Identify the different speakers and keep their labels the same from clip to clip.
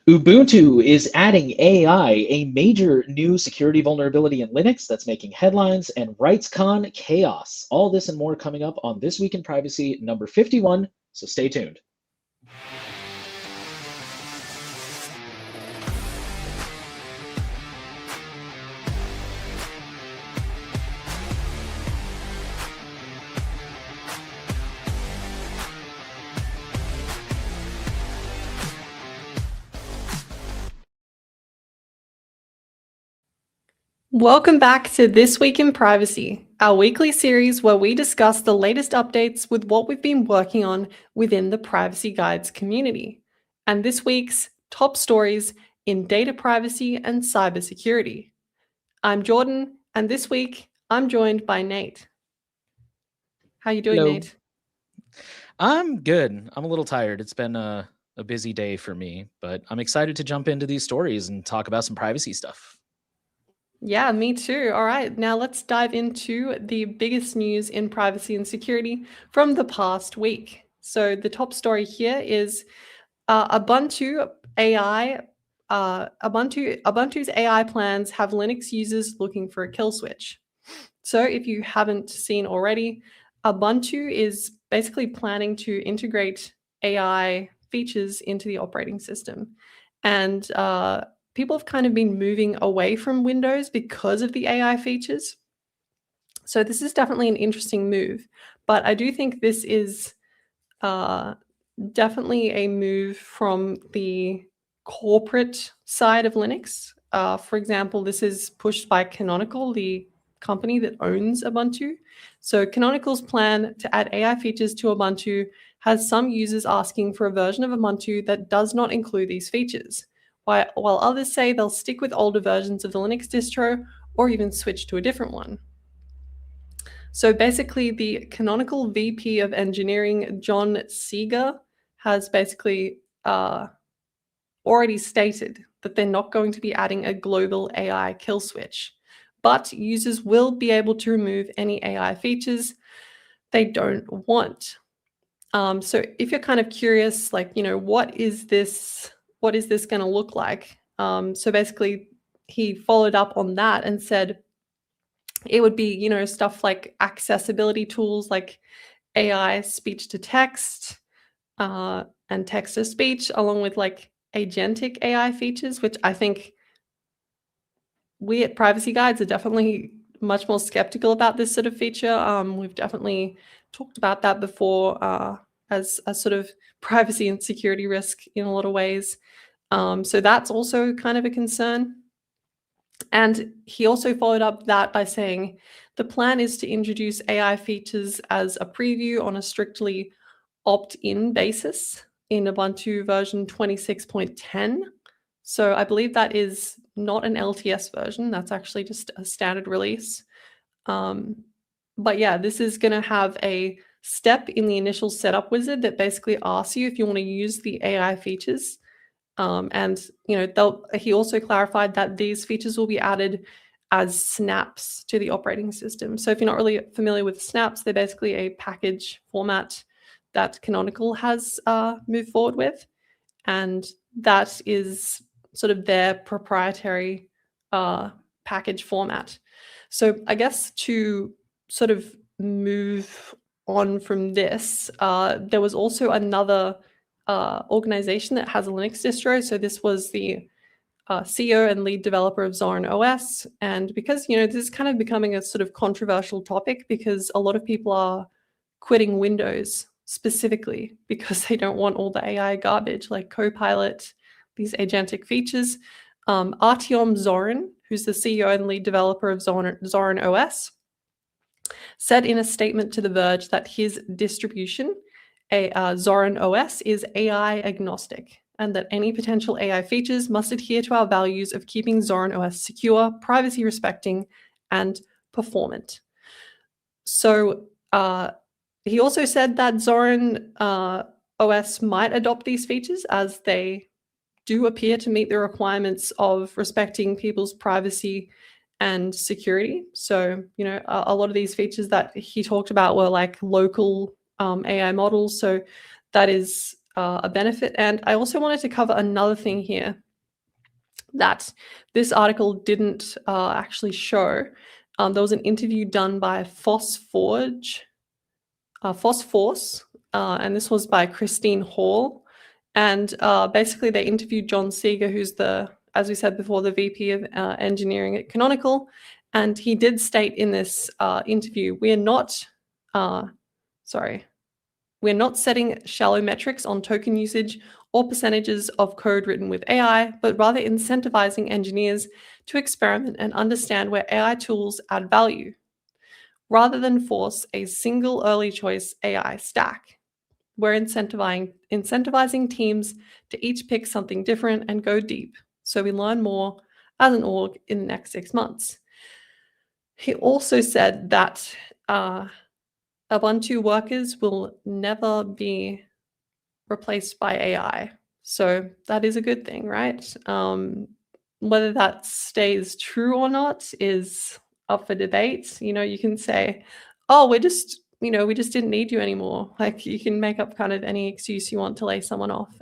Speaker 1: Ubuntu is adding AI, a major new security vulnerability in Linux that's making headlines, and RightsCon chaos. All this and more coming up on This Week in Privacy number 51, so stay tuned.
Speaker 2: Welcome back to This Week in Privacy, our weekly series where we discuss the latest updates with what we've been working on within the Privacy Guides community, and this week's top stories in data privacy and cybersecurity. I'm Jordan, and this week I'm joined by Nate. How you doing,
Speaker 1: Hello.
Speaker 2: Nate?
Speaker 3: I'm good. I'm a little tired. It's been a busy day for me, but I'm excited to jump into these stories and talk about some privacy stuff.
Speaker 2: Yeah, me too. All right, now let's dive into the biggest news in privacy and security from the past week. So the top story here is Ubuntu AI. Ubuntu's AI plans have Linux users looking for a kill switch. So if you haven't seen already, Ubuntu is basically planning to integrate AI features into the operating system, and people have kind of been moving away from Windows because of the AI features. So this is definitely an interesting move, but I do think this is definitely a move from the corporate side of Linux. For example, this is pushed by Canonical, the company that owns Ubuntu. So Canonical's plan to add AI features to Ubuntu has some users asking for a version of Ubuntu that does not include these features, while others say they'll stick with older versions of the Linux distro or even switch to a different one. So basically, the Canonical VP of Engineering, John Seeger, has basically already stated that they're not going to be adding a global AI kill switch, but users will be able to remove any AI features they don't want. So if you're kind of curious, like, what is this going to look like? So basically, he followed up on that and said it would be, stuff like accessibility tools like AI speech to text and text to speech, along with like agentic AI features, which I think we at Privacy Guides are definitely much more skeptical about this sort of feature. We've definitely talked about that before as a sort of privacy and security risk in a lot of ways. So that's also kind of a concern. And he also followed up that by saying the plan is to introduce AI features as a preview on a strictly opt-in basis in Ubuntu version 26.10. So I believe that is not an LTS version. That's actually just a standard release. But yeah, this is going to have a step in the initial setup wizard that basically asks you if you want to use the AI features. And he also clarified that these features will be added as snaps to the operating system. So if you're not really familiar with snaps, they're basically a package format that Canonical has moved forward with, and that is sort of their proprietary package format. So I guess to sort of move on from this, there was also another organization that has a Linux distro. So this was the CEO and lead developer of Zorin OS. And because, this is kind of becoming a sort of controversial topic because a lot of people are quitting Windows specifically because they don't want all the AI garbage like Copilot, these agentic features. Artyom Zorin, who's the CEO and lead developer of Zorin OS, said in a statement to The Verge that his distribution, Zorin OS, is AI agnostic, and that any potential AI features must adhere to our values of keeping Zorin OS secure, privacy respecting, and performant. So he also said that Zorin OS might adopt these features as they do appear to meet the requirements of respecting people's privacy and security. So, a lot of these features that he talked about were like local AI models. So that is a benefit. And I also wanted to cover another thing here that this article didn't actually show. There was an interview done by Phosphorce, and this was by Christine Hall. And basically, they interviewed John Seeger, who's as we said before, the VP of engineering at Canonical. And he did state in this interview, we're not setting shallow metrics on token usage or percentages of code written with AI, but rather incentivizing engineers to experiment and understand where AI tools add value, rather than force a single early choice AI stack. We're incentivizing teams to each pick something different and go deep, so we learn more as an org in the next 6 months. He also said that Ubuntu workers will never be replaced by AI. So that is a good thing, right? Whether that stays true or not is up for debate. You can say, oh, we just didn't need you anymore. Like, you can make up kind of any excuse you want to lay someone off.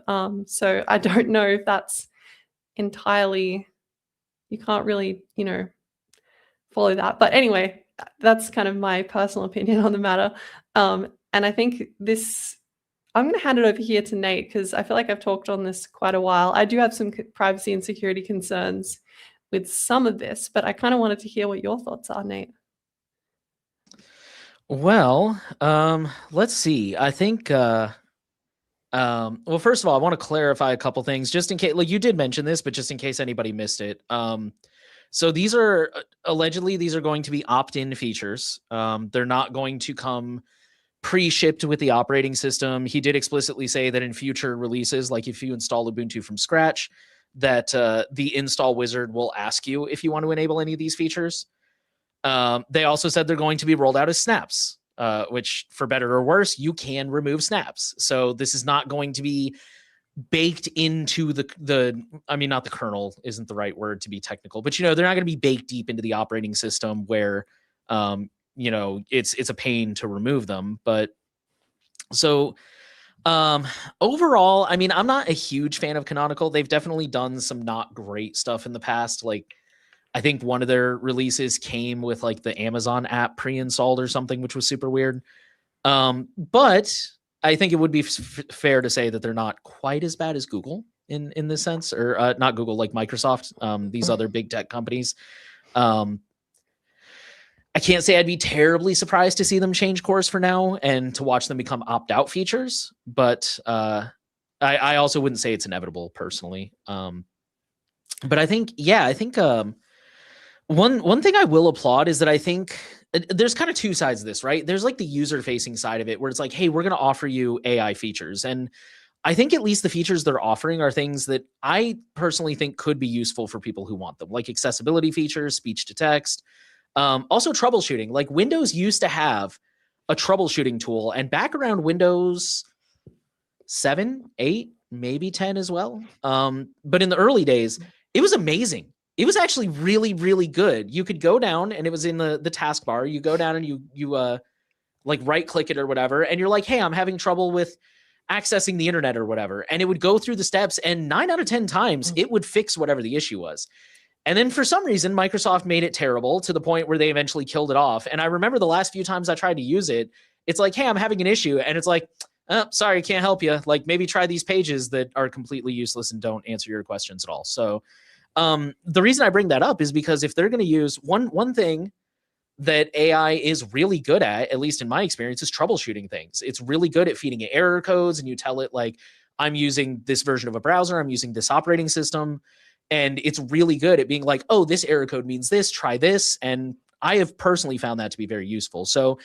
Speaker 2: So I don't know if that's entirely, you can't really, follow that. But anyway, that's kind of my personal opinion on the matter. And I think I'm going to hand it over here to Nate, because I feel like I've talked on this quite a while. I do have some privacy and security concerns with some of this, but I kind of wanted to hear what your thoughts are, Nate.
Speaker 3: Well, let's see. I think, well, first of all, I want to clarify a couple things just in case, like you did mention this, but just in case anybody missed it. So these are allegedly going to be opt-in features. They're not going to come pre-shipped with the operating system. He did explicitly say that in future releases, like if you install Ubuntu from scratch, that the install wizard will ask you if you want to enable any of these features. They also said they're going to be rolled out as snaps, which, for better or worse, you can remove snaps. So this is not going to be baked into I mean, not the kernel isn't the right word to be technical, but they're not going to be baked deep into the operating system where it's a pain to remove them. But so overall, I mean, I'm not a huge fan of Canonical. They've definitely done some not great stuff in the past. Like, I think one of their releases came with like the Amazon app pre-installed or something, which was super weird. But I think it would be fair to say that they're not quite as bad as Google in this sense, or not Google, like Microsoft, these other big tech companies. I can't say I'd be terribly surprised to see them change course for now and to watch them become opt-out features, but I also wouldn't say it's inevitable personally. But I think one thing I will applaud is that I think there's kind of two sides of this, right? There's like the user-facing side of it where it's like, hey, we're going to offer you AI features. And I think at least the features they're offering are things that I personally think could be useful for people who want them, like accessibility features, speech to text, also troubleshooting. Like, Windows used to have a troubleshooting tool, and back around Windows 7, 8, maybe 10 as well. But in the early days, it was amazing. It was actually really, really good. You could go down, and it was in the taskbar. You go down and you like right click it or whatever, and you're like, hey, I'm having trouble with accessing the internet or whatever. And it would go through the steps, and 9 out of 10 times it would fix whatever the issue was. And then for some reason, Microsoft made it terrible to the point where they eventually killed it off. And I remember the last few times I tried to use it, it's like, hey, I'm having an issue. And it's like, oh, sorry, can't help you. Like, maybe try these pages that are completely useless and don't answer your questions at all. So the reason I bring that up is because if they're going to use one thing that AI is really good at least in my experience, is troubleshooting things. It's really good at feeding it error codes, and you tell it, like, I'm using this version of a browser, I'm using this operating system. And it's really good at being like, oh, this error code means this, try this. And I have personally found that to be very useful. So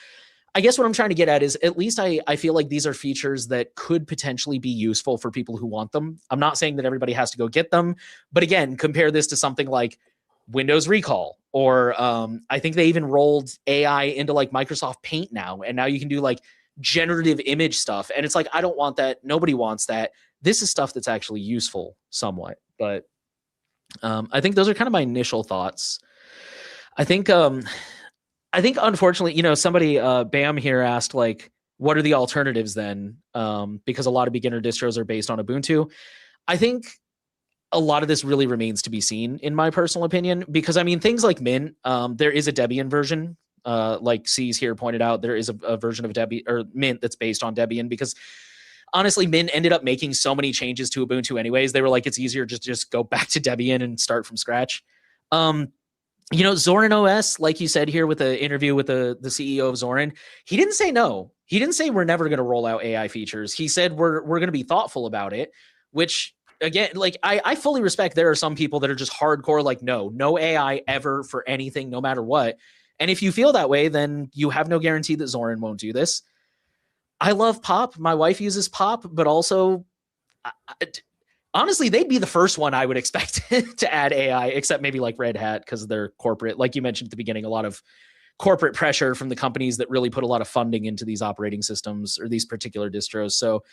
Speaker 3: I guess what I'm trying to get at is, at least I feel like these are features that could potentially be useful for people who want them. I'm not saying that everybody has to go get them. But again, compare this to something like Windows Recall, or I think they even rolled AI into like Microsoft Paint now. And now you can do like generative image stuff. And it's like, I don't want that. Nobody wants that. This is stuff that's actually useful somewhat. But I think those are kind of my initial thoughts. I think unfortunately, somebody, Bam here asked, like, what are the alternatives then? Because a lot of beginner distros are based on Ubuntu. I think a lot of this really remains to be seen, in my personal opinion, because I mean, things like Mint, there is a Debian version. Like C's here pointed out, there is a version of Debian or Mint that's based on Debian, because honestly, Mint ended up making so many changes to Ubuntu anyways. They were like, it's easier just go back to Debian and start from scratch. You know, Zorin OS, like you said here with the interview with the CEO of Zorin, he didn't say no. He didn't say we're never going to roll out AI features. He said we're going to be thoughtful about it, which again, like I fully respect there are some people that are just hardcore, like, no AI ever for anything, no matter what. And if you feel that way, then you have no guarantee that Zorin won't do this. I love Pop. My wife uses Pop, but also, honestly, they'd be the first one I would expect to add AI, except maybe like Red Hat, because they're corporate. Like you mentioned at the beginning, a lot of corporate pressure from the companies that really put a lot of funding into these operating systems or these particular distros. So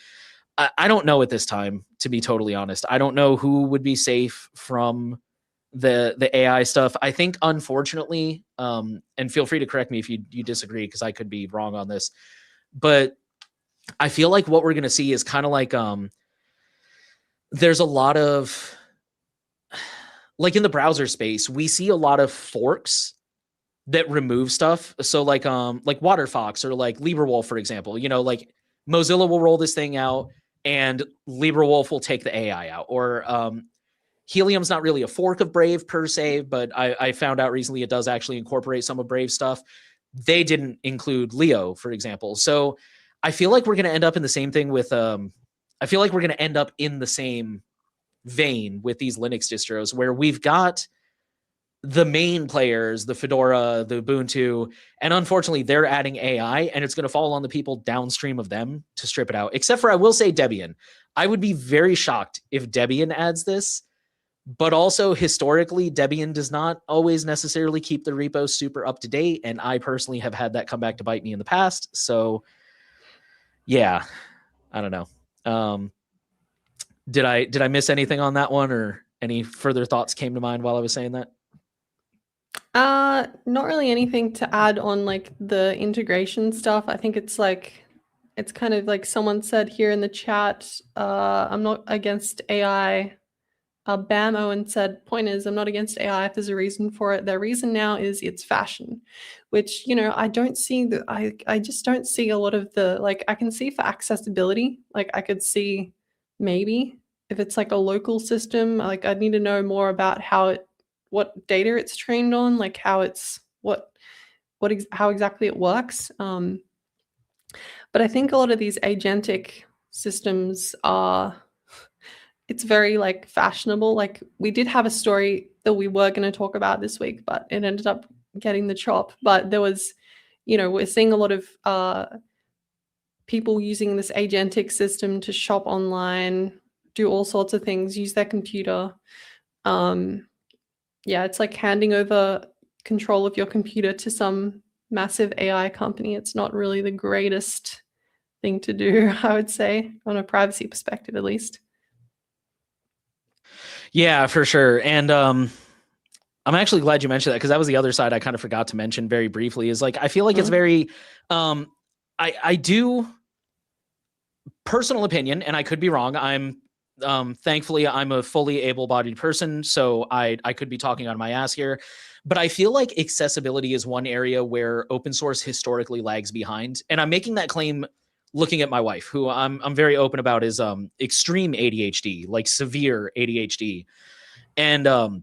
Speaker 3: I don't know at this time, to be totally honest. I don't know who would be safe from the AI stuff. I think, unfortunately, and feel free to correct me if you disagree, because I could be wrong on this, but I feel like what we're going to see is kind of like, there's a lot of, like in the browser space, we see a lot of forks that remove stuff. So like WaterFox or like LibreWolf, for example, you know, like Mozilla will roll this thing out and LibreWolf will take the AI out. Or Helium's not really a fork of Brave per se, but I found out recently it does actually incorporate some of Brave stuff. They didn't include Leo, for example. So I feel like we're going to end up in the same thing with, I feel like we're going to end up in the same vein with these Linux distros, where we've got the main players, the Fedora, the Ubuntu, and unfortunately they're adding AI, and it's going to fall on the people downstream of them to strip it out. Except for, I will say, Debian. I would be very shocked if Debian adds this, but also historically, Debian does not always necessarily keep the repo super up to date, and I personally have had that come back to bite me in the past. So yeah, I don't know. Did I miss anything on that one, or any further thoughts came to mind while I was saying that?
Speaker 2: Not really anything to add on like the integration stuff. I think it's kind of like someone said here in the chat, I'm not against AI. Bam Owen said, point is, I'm not against AI if there's a reason for it. The reason now is it's fashion, which, you know, I don't see I just don't see a lot of the, like, I can see for accessibility, like I could see maybe if it's like a local system, like I'd need to know more about what data it's trained on, like how it's, how exactly it works. But I think a lot of these agentic systems are, it's very like fashionable. Like we did have a story that we were going to talk about this week, but it ended up getting the chop. But there was, you know, we're seeing a lot of people using this agentic system to shop online, do all sorts of things, use their computer. Yeah, it's like handing over control of your computer to some massive AI company. It's not really the greatest thing to do, I would say, on a privacy perspective, at least.
Speaker 3: Yeah, for sure. And I'm actually glad you mentioned that, because that was the other side I kind of forgot to mention very briefly, is like, I feel like it's very, I do, personal opinion, and I could be wrong. Thankfully I'm a fully able-bodied person, so I could be talking on my ass here, but I feel like accessibility is one area where open source historically lags behind. And I'm making that claim looking at my wife, who I'm very open about is extreme ADHD, like severe ADHD. And a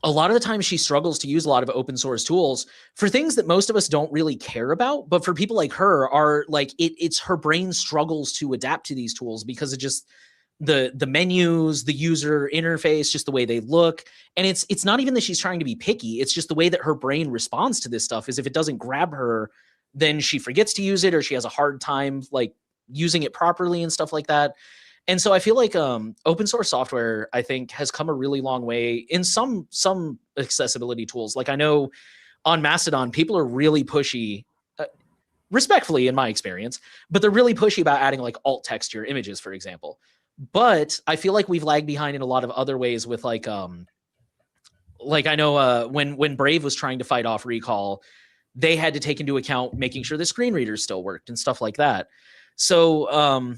Speaker 3: lot of the time she struggles to use a lot of open source tools for things that most of us don't really care about. But for people like her, are like, it's her brain struggles to adapt to these tools because of just the menus, the user interface, just the way they look. And it's not even that she's trying to be picky. It's just the way that her brain responds to this stuff is, if it doesn't grab her, then she forgets to use it, or she has a hard time like using it properly and stuff like that. And so I feel like open source software, I think, has come a really long way in some accessibility tools. Like I know on Mastodon, people are really pushy, respectfully in my experience, but they're really pushy about adding like alt text to your images, for example. But I feel like we've lagged behind in a lot of other ways with like I know when Brave was trying to fight off recall, they had to take into account making sure the screen readers still worked and stuff like that. So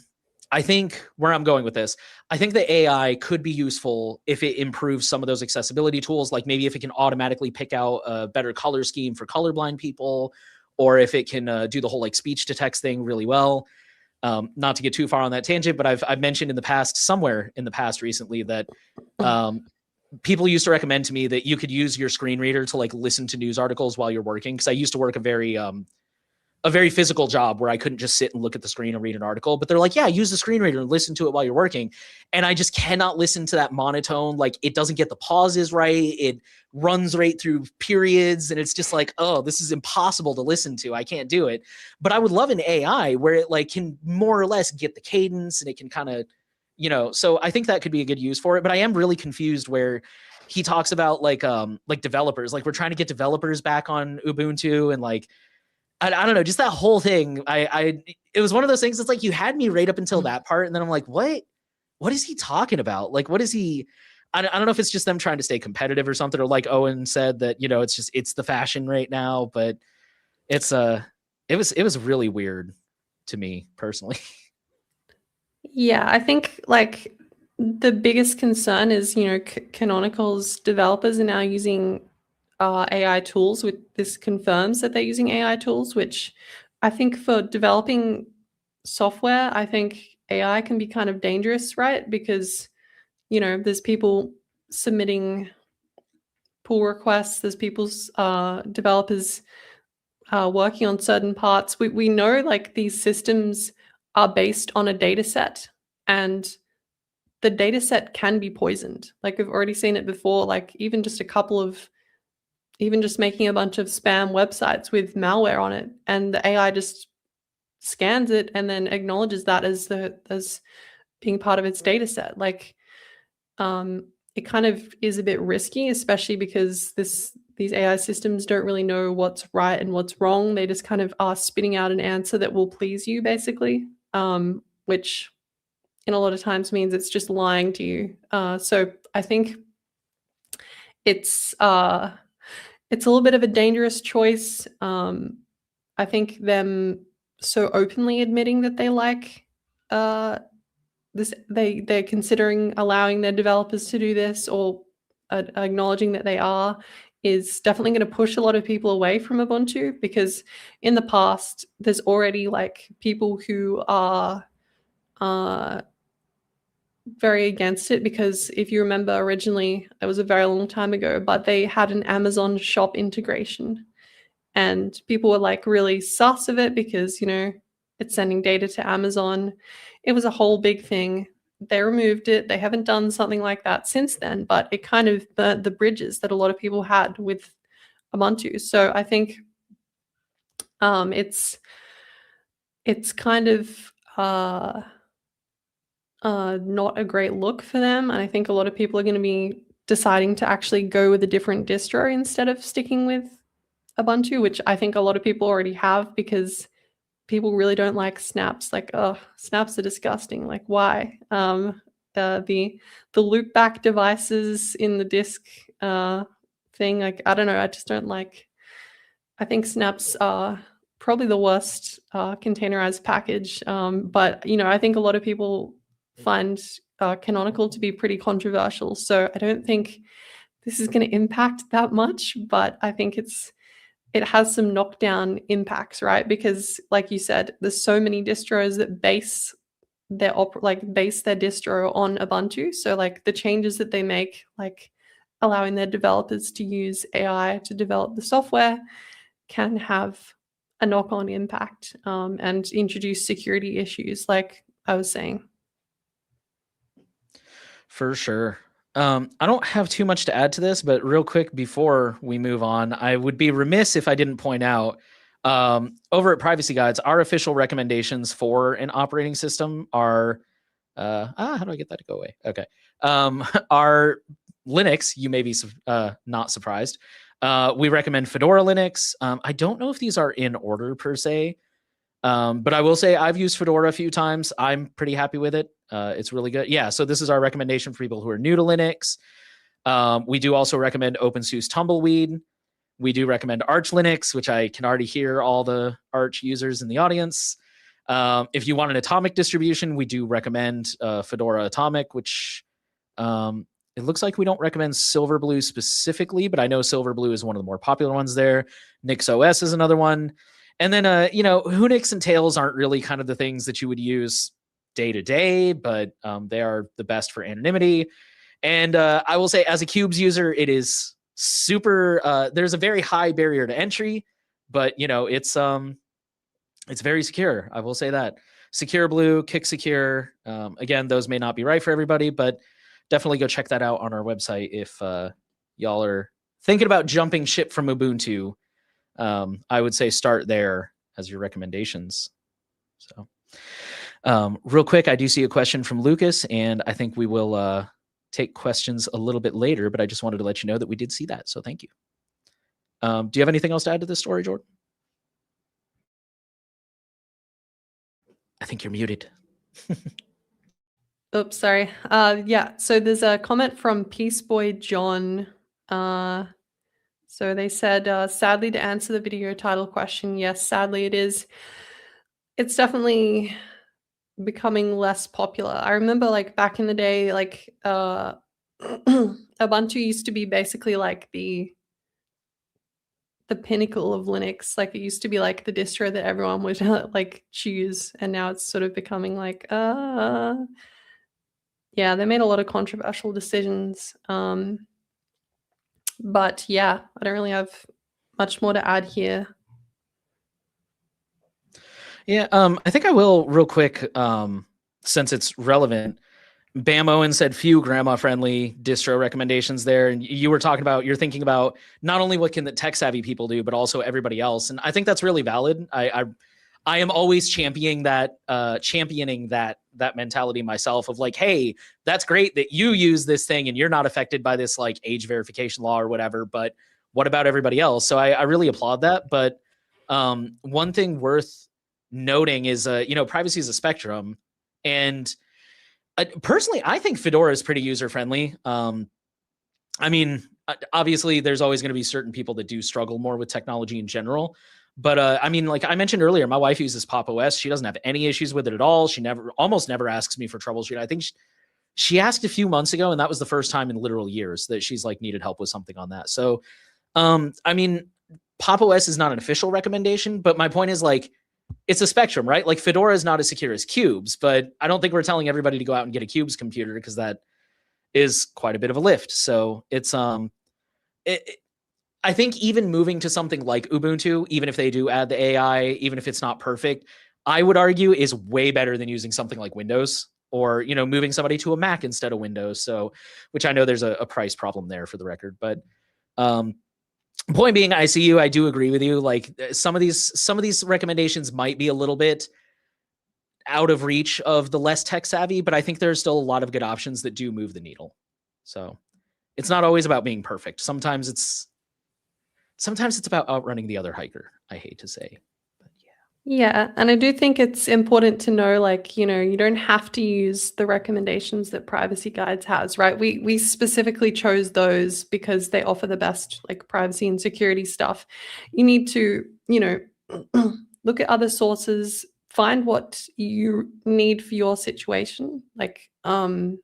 Speaker 3: I think where I'm going with this, I think the AI could be useful if it improves some of those accessibility tools, like maybe if it can automatically pick out a better color scheme for colorblind people, or if it can do the whole like speech to text thing really well. Not to get too far on that tangent, but I've mentioned in the past, somewhere in the past recently, that people used to recommend to me that you could use your screen reader to like listen to news articles while you're working. Cause I used to work a very physical job where I couldn't just sit and look at the screen and read an article, but they're like, yeah, use the screen reader and listen to it while you're working. And I just cannot listen to that monotone. Like it doesn't get the pauses right. It runs right through periods. And it's just like, oh, this is impossible to listen to. I can't do it. But I would love an AI where it like can more or less get the cadence and it can kind of, so I think that could be a good use for it. But I am really confused where he talks about like developers, like we're trying to get developers back on Ubuntu and like, I don't know, just that whole thing. It was one of those things. It's like you had me right up until that part, and then I'm like, what is he talking about? Like, what is he? I don't know if it's just them trying to stay competitive or something, or like Owen said that it's the fashion right now. But it was really weird to me personally.
Speaker 2: Yeah, I think like the biggest concern is Canonical's developers are now using AI tools. With this confirms that they're using AI tools, which I think for developing software, I think AI can be kind of dangerous, right? Because there's people submitting pull requests, there's people's developers working on certain parts. We know like these systems are based on a data set, and the data set can be poisoned. Like we've already seen it before, like even just making a bunch of spam websites with malware on it, and the AI just scans it and then acknowledges that as being part of its data set. Like it kind of is a bit risky, especially because these AI systems don't really know what's right and what's wrong. They just kind of are spitting out an answer that will please you, basically, which in a lot of times means it's just lying to you. So I think it's a little bit of a dangerous choice. I think them so openly admitting that they like this, they're considering allowing their developers to do this, or acknowledging that they are, is definitely going to push a lot of people away from Ubuntu, because in the past there's already like people who are very against it, because if you remember, originally, it was a very long time ago, but they had an Amazon shop integration, and people were like really sus of it because it's sending data to Amazon. It was a whole big thing. They removed it. They haven't done something like that since then, but it kind of burnt the bridges that a lot of people had with Ubuntu. So I think it's kind of not a great look for them. And I think a lot of people are going to be deciding to actually go with a different distro instead of sticking with Ubuntu, which I think a lot of people already have, because people really don't like snaps. Like, oh, snaps are disgusting. Like, why? The loopback devices in the disk thing, like, I don't know. I just don't like. I think snaps are probably the worst containerized package. But I think a lot of people find Canonical to be pretty controversial. So I don't think this is going to impact that much, but I think it has some knockdown impacts, right? Because like you said, there's so many distros that base their distro on Ubuntu. So like the changes that they make, like allowing their developers to use AI to develop the software, can have a knock-on impact and introduce security issues, like I was saying.
Speaker 3: For sure. I don't have too much to add to this, but real quick before we move on, I would be remiss if I didn't point out over at Privacy Guides, our official recommendations for an operating system are how do I get that to go away? Okay. Our Linux, you may be not surprised. We recommend Fedora Linux. I don't know if these are in order per se, but I will say I've used Fedora a few times. I'm pretty happy with it. It's really good. Yeah, so this is our recommendation for people who are new to Linux. We do also recommend OpenSUSE Tumbleweed. We do recommend Arch Linux, which I can already hear all the Arch users in the audience. If you want an Atomic distribution, we do recommend Fedora Atomic, which it looks like we don't recommend Silverblue specifically, but I know Silverblue is one of the more popular ones there. NixOS is another one. And then, Unix and Tails aren't really kind of the things that you would use day to day, but they are the best for anonymity. And I will say, as a Cubes user, it is super. There's a very high barrier to entry, but it's very secure. I will say that. Secure Blue, Kick Secure. Again, those may not be right for everybody, but definitely go check that out on our website if y'all are thinking about jumping ship from Ubuntu. I would say start there as your recommendations. So, real quick, I do see a question from Lucas, and I think we will take questions a little bit later, but I just wanted to let you know that we did see that. So thank you. Do you have anything else to add to this story, Jordan? I think you're muted.
Speaker 2: Oops, sorry. Yeah, so there's a comment from Peace Boy John. So they said, sadly, to answer the video title question, yes, sadly it is. It's definitely becoming less popular. I remember like back in the day, like Ubuntu used to be basically like the pinnacle of Linux. Like it used to be like the distro that everyone would like choose, and now it's sort of becoming like yeah, they made a lot of controversial decisions. But yeah, I don't really have much more to add here.
Speaker 3: Yeah, I think I will real quick, since it's relevant. Bam Owen said few grandma-friendly distro recommendations there, and you were talking about, you're thinking about not only what can the tech-savvy people do, but also everybody else, and I think that's really valid. I am always championing that mentality myself of like, hey, that's great that you use this thing and you're not affected by this like age verification law or whatever, but what about everybody else? So I really applaud that. But one thing worth noting is, privacy is a spectrum. And personally, I think Fedora is pretty user-friendly. I mean, obviously, there's always going to be certain people that do struggle more with technology in general. But I mean, like I mentioned earlier, my wife uses Pop! OS. She doesn't have any issues with it at all. She almost never asks me for troubleshooting. I think she asked a few months ago, and that was the first time in literal years that she's like needed help with something on that. So, I mean, Pop! OS is not an official recommendation, but my point is like, it's a spectrum, right? Like Fedora is not as secure as Cubes, but I don't think we're telling everybody to go out and get a Cubes computer because that is quite a bit of a lift. So it's I think even moving to something like Ubuntu, even if they do add the AI, even if it's not perfect, I would argue is way better than using something like Windows or, moving somebody to a Mac instead of Windows. So, which I know there's a price problem there for the record, but point being, I see you. I do agree with you. Like some of these recommendations might be a little bit out of reach of the less tech savvy, but I think there's still a lot of good options that do move the needle. So it's not always about being perfect. Sometimes it's about outrunning the other hiker. I hate to say, but yeah.
Speaker 2: Yeah, and I do think it's important to know, like, you don't have to use the recommendations that Privacy Guides has, right? We specifically chose those because they offer the best like privacy and security stuff. You need to, look at other sources, find what you need for your situation, like, because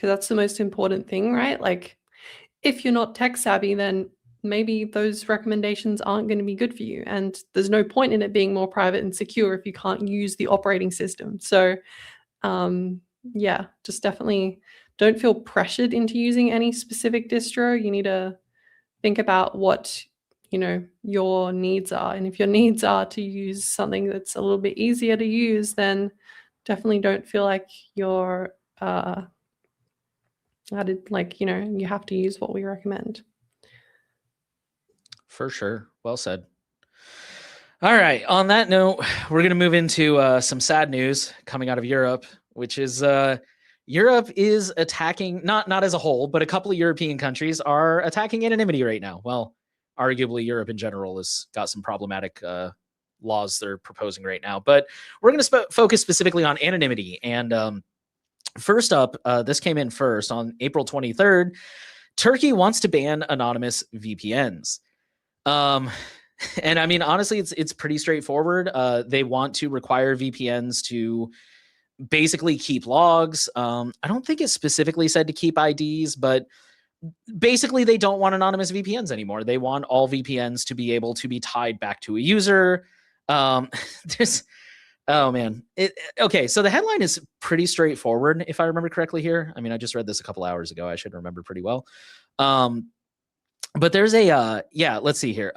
Speaker 2: that's the most important thing, right? Like, if you're not tech savvy, then maybe those recommendations aren't going to be good for you. And there's no point in it being more private and secure if you can't use the operating system. So yeah, just definitely don't feel pressured into using any specific distro. You need to think about what, your needs are. And if your needs are to use something that's a little bit easier to use, then definitely don't feel like you're you have to use what we recommend.
Speaker 3: For sure. Well said. All right. On that note, we're going to move into some sad news coming out of Europe, which is Europe is attacking, not as a whole, but a couple of European countries are attacking anonymity right now. Well, arguably Europe in general has got some problematic laws they're proposing right now. But we're going to focus specifically on anonymity. And first up, this came in first on April 23rd. Turkey wants to ban anonymous VPNs. And I mean, honestly, it's pretty straightforward. They want to require VPNs to basically keep logs. I don't think it specifically said to keep IDs, but basically they don't want anonymous VPNs anymore. They want all VPNs to be able to be tied back to a user. There's, oh man. Okay, so the headline is pretty straightforward, if I remember correctly here. I mean, I just read this a couple hours ago. I should remember pretty well. But there's a, yeah, let's see here.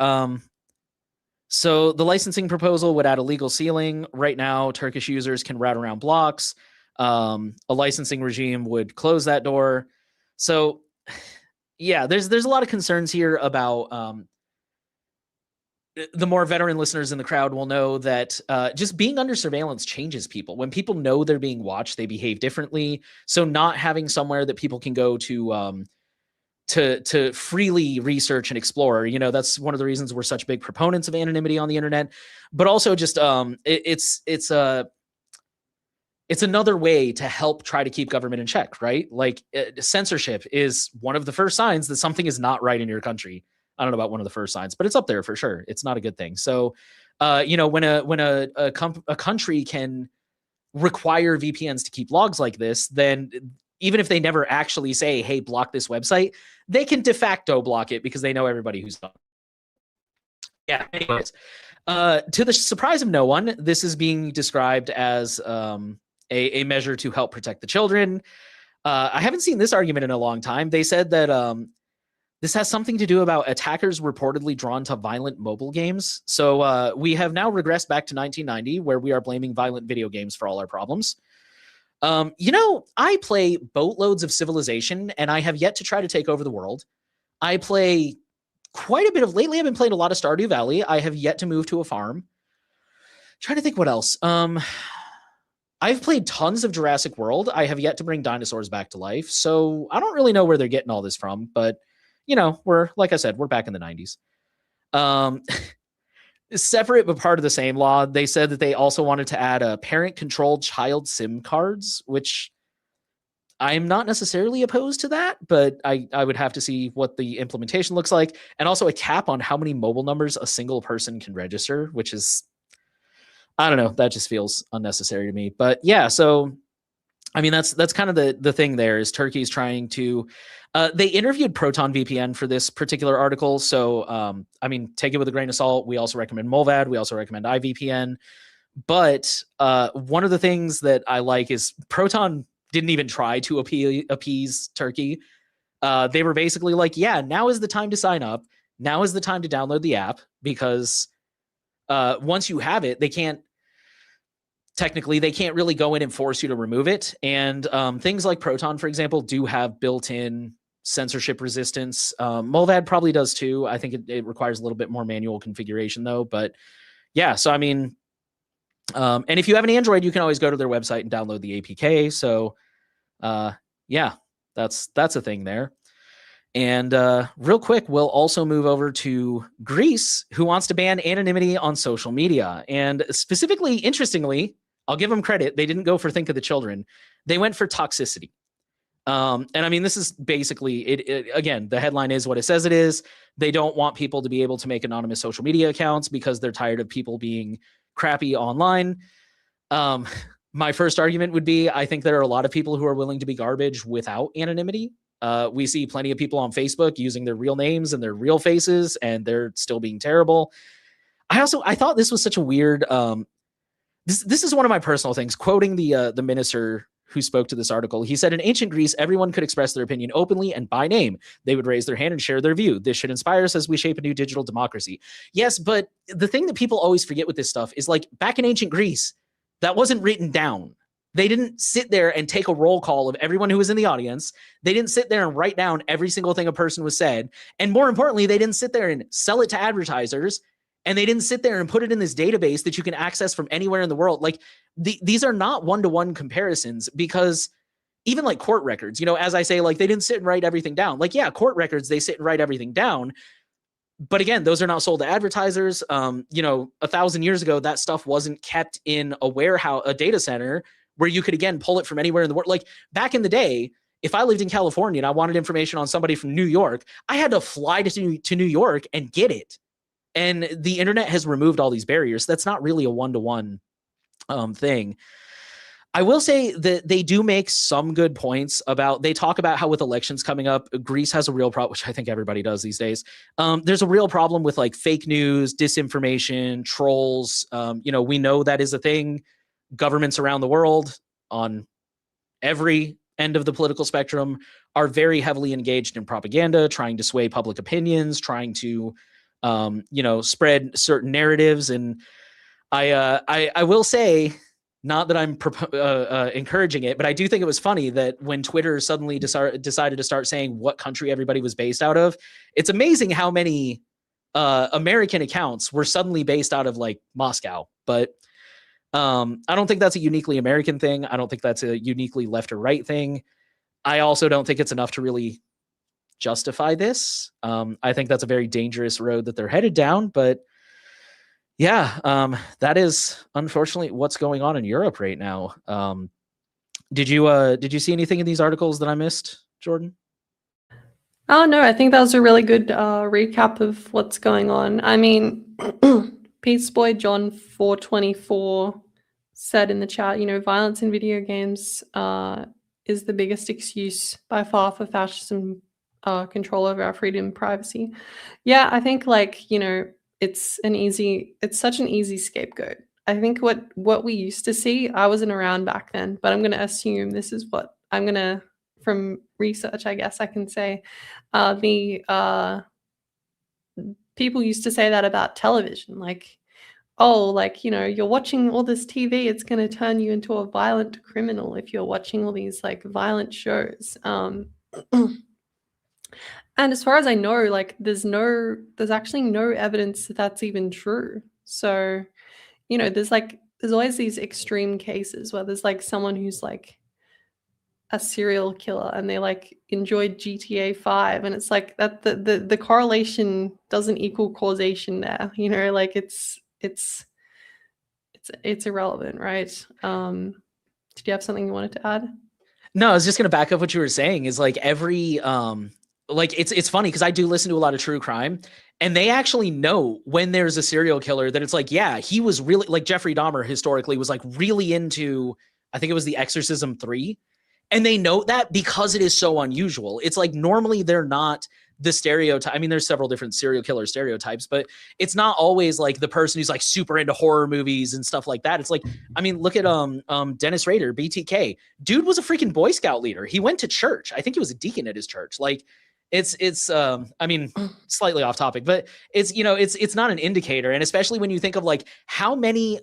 Speaker 3: So the licensing proposal would add a legal ceiling. Right now, Turkish users can route around blocks. A licensing regime would close that door. So yeah, there's a lot of concerns here about, the more veteran listeners in the crowd will know that just being under surveillance changes people. When people know they're being watched, they behave differently. So not having somewhere that people can go to freely research and explore, you know, that's one of the reasons we're such big proponents of anonymity on the internet. But also just it's another way to help try to keep government in check, right? Like censorship is one of the first signs that something is not right in your country. I don't know about one of the first signs, but it's up there for sure. It's not a good thing. So, you know, when a country can require VPNs to keep logs like this, then even if they never actually say, hey, block this website, they can de facto block it because they know everybody who's done. Yeah, anyways. To the surprise of no one, this is being described as a measure to help protect the children. I haven't seen this argument in a long time. They said that this has something to do about attackers reportedly drawn to violent mobile games. So we have now regressed back to 1990, where we are blaming violent video games for all our problems. You know, I play boatloads of Civilization, and I have yet to try to take over the world. I play quite a bit of, lately I've been playing a lot of Stardew Valley. I have yet to move to a farm. Trying to think what else. I've played tons of Jurassic World. I have yet to bring dinosaurs back to life. So I don't really know where they're getting all this from, but you know, like I said, we're back in the 90s. Separate but part of the same law, they said that they also wanted to add a parent-controlled child SIM cards, which I'm not necessarily opposed to that, but I would have to see what the implementation looks like, and also a cap on how many mobile numbers a single person can register, which is, I don't know, that just feels unnecessary to me. But yeah, so I mean, that's kind of the thing there is Turkey's trying to, they interviewed Proton VPN for this particular article. So, I mean, take it with a grain of salt. We also recommend Molvad. We also recommend iVPN. But one of the things that I like is Proton didn't even try to appease Turkey. They were basically like, yeah, now is the time to sign up. Now is the time to download the app, because once you have it, technically, they can't really go in and force you to remove it. And things like Proton, for example, do have built-in censorship resistance. Molvad probably does too. I think it requires a little bit more manual configuration though. But yeah, so I mean, and if you have an Android, you can always go to their website and download the APK. So yeah, that's a thing there. And real quick, we'll also move over to Greece, who wants to ban anonymity on social media. And specifically, interestingly, I'll give them credit. They didn't go for think of the children. They went for toxicity. And I mean, this is basically it. Again, the headline is what it says it is. They don't want people to be able to make anonymous social media accounts because they're tired of people being crappy online. My first argument would be, I think there are a lot of people who are willing to be garbage without anonymity. We see plenty of people on Facebook using their real names and their real faces, and they're still being terrible. I thought this was such a weird, this is one of my personal things, quoting the minister who spoke to this article. He said, in ancient Greece, everyone could express their opinion openly and by name. They would raise their hand and share their view. This should inspire us as we shape a new digital democracy. Yes, but the thing that people always forget with this stuff is, like, back in ancient Greece, that wasn't written down. They didn't sit there and take a roll call of everyone who was in the audience. They didn't sit there and write down every single thing a person was said. And more importantly, they didn't sit there and sell it to advertisers. And they didn't sit there and put it in this database that you can access from anywhere in the world. Like, these are not one-to-one comparisons, because even like court records, you know, as I say, like, they didn't sit and write everything down. Like, yeah, court records, they sit and write everything down. But again, those are not sold to advertisers. You know, 1,000 years ago, that stuff wasn't kept in a warehouse, a data center, where you could, again, pull it from anywhere in the world. Like, back in the day, if I lived in California and I wanted information on somebody from New York, I had to fly to New York and get it. And the internet has removed all these barriers. That's not really a one-to-one thing. I will say that they do make some good points about, they talk about how with elections coming up, Greece has a real problem, which I think everybody does these days. There's a real problem with like fake news, disinformation, trolls. We know that is a thing. Governments around the world on every end of the political spectrum are very heavily engaged in propaganda, trying to sway public opinions, trying to, spread certain narratives. And I will say, not that I'm encouraging it, but I do think it was funny that when Twitter suddenly decided to start saying what country everybody was based out of, it's amazing how many American accounts were suddenly based out of like Moscow. But I don't think that's a uniquely American thing. I don't think that's a uniquely left or right thing. I also don't think it's enough to really justify this. I think that's a very dangerous road that they're headed down, but yeah, that is unfortunately what's going on in Europe right now. Did you see anything in these articles that I missed, Jordan?
Speaker 2: Oh no, I think that was a really good recap of what's going on. I mean, Peace Boy John 424 said in the chat, violence in video games is the biggest excuse by far for fascism control over our freedom and privacy. Yeah, I think it's such an easy scapegoat. I think what we used to see, I wasn't around back then, but I'm going to assume this is what I'm going to, from research, I guess I can say, people used to say that about television, you're watching all this TV, it's going to turn you into a violent criminal if you're watching all these violent shows. And as far as I know, there's actually no evidence that that's even true. So, there's always these extreme cases where there's someone who's a serial killer and they enjoyed GTA 5, and it's that the correlation doesn't equal causation there. It's irrelevant, right? Did you have something you wanted to add?
Speaker 3: No, I was just going to back up what you were saying is every it's funny because I do listen to a lot of true crime, and they actually know when there's a serial killer that it's yeah, he was really Jeffrey Dahmer historically was really into, I think it was The Exorcism 3. And they note that because it is so unusual. It's normally they're not the stereotype. I mean, there's several different serial killer stereotypes, but it's not always the person who's super into horror movies and stuff like that. It's I mean, look at Dennis Rader, BTK. Dude was a freaking Boy Scout leader. He went to church. I think he was a deacon at his church. It's I mean, slightly off topic, but it's not an indicator. And especially when you think of how many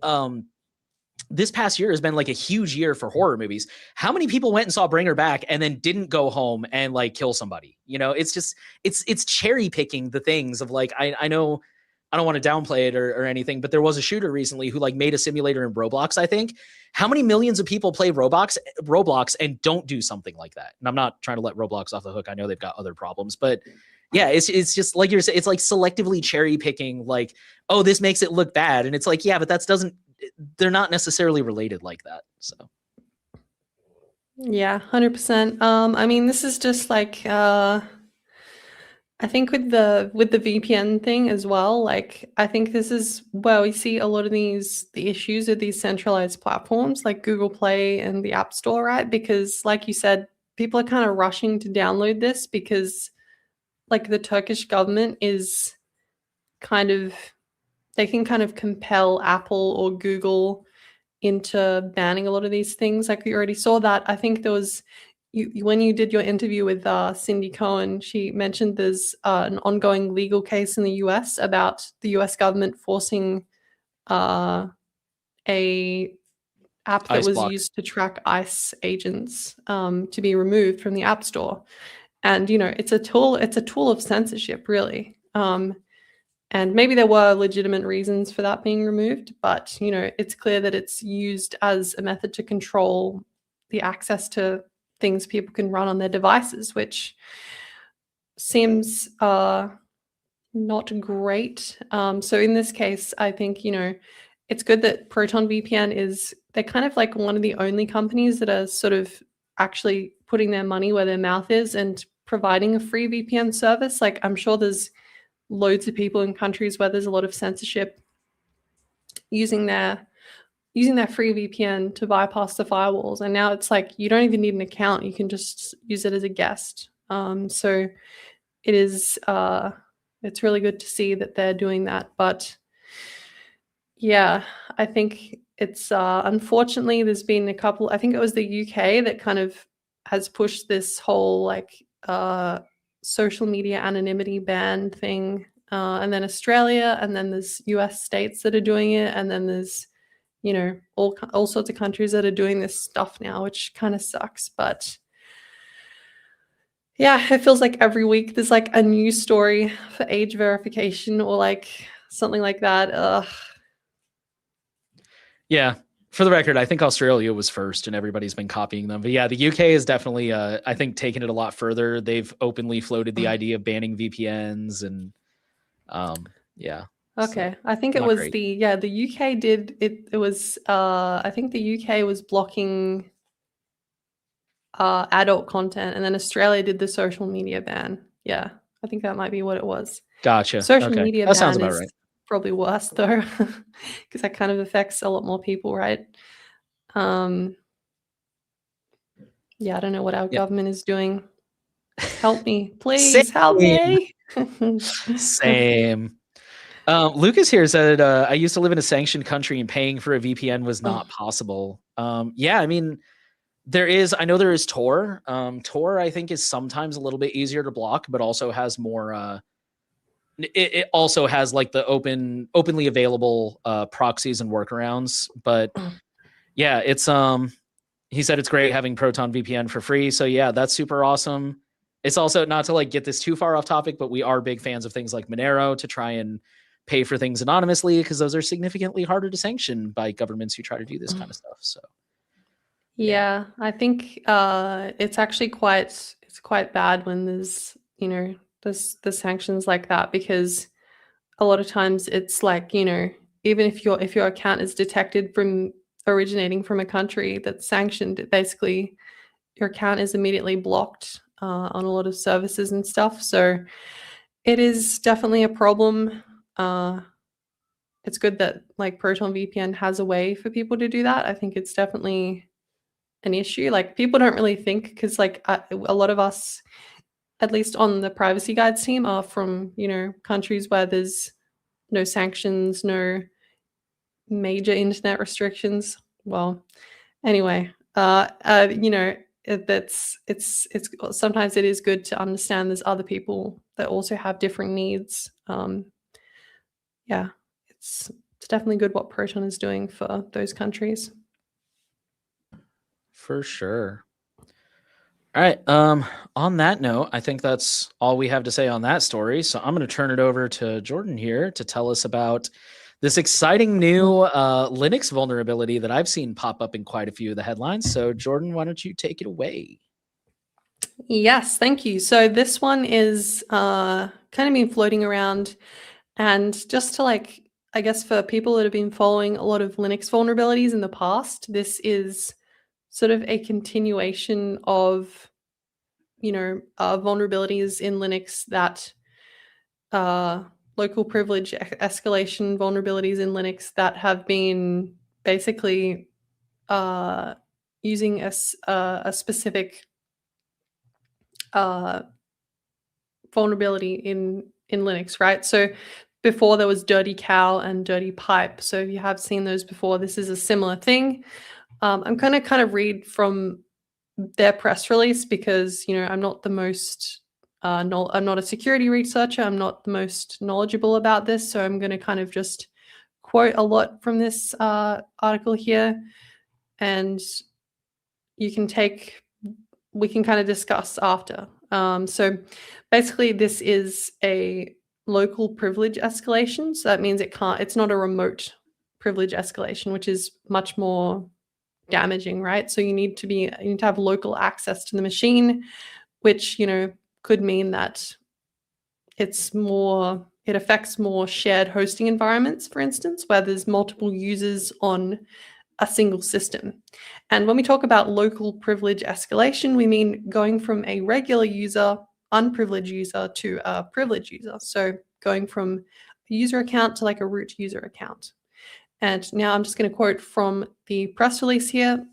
Speaker 3: this past year has been a huge year for horror movies. How many people went and saw Bring Her Back and then didn't go home and kill somebody? It's just, it's cherry picking the things of I know I don't want to downplay it or anything, but there was a shooter recently who made a simulator in Roblox, I think. How many millions of people play Roblox and don't do something like that? And I'm not trying to let Roblox off the hook. I know they've got other problems, but yeah, it's just like you're saying, it's selectively cherry picking, oh, this makes it look bad. And it's yeah, but they're not necessarily related like that. So
Speaker 2: yeah, 100%. I mean, this is just I think with the VPN thing as well, I think this is where we see a lot of the issues of these centralized platforms like Google Play and the App Store, right? Because like you said, people are kind of rushing to download this because the Turkish government is they can kind of compel Apple or Google into banning a lot of these things. We already saw that. I think there was, when you did your interview with Cindy Cohen, she mentioned there's an ongoing legal case in the US about the US government forcing a app that was used to track ICE agents to be removed from the App Store. And, it's a tool of censorship, really. And maybe there were legitimate reasons for that being removed, but, it's clear that it's used as a method to control the access to things people can run on their devices, which seems not great. So in this case, I think, it's good that Proton VPN they're kind of one of the only companies that are sort of actually putting their money where their mouth is and providing a free VPN service. I'm sure there's loads of people in countries where there's a lot of censorship using their free VPN to bypass the firewalls. And now it's like you don't even need an account. You can just use it as a guest. So it is it's really good to see that they're doing that. But yeah, I think it's unfortunately there's been a couple, I think it was the UK that kind of has pushed this whole like social media anonymity ban thing, and then Australia, and then there's US states that are doing it, and then there's, you know, all sorts of countries that are doing this stuff now, which kind of sucks. But yeah, it feels like every week there's like a new story for age verification or like something like that. Ugh.
Speaker 3: Yeah. For the record, I think Australia was first and everybody's been copying them. But yeah, the UK is definitely, I think, taking it a lot further. They've openly floated the idea of banning VPNs and yeah.
Speaker 2: Okay.
Speaker 3: So,
Speaker 2: I think it
Speaker 3: not
Speaker 2: was
Speaker 3: great.
Speaker 2: the UK did it. It was, I think the UK was blocking adult content, and then Australia did the social media ban. Yeah. I think that might be what it was.
Speaker 3: Gotcha.
Speaker 2: Social
Speaker 3: Okay.
Speaker 2: media
Speaker 3: That sounds
Speaker 2: ban
Speaker 3: about
Speaker 2: is
Speaker 3: right.
Speaker 2: probably worse though, because that kind of affects a lot more people, right? Yeah, I don't know what our
Speaker 3: Yeah.
Speaker 2: government is doing. Help me, please help me.
Speaker 3: Same. Lucas here said, I used to live in a sanctioned country and paying for a VPN was not possible. Yeah, I mean, I know there is Tor. Tor, I think, is sometimes a little bit easier to block, but also has more, it also has like the openly available proxies and workarounds. But yeah, it's, he said it's great having Proton VPN for free. So yeah, that's super awesome. It's also, not to like get this too far off topic, but we are big fans of things like Monero to try and pay for things anonymously, because those are significantly harder to sanction by governments who try to do this kind of stuff. So
Speaker 2: yeah, I think it's actually quite bad when there's, you know, the sanctions like that, because a lot of times it's like, you know, even if your account is detected from originating from a country that's sanctioned, basically your account is immediately blocked on a lot of services and stuff. So it is definitely a problem. It's good that like Proton VPN has a way for people to do that. I think it's definitely an issue. Like people don't really think, because like a lot of us, at least on the privacy guides team, are from, you know, countries where there's no sanctions, no major internet restrictions. Well, anyway, you know, it's sometimes it is good to understand there's other people that also have different needs. Yeah, it's definitely good what Proton is doing for those countries.
Speaker 3: for sure. All right. On that note, I think that's all we have to say on that story. So I'm going to turn it over to Jordan here to tell us about this exciting new Linux vulnerability that I've seen pop up in quite a few of the headlines. So Jordan, why don't you take it away?
Speaker 2: Yes, thank you. So this one is kind of been floating around, and just to like, I guess for people that have been following a lot of Linux vulnerabilities in the past, this is sort of a continuation of, you know, vulnerabilities in Linux that local privilege escalation vulnerabilities in Linux that have been basically using a specific vulnerability in Linux, right? So before there was dirty cow and dirty pipe. So if you have seen those before, this is a similar thing. I'm going to kind of read from their press release, because, you know, I'm not the most I'm not a security researcher. I'm not the most knowledgeable about this. So I'm going to kind of just quote a lot from this article here, and we can kind of discuss after. So basically this is a local privilege escalation. So that means it's not a remote privilege escalation, which is much more damaging, right? So you need to have local access to the machine, which, you know, could mean that it affects more shared hosting environments, for instance, where there's multiple users on a single system. And when we talk about local privilege escalation, we mean going from a regular user, unprivileged user, to a privileged user. So going from a user account to like a root user account. And now I'm just going to quote from the press release here.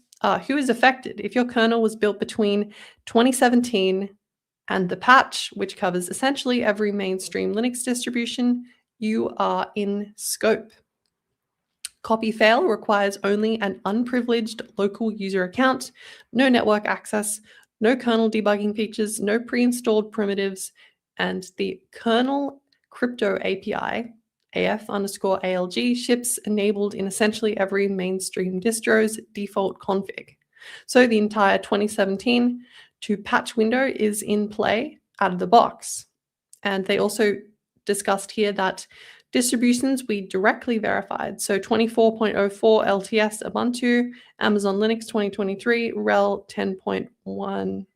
Speaker 2: Who is affected? If your kernel was built between 2017 and the patch, which covers essentially every mainstream Linux distribution, you are in scope. CopyFail requires only an unprivileged local user account, no network access, no kernel debugging features, no pre-installed primitives, and the kernel crypto API, AF_ALG, ships enabled in essentially every mainstream distro's default config. So the entire 2017 to patch window is in play out of the box. And they also discussed here that distributions we directly verified. So 24.04 LTS Ubuntu, Amazon Linux 2023, RHEL 10.1,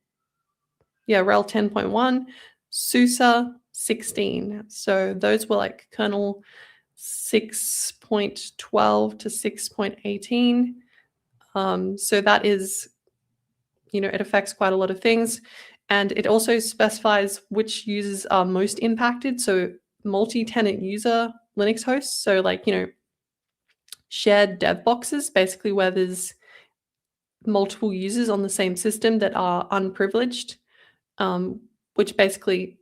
Speaker 2: RHEL 10.1, SUSE 16. So those were like kernel 6.12 to 6.18. So that is, it affects quite a lot of things. And it also specifies which users are most impacted. So multi-tenant user Linux hosts. So like, shared dev boxes, basically where there's multiple users on the same system that are unprivileged, which basically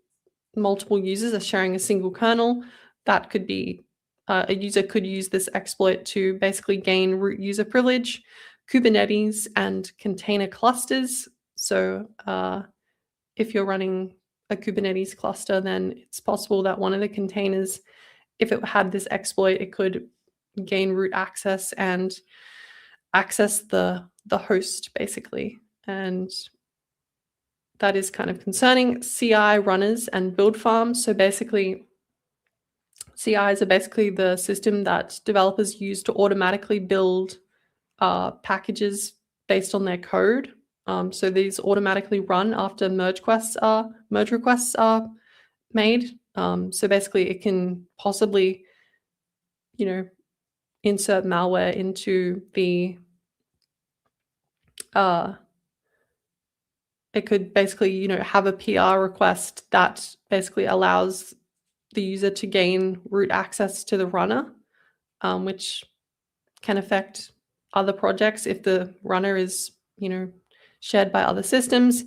Speaker 2: multiple users are sharing a single kernel. That could be a user could use this exploit to basically gain root user privilege, Kubernetes, and container clusters. So if you're running a Kubernetes cluster, then it's possible that one of the containers, if it had this exploit, it could gain root access and access the host, basically. And that is kind of concerning. CI runners and build farms. So basically, CIs are basically the system that developers use to automatically build packages based on their code. So these automatically run after merge requests are made. So basically, it can possibly, insert malware into the. It could basically, have a PR request that basically allows the user to gain root access to the runner, which can affect other projects if the runner is, shared by other systems.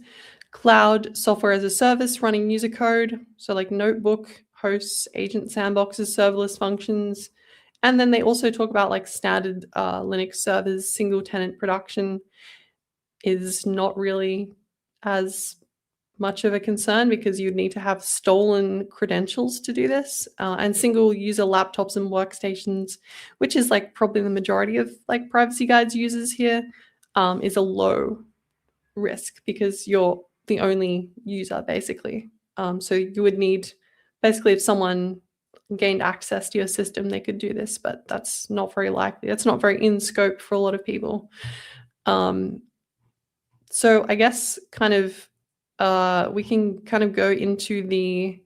Speaker 2: Cloud software as a service running user code, so like notebook hosts, agent sandboxes, serverless functions. And then they also talk about like standard Linux servers. Single tenant production is not really as much of a concern because you'd need to have stolen credentials to do this, and single user laptops and workstations, which is like probably the majority of like privacy guides users here, is a low risk because you're the only user basically. So you would need, basically, if someone gained access to your system, they could do this, but that's not very likely. That's not very in scope for a lot of people. So I guess kind of we can kind of go into the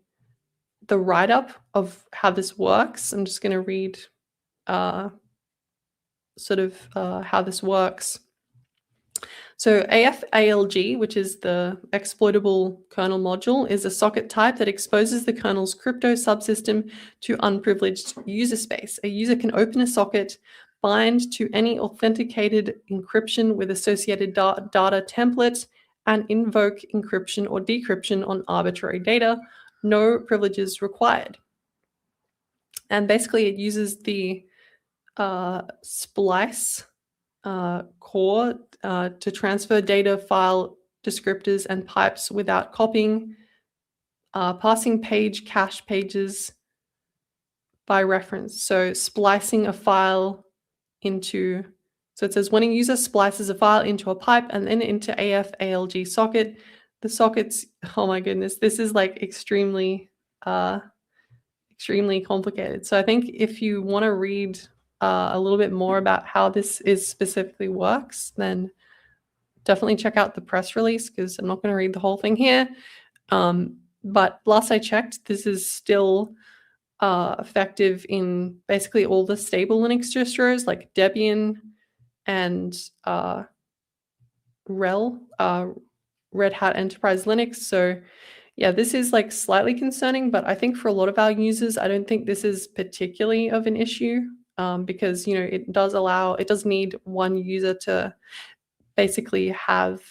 Speaker 2: write-up of how this works. I'm just going to read sort of how this works. So AF_ALG, which is the exploitable kernel module, is a socket type that exposes the kernel's crypto subsystem to unprivileged user space. A user can open a socket, bind to any authenticated encryption with associated data template, and invoke encryption or decryption on arbitrary data. No privileges required. And basically it uses the splice core to transfer data, file descriptors, and pipes without copying, passing page cache pages by reference. So splicing a file into, so it says when a user splices a file into a pipe and then into AF_ALG socket, the sockets, oh my goodness, this is like extremely complicated. So I think if you want to read a little bit more about how this is specifically works, then definitely check out the press release because I'm not going to read the whole thing here. But last I checked, this is still effective in basically all the stable Linux distros like Debian and RHEL, Red Hat Enterprise Linux. So Yeah, this is like slightly concerning, but I think for a lot of our users, I don't think this is particularly of an issue, because it does need one user to basically have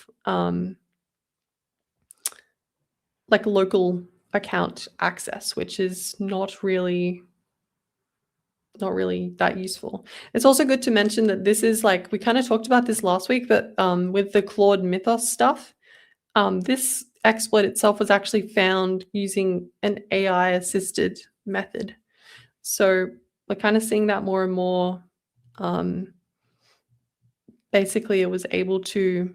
Speaker 2: like local account access, which is not really that useful. It's also good to mention that this is like, we kind of talked about this last week, but with the Claude Mythos stuff, this exploit itself was actually found using an AI assisted method. So we're kind of seeing that more and more. Basically, it was able to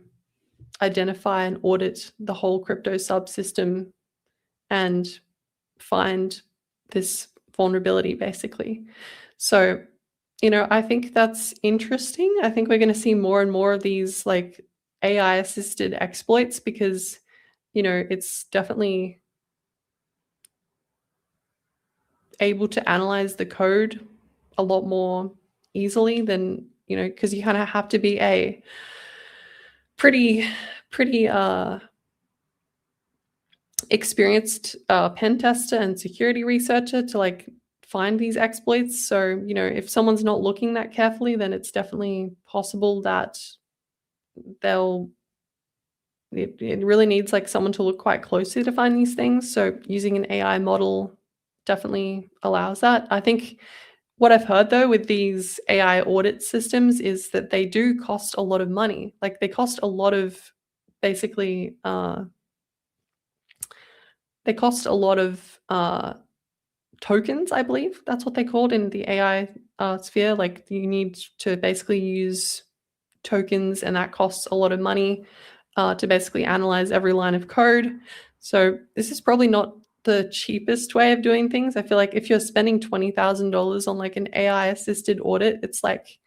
Speaker 2: identify and audit the whole crypto subsystem and find this vulnerability, basically. So, I think that's interesting. I think we're going to see more and more of these like AI assisted exploits because, it's definitely able to analyze the code a lot more easily than, because you kind of have to be a pretty experienced pen tester and security researcher to like find these exploits. So, if someone's not looking that carefully, then it's definitely possible that it really needs like someone to look quite closely to find these things. So using an AI model definitely allows that. I think what I've heard though with these AI audit systems is that they do cost a lot of money. Like they cost a lot of basically they cost a lot of tokens, I believe that's what they called in the AI sphere. Like you need to basically use tokens, and that costs a lot of money to basically analyze every line of code. So this is probably not the cheapest way of doing things. I feel like if you're spending $20,000 on like an AI assisted audit, it's like,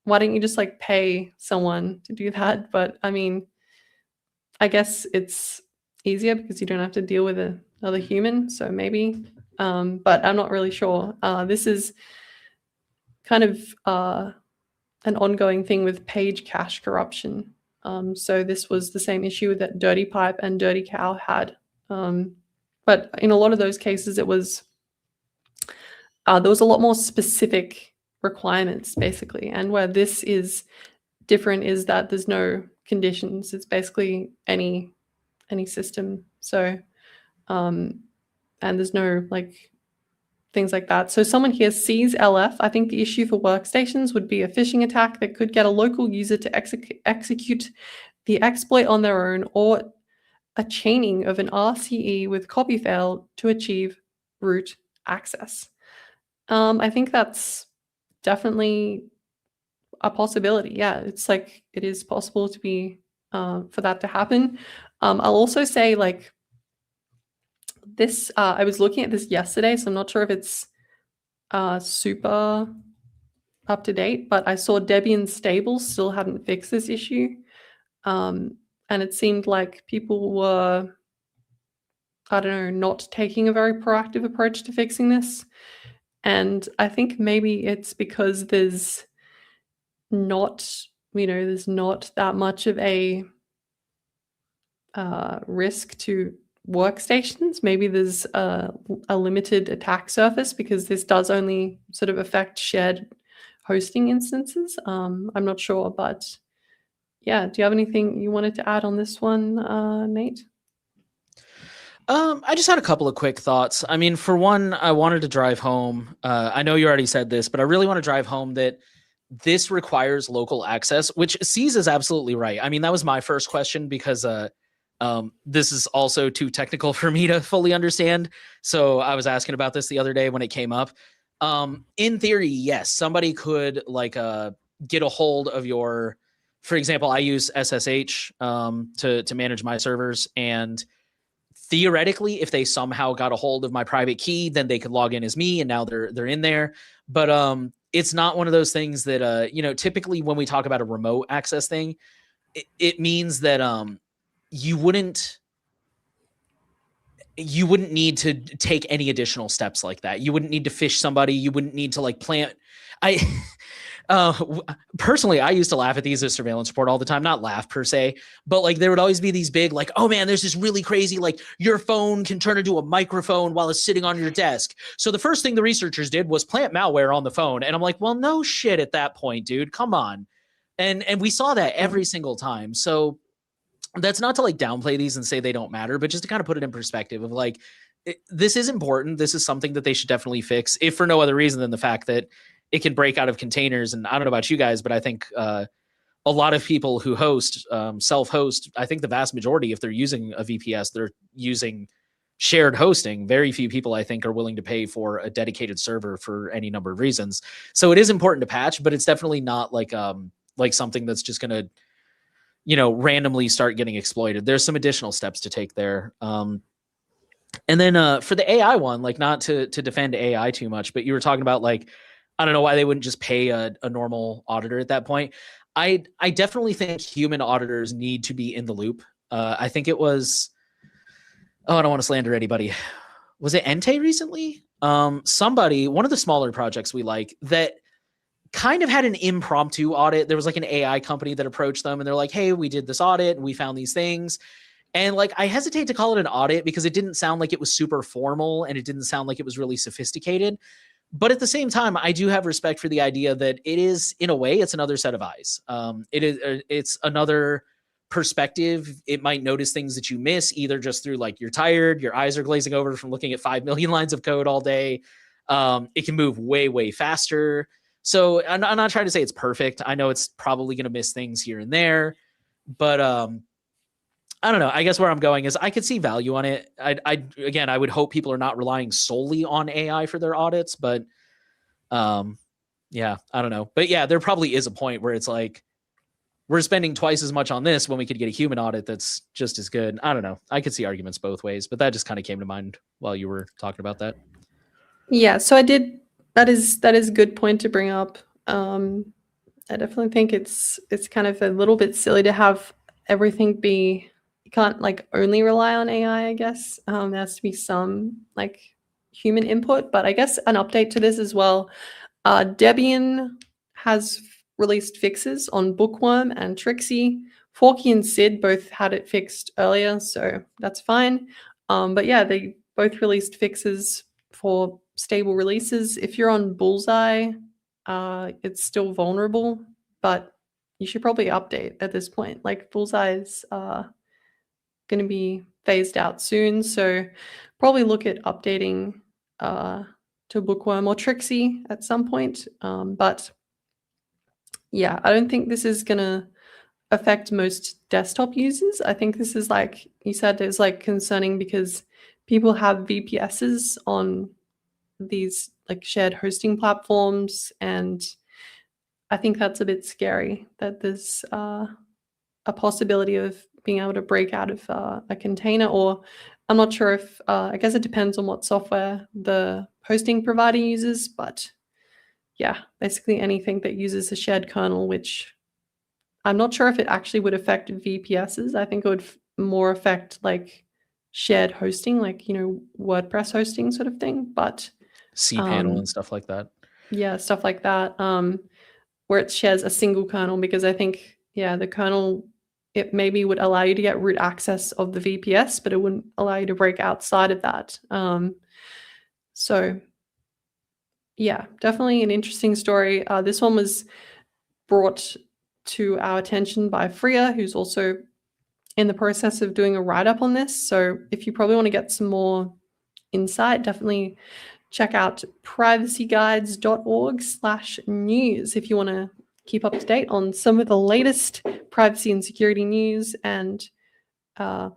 Speaker 2: why don't you just like pay someone to do that? But I mean, I guess it's easier because you don't have to deal with another human. So maybe, but I'm not really sure. This is kind of an ongoing thing with page cache corruption. So this was the same issue that Dirty Pipe and Dirty Cow had. But in a lot of those cases, it was there was a lot more specific requirements, basically. And where this is different is that there's no conditions. It's basically any system. So, and there's no like things like that. So someone here sees LF. I think the issue for workstations would be a phishing attack that could get a local user to execute the exploit on their own, or a chaining of an RCE with CopyFail to achieve root access. I think that's definitely a possibility. Yeah, it's like it is possible to be for that to happen. I'll also say like this, I was looking at this yesterday, so I'm not sure if it's super up to date, but I saw Debian Stable still hadn't fixed this issue. And it seemed like people were, I don't know, not taking a very proactive approach to fixing this. And I think maybe it's because there's not that much of a risk to workstations. Maybe there's a limited attack surface because this does only sort of affect shared hosting instances. I'm not sure, but yeah, do you have anything you wanted to add on this one, Nate?
Speaker 3: I just had a couple of quick thoughts. I mean, for one, I wanted to drive home. I know you already said this, but I really want to drive home that this requires local access, which C's is absolutely right. I mean, that was my first question because this is also too technical for me to fully understand. So I was asking about this the other day when it came up. In theory, yes, somebody could like get a hold of your, for example, I use SSH to manage my servers, and theoretically, if they somehow got a hold of my private key, then they could log in as me, and now they're in there. But it's not one of those things that typically when we talk about a remote access thing, it means that you wouldn't need to take any additional steps like that. You wouldn't need to phish somebody. You wouldn't need to like plant. Personally, I used to laugh at these as surveillance report all the time. Not laugh per se, but like there would always be these big, like, oh man, there's this really crazy, like your phone can turn into a microphone while it's sitting on your desk. So the first thing the researchers did was plant malware on the phone, and I'm like, well, no shit at that point, dude. Come on, and we saw that every single time. So that's not to like downplay these and say they don't matter, but just to kind of put it in perspective of like, this is important. This is something that they should definitely fix, if for no other reason than the fact that it can break out of containers. And I don't know about you guys, but I think a lot of people who host, self-host, I think the vast majority, if they're using a VPS, they're using shared hosting. Very few people, I think, are willing to pay for a dedicated server for any number of reasons. So it is important to patch, but it's definitely not like something that's just going to, randomly start getting exploited. There's some additional steps to take there. And then for the AI one, like not to defend AI too much, but you were talking about like, I don't know why they wouldn't just pay a normal auditor at that point. I definitely think human auditors need to be in the loop. I think it was, I don't want to slander anybody. Was it Entei recently? Somebody, one of the smaller projects we like that kind of had an impromptu audit. There was like an AI company that approached them and they're like, hey, we did this audit and we found these things. And like, I hesitate to call it an audit because it didn't sound like it was super formal and it didn't sound like it was really sophisticated. But at the same time, I do have respect for the idea that it is, in a way, it's another set of eyes. It's another perspective. It might notice things that you miss, either just through like you're tired, your eyes are glazing over from looking at 5 million lines of code all day. It can move way, way faster. So I'm not trying to say it's perfect. I know it's probably going to miss things here and there, but I don't know. I guess where I'm going is I could see value on it. I would hope people are not relying solely on AI for their audits, but yeah, I don't know. But yeah, there probably is a point where it's like, we're spending twice as much on this when we could get a human audit that's just as good. I don't know. I could see arguments both ways, but that just kind of came to mind while you were talking about that.
Speaker 2: Yeah, so that is a good point to bring up. I definitely think it's kind of a little bit silly to have everything be, you can't like only rely on AI, I guess. There has to be some like human input, but I guess an update to this as well. Debian has released fixes on Bookworm and Trixie. Forky and Sid both had it fixed earlier, so that's fine. But yeah, they both released fixes for stable releases. If you're on Bullseye, it's still vulnerable, but you should probably update at this point. Like Bullseye is going to be phased out soon, so probably look at updating to Bookworm or Trixie at some point. But yeah, I don't think this is going to affect most desktop users. I think this is, like you said, is like concerning because people have VPSs on these like shared hosting platforms, and I think that's a bit scary that there's a possibility of being able to break out of a container, or I'm not sure if, I guess it depends on what software the hosting provider uses, but yeah, basically anything that uses a shared kernel, which I'm not sure if it actually would affect VPSs. I think it would more affect like shared hosting, like, WordPress hosting sort of thing, but
Speaker 3: cPanel and stuff like that.
Speaker 2: Yeah, stuff like that, where it shares a single kernel, because I think, yeah, the kernel, it maybe would allow you to get root access of the VPS, but it wouldn't allow you to break outside of that. So yeah, definitely an interesting story. This one was brought to our attention by Freya, who's also in the process of doing a write-up on this. So if you probably want to get some more insight, definitely check out privacyguides.org/news if you want to keep up to date on some of the latest privacy and security news, and kind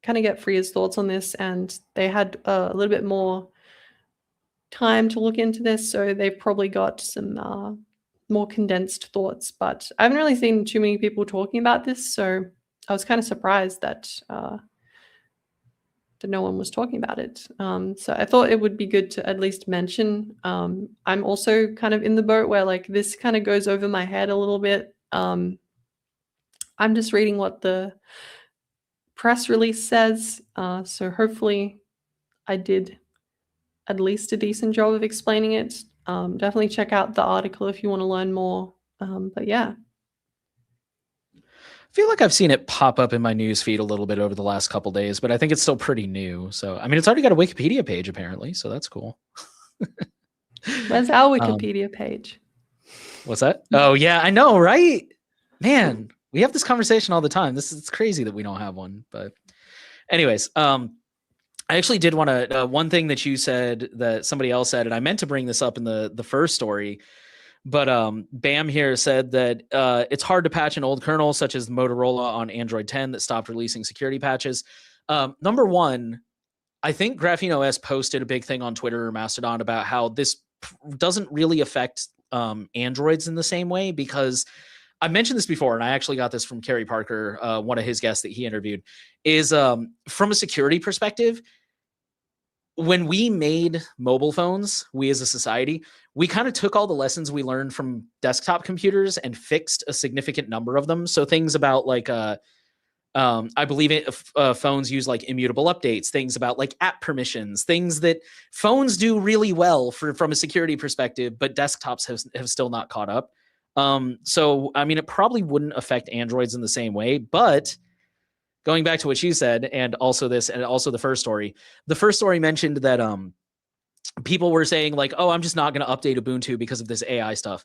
Speaker 2: of get Freya's thoughts on this. And they had a little bit more time to look into this, so they've probably got some more condensed thoughts. But I haven't really seen too many people talking about this, so I was kind of surprised that no one was talking about it. So I thought it would be good to at least mention. I'm also kind of in the boat where like this kind of goes over my head a little bit. I'm just reading what the press release says. So hopefully I did at least a decent job of explaining it. Definitely check out the article if you want to learn more. But yeah.
Speaker 3: I feel like I've seen it pop up in my news feed a little bit over the last couple days, but I think it's still pretty new. So, I mean, it's already got a Wikipedia page apparently, so that's cool.
Speaker 2: Where's our Wikipedia page?
Speaker 3: What's that? Oh yeah, I know, right? Man, we have this conversation all the time. It's crazy that we don't have one. But anyways, I actually did want to one thing that you said that somebody else said, and I meant to bring this up in the first story. But Bam here said that it's hard to patch an old kernel such as Motorola on Android 10 that stopped releasing security patches. Number one, I think Graphene OS posted a big thing on Twitter or Mastodon about how this doesn't really affect Androids in the same way, because I mentioned this before, and I actually got this from Kerry Parker, one of his guests that he interviewed, is from a security perspective, when we made mobile phones, we as a society, we kind of took all the lessons we learned from desktop computers and fixed a significant number of them. So things about like, I believe phones use like immutable updates, things about like app permissions, things that phones do really well from a security perspective, but desktops have still not caught up. So, I mean, it probably wouldn't affect Androids in the same way, but going back to what you said, and also this, and also the first story mentioned that people were saying like, oh, I'm just not going to update Ubuntu because of this AI stuff.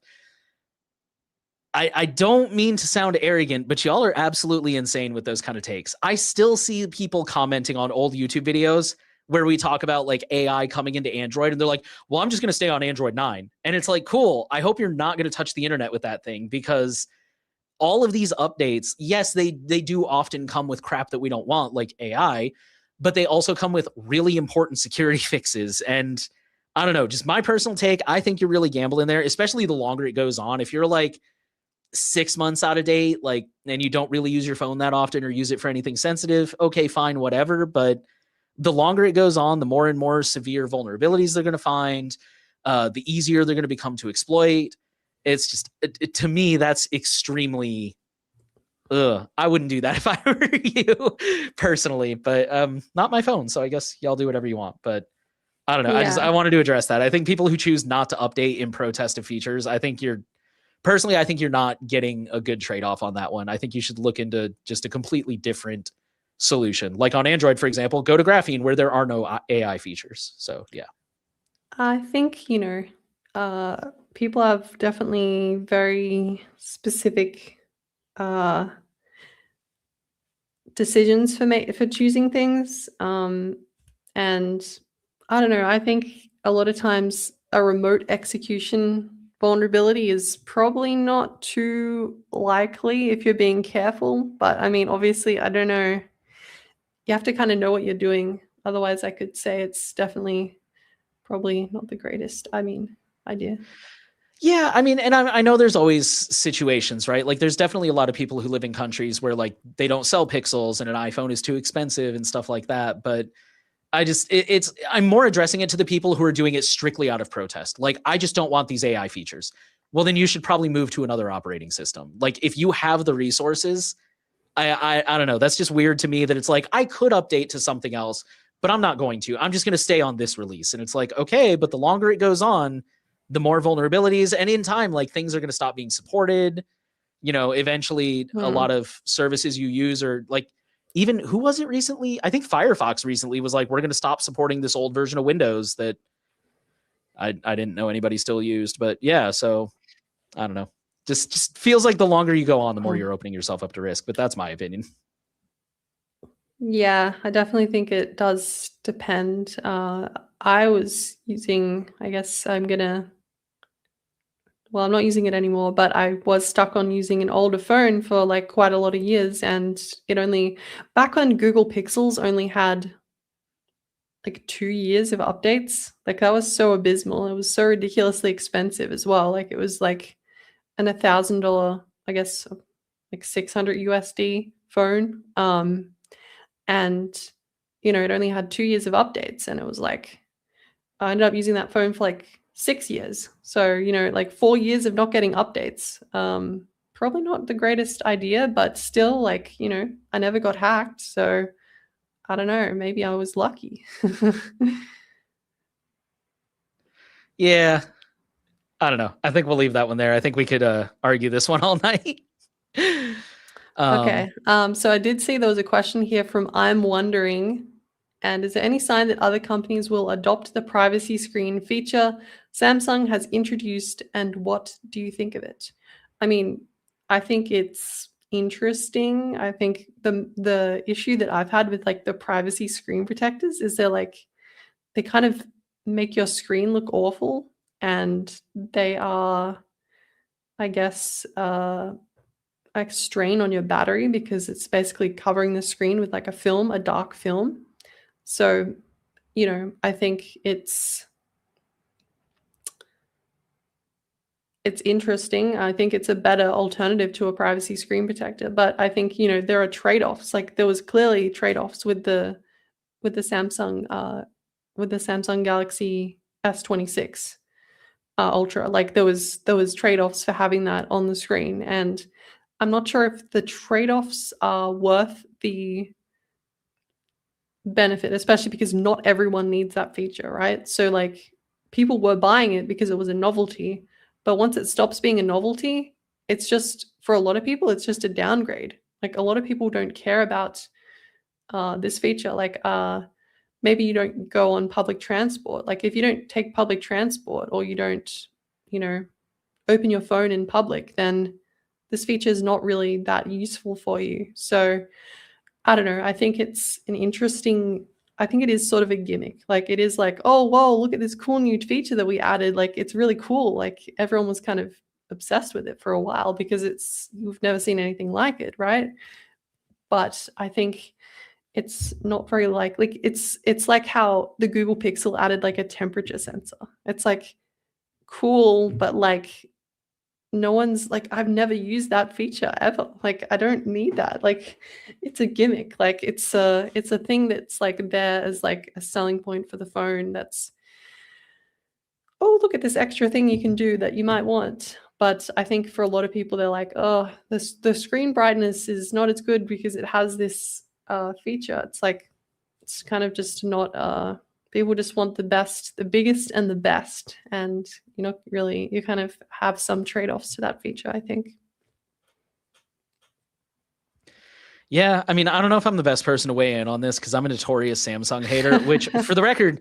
Speaker 3: I don't mean to sound arrogant, but y'all are absolutely insane with those kind of takes. I still see people commenting on old YouTube videos where we talk about like AI coming into Android, and they're like, well, I'm just going to stay on Android 9. And it's like, cool. I hope you're not going to touch the internet with that thing, because all of these updates, yes, they do often come with crap that we don't want, like AI, but they also come with really important security fixes. And I don't know, just my personal take, I think you're really gambling there, especially the longer it goes on. If you're like 6 months out of date, like, and you don't really use your phone that often or use it for anything sensitive, okay, fine, whatever. But the longer it goes on, the more and more severe vulnerabilities they're going to find, the easier they're going to become to exploit. It's just, to me, that's extremely, I wouldn't do that if I were you personally, but not my phone. So I guess y'all do whatever you want, but I don't know.
Speaker 2: Yeah.
Speaker 3: I wanted to address that. I think people who choose not to update in protest of features, I think you're not getting a good trade-off on that one. I think you should look into just a completely different solution. Like on Android, for example, go to Graphene where there are no AI features. So yeah.
Speaker 2: I think, people have definitely very specific decisions for choosing things. And I don't know, I think a lot of times a remote execution vulnerability is probably not too likely if you're being careful. But I mean, obviously, I don't know. You have to kind of know what you're doing. Otherwise, I could say it's definitely probably not the greatest, idea.
Speaker 3: Yeah, I mean, and I know there's always situations, right? Like there's definitely a lot of people who live in countries where like they don't sell pixels and an iPhone is too expensive and stuff like that. But I'm more addressing it to the people who are doing it strictly out of protest. Like, I just don't want these AI features. Well, then you should probably move to another operating system. Like if you have the resources, I don't know. That's just weird to me that it's like, I could update to something else, but I'm not going to. I'm just going to stay on this release. And it's like, okay, but the longer it goes on, the more vulnerabilities, and in time, like things are going to stop being supported. Eventually a lot of services you use are like, even who was it recently? I think Firefox recently was like, we're going to stop supporting this old version of Windows that I didn't know anybody still used. But yeah, so I don't know. Just feels like the longer you go on, the more you're opening yourself up to risk. But that's my opinion.
Speaker 2: Yeah, I definitely think it does depend. I was using, I guess I'm not using it anymore, but I was stuck on using an older phone for like quite a lot of years. And back when Google Pixels only had like 2 years of updates, like that was so abysmal. It was so ridiculously expensive as well. Like it was like an $1,000, I guess, like 600 USD phone. And, it only had 2 years of updates. And it was like, I ended up using that phone for like 6 years. So, like 4 years of not getting updates. Probably not the greatest idea, but still like, I never got hacked. So I don't know, maybe I was lucky.
Speaker 3: Yeah. I don't know. I think we'll leave that one there. I think we could argue this one all night.
Speaker 2: Okay. So I did see there was a question here from I'm wondering, and is there any sign that other companies will adopt the privacy screen feature Samsung has introduced, and what do you think of it? I mean, I think it's interesting. I think the issue that I've had with like the privacy screen protectors is they kind of make your screen look awful, and they are, I guess, a strain on your battery because it's basically covering the screen with like a film, a dark film. So, I think it's interesting. I think it's a better alternative to a privacy screen protector, but I think, there are trade-offs. Like there was clearly trade-offs with the Samsung Galaxy S26 Ultra. Like there was trade-offs for having that on the screen, and I'm not sure if the trade-offs are worth the benefit, especially because not everyone needs that feature, right? So like people were buying it because it was a novelty, but once it stops being a novelty, it's just, for a lot of people, it's just a downgrade. Like a lot of people don't care about this feature. Like maybe you don't go on public transport. Like if you don't take public transport, or you don't, open your phone in public, then this feature is not really that useful for you. So I don't know. I think it's I think it is sort of a gimmick. Like it is like, oh, whoa, look at this cool new feature that we added. Like it's really cool. Like everyone was kind of obsessed with it for a while because you've never seen anything like it, right? But I think it's not very likely. It's like how the Google Pixel added like a temperature sensor. It's like cool, but like no one's like, I've never used that feature ever. Like I don't need that. Like it's a gimmick. Like it's a thing that's like there as like a selling point for the phone. That's, oh, look at this extra thing you can do that you might want. But I think for a lot of people, they're like, oh, the screen brightness is not as good because it has this feature. It's like, it's kind of just not people just want the best, the biggest and the best. And really, you kind of have some trade-offs to that feature, I think.
Speaker 3: Yeah, I mean, I don't know if I'm the best person to weigh in on this because I'm a notorious Samsung hater, which for the record,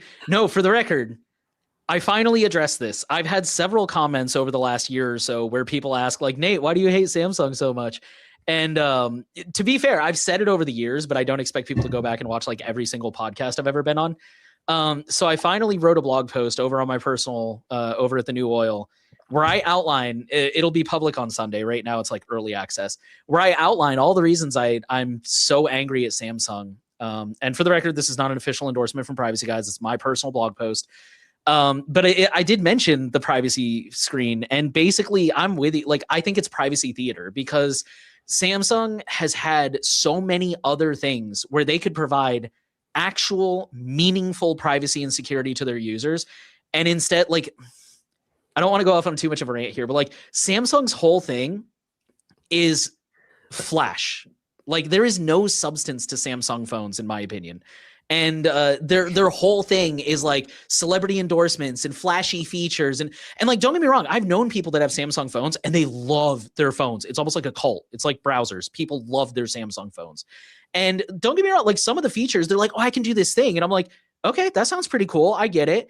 Speaker 3: I finally addressed this. I've had several comments over the last year or so where people ask like, Nate, why do you hate Samsung so much? And to be fair, I've said it over the years, but I don't expect people to go back and watch like every single podcast I've ever been on. So I finally wrote a blog post over on my personal, over at the New Oil, where I outline, it'll be public on Sunday. Right now it's like early access, where I outline all the reasons I'm so angry at Samsung. And for the record, this is not an official endorsement from Privacy Guys. It's my personal blog post. But I did mention the privacy screen, and basically I'm with you. Like, I think it's privacy theater because Samsung has had so many other things where they could provide actual meaningful privacy and security to their users. And instead, like, I don't want to go off on too much of a rant here, but like Samsung's whole thing is flash. Like there is no substance to Samsung phones, in my opinion. And their whole thing is like celebrity endorsements and flashy features. And like, don't get me wrong, I've known people that have Samsung phones and they love their phones. It's almost like a cult. It's like browsers. People love their Samsung phones. And don't get me wrong, like some of the features, they're like, oh, I can do this thing. And I'm like, okay, that sounds pretty cool. I get it.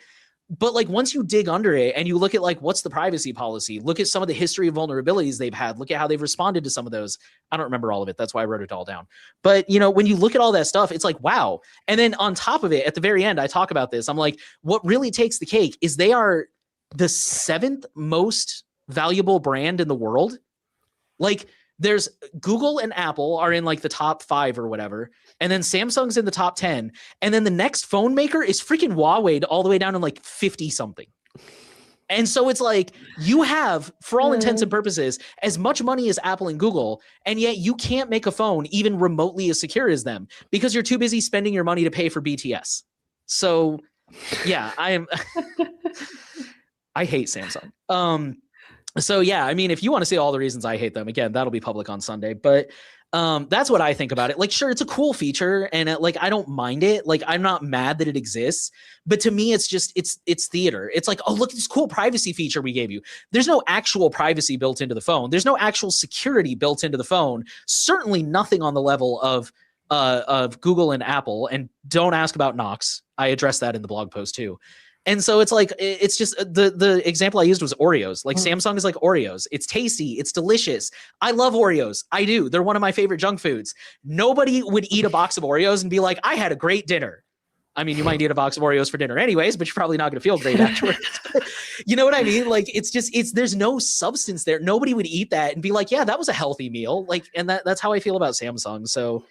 Speaker 3: But like once you dig under it and you look at like what's the privacy policy, look at some of the history of vulnerabilities they've had, look at how they've responded to some of those. I don't remember all of it. That's why I wrote it all down. But when you look at all that stuff, it's like, wow. And then on top of it, at the very end, I talk about this. I'm like, what really takes the cake is they are the 7th most valuable brand in the world. Like there's Google and Apple are in like the top 5 or whatever. And then Samsung's in the top 10. And then the next phone maker is freaking Huawei all the way down to like 50 something. And so it's like you have, for all intents and purposes, as much money as Apple and Google, and yet you can't make a phone even remotely as secure as them because you're too busy spending your money to pay for BTS. So yeah, I hate Samsung. So yeah, I mean, if you want to see all the reasons I hate them, again, that'll be public on Sunday. But That's what I think about it. Like, sure, it's a cool feature, and like I don't mind it. Like, I'm not mad that it exists, but to me, it's just it's theater. It's like, oh, look at this cool privacy feature we gave you. There's no actual privacy built into the phone. There's no actual security built into the phone. Certainly nothing on the level of Google and Apple. And don't ask about Knox. I addressed that in the blog post too. And so it's like, it's just the example I used was Oreos. Like Samsung is like Oreos. It's tasty. It's delicious. I love Oreos. I do. They're one of my favorite junk foods. Nobody would eat a box of Oreos and be like, I had a great dinner. I mean, you might eat a box of Oreos for dinner anyways, but you're probably not going to feel great afterwards. You know what I mean? Like, there's no substance there. Nobody would eat that and be like, yeah, that was a healthy meal. Like, and that's how I feel about Samsung. So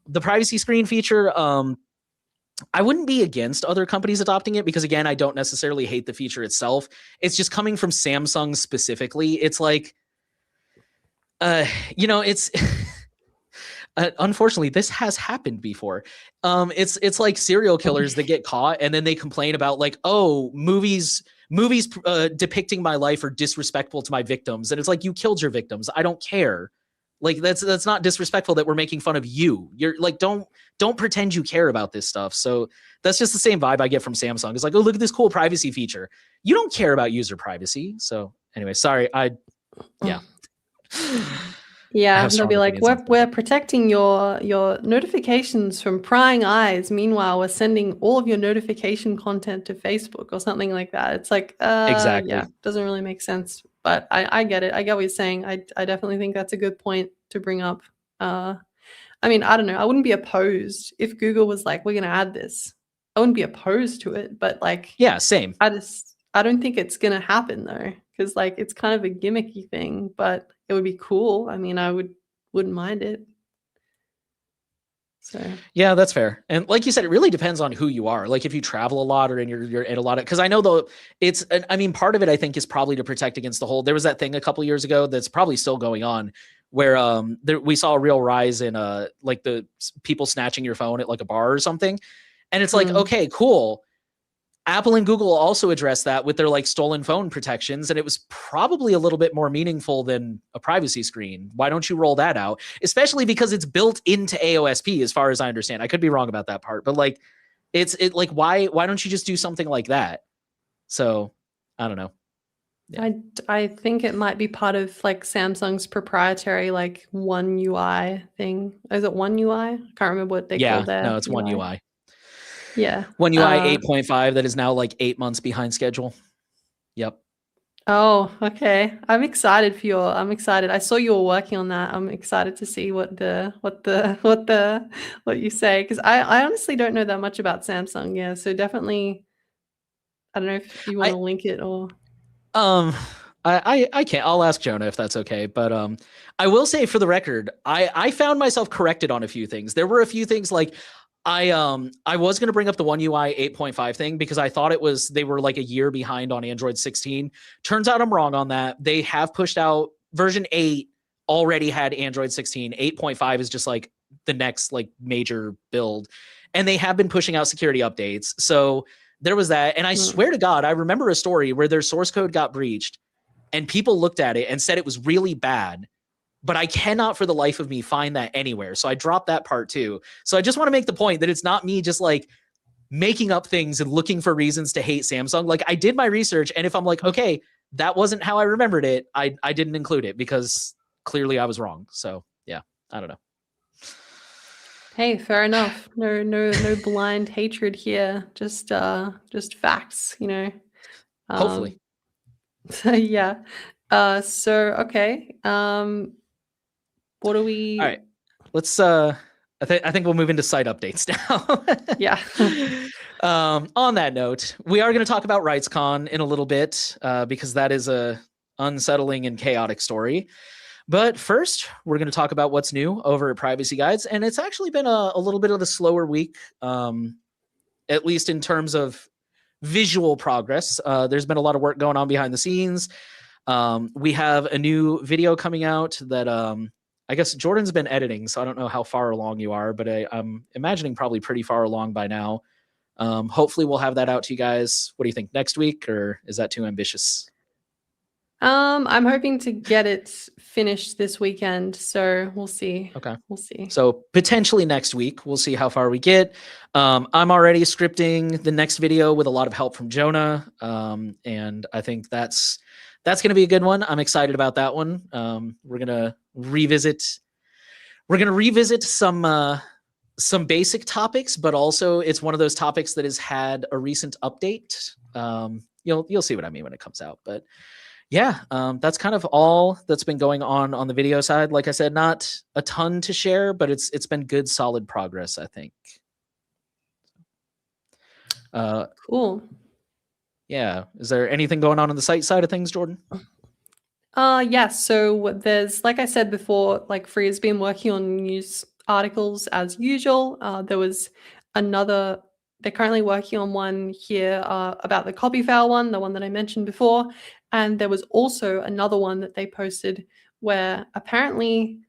Speaker 3: the privacy screen feature, I wouldn't be against other companies adopting it because, again, I don't necessarily hate the feature itself. It's just coming from Samsung specifically. It's like, it's unfortunately, this has happened before. It's like serial killers that get caught and then they complain about like, oh, movies depicting my life are disrespectful to my victims. And it's like, you killed your victims. I don't care. Like, that's not disrespectful that we're making fun of you. You're like, don't pretend you care about this stuff. So that's just the same vibe I get from Samsung. It's like, oh, look at this cool privacy feature. You don't care about user privacy. So anyway, sorry. Yeah.
Speaker 2: Yeah, they'll be like, we're protecting your notifications from prying eyes. Meanwhile, we're sending all of your notification content to Facebook or something like that. It's like,
Speaker 3: exactly.
Speaker 2: Yeah, doesn't really make sense. But I get it. I get what you're saying. I definitely think that's a good point to bring up. I mean, I don't know. I wouldn't be opposed if Google was like, we're going to add this. I wouldn't be opposed to it. But like,
Speaker 3: yeah, same.
Speaker 2: I don't think it's going to happen though. Because like, it's kind of a gimmicky thing, but it would be cool. I mean, I wouldn't mind it. So
Speaker 3: yeah, that's fair. And like you said, it really depends on who you are. Like if you travel a lot or you're in a lot of, because I know though part of it I think is probably to protect against the whole. There was that thing a couple years ago that's probably still going on, where we saw a real rise in like the people snatching your phone at like a bar or something, and it's like, okay, cool. Apple and Google also addressed that with their like stolen phone protections, and it was probably a little bit more meaningful than a privacy screen. Why don't you roll that out? Especially because it's built into AOSP, as far as I understand. I could be wrong about that part, but like, why don't you just do something like that? So I don't know.
Speaker 2: Yeah. I think it might be part of like Samsung's proprietary like One UI thing. Is it One UI? I can't remember what they call that.
Speaker 3: No, it's One UI.
Speaker 2: Yeah.
Speaker 3: One UI 8.5 that is now like 8 months behind schedule. Yep.
Speaker 2: Oh, okay. I'm excited. I saw you were working on that. I'm excited to see what you say, because I honestly don't know that much about Samsung. Yeah. So definitely, I don't know if you want to link it or.
Speaker 3: I can't. I'll ask Jonah if that's okay. But I will say for the record, I found myself corrected on a few things. There were a few things like I was going to bring up the One UI 8.5 thing because I thought they were like a year behind on Android 16. Turns out I'm wrong on that. They have pushed out version 8 already had Android 16. 8.5 is just like the next like major build, and they have been pushing out security updates. So there was that. And I swear to God, I remember a story where their source code got breached and people looked at it and said it was really bad. But I cannot for the life of me find that anywhere. So I dropped that part too. So I just want to make the point that it's not me just like making up things and looking for reasons to hate Samsung. Like I did my research, and if I'm like, okay, that wasn't how I remembered it, I didn't include it because clearly I was wrong. So yeah, I don't know.
Speaker 2: Hey, fair enough. No blind hatred here. Just facts, you know.
Speaker 3: Hopefully.
Speaker 2: So yeah. So okay. What do we?
Speaker 3: All right. Let's. I think we'll move into site updates now.
Speaker 2: Yeah.
Speaker 3: On that note, we are going to talk about RightsCon in a little bit because that is a unsettling and chaotic story. But first, we're going to talk about what's new over at Privacy Guides, and it's actually been a little bit of a slower week, at least in terms of visual progress. There's been a lot of work going on behind the scenes. We have a new video coming out that I guess Jordan's been editing, so I don't know how far along you are, but I'm imagining probably pretty far along by now. Hopefully we'll have that out to you guys. What do you think, next week, or is that too ambitious?
Speaker 2: I'm hoping to get it finished this weekend, so we'll see.
Speaker 3: Okay.
Speaker 2: We'll see.
Speaker 3: So potentially next week, we'll see how far we get. I'm already scripting the next video with a lot of help from Jonah. And I think that's going to be a good one. I'm excited about that one. We're going to revisit some basic topics, but also it's one of those topics that has had a recent update. You'll see what I mean when it comes out, but yeah, that's kind of all that's been going on the video side. Like I said, not a ton to share, but it's been good, solid progress, I think.
Speaker 2: Cool.
Speaker 3: Yeah. Is there anything going on the site side of things, Jordan?
Speaker 2: Yeah. So there's, like I said before, like Free has been working on news articles as usual. There was another. They're currently working on one here about the CopyFail one, the one that I mentioned before. And there was also another one that they posted where apparently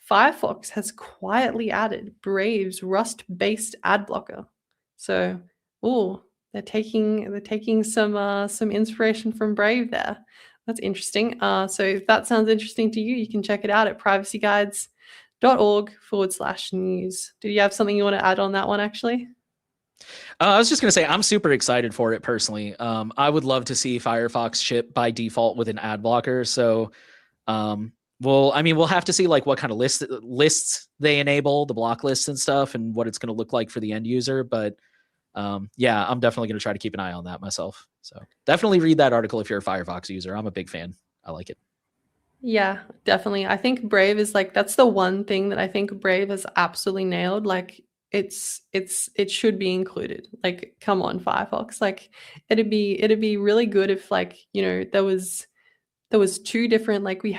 Speaker 2: Firefox has quietly added Brave's Rust-based ad blocker. So, they're taking some inspiration from Brave there. That's interesting. So if that sounds interesting to you, you can check it out at privacyguides.org/news. Did you have something you want to add on that one, actually?
Speaker 3: I was just going to say, I'm super excited for it personally. I would love to see Firefox ship by default with an ad blocker. So, we'll have to see like what kind of lists they enable, the block lists and stuff, and what it's going to look like for the end user. But yeah, I'm definitely going to try to keep an eye on that myself. So definitely read that article if you're a Firefox user. I'm a big fan. I like it.
Speaker 2: Yeah, definitely. I think Brave is like, that's the one thing that I think Brave has absolutely nailed. Like it should be included. Like, come on, Firefox. Like it'd be really good if like, there was two different, like we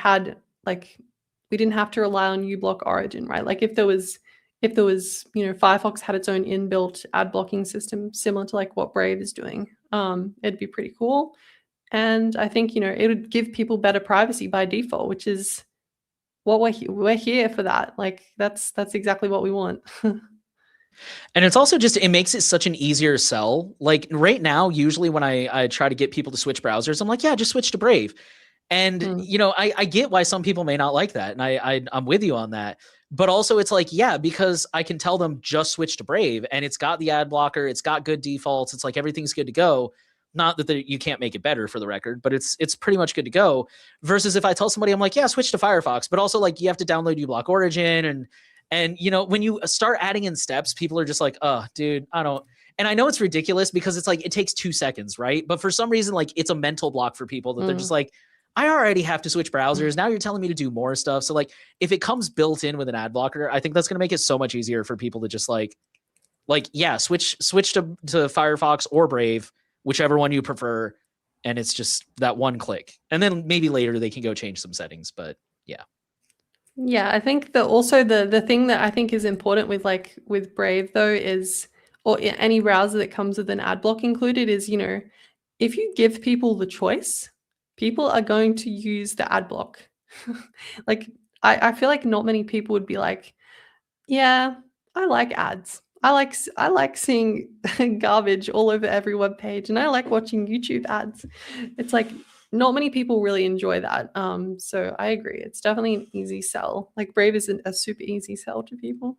Speaker 2: didn't have to rely on uBlock Origin, right? Like if there was, Firefox had its own inbuilt ad blocking system similar to like what Brave is doing, it'd be pretty cool. And I think, it would give people better privacy by default, which is what we're here for that. Like that's exactly what we want.
Speaker 3: And it's also just, it makes it such an easier sell. Like right now, usually when I try to get people to switch browsers, I'm like, yeah, just switch to Brave. And, I get why some people may not like that. And I'm with you on that. But also it's like, yeah, because I can tell them just switch to Brave and it's got the ad blocker. It's got good defaults. It's like, everything's good to go. Not that you can't make it better for the record, but it's pretty much good to go. Versus if I tell somebody, I'm like, yeah, switch to Firefox, but also like you have to download uBlock Origin. And when you start adding in steps, people are just like, oh, dude, I don't. And I know it's ridiculous because it's like, it takes 2 seconds, right? But for some reason, like it's a mental block for people that they're just like, I already have to switch browsers. Now you're telling me to do more stuff. So like, if it comes built in with an ad blocker, I think that's going to make it so much easier for people to just like, yeah, switch to Firefox or Brave, whichever one you prefer. And it's just that one click. And then maybe later they can go change some settings, but yeah.
Speaker 2: Yeah, I think that also the thing that I think is important with Brave though is, or any browser that comes with an ad block included is, if you give people the choice, people are going to use the ad block. Like I feel like not many people would be like, yeah, I like ads. I like seeing garbage all over every web page, and I like watching YouTube ads. It's like not many people really enjoy that. So I agree. It's definitely an easy sell. Like Brave isn't a super easy sell to people.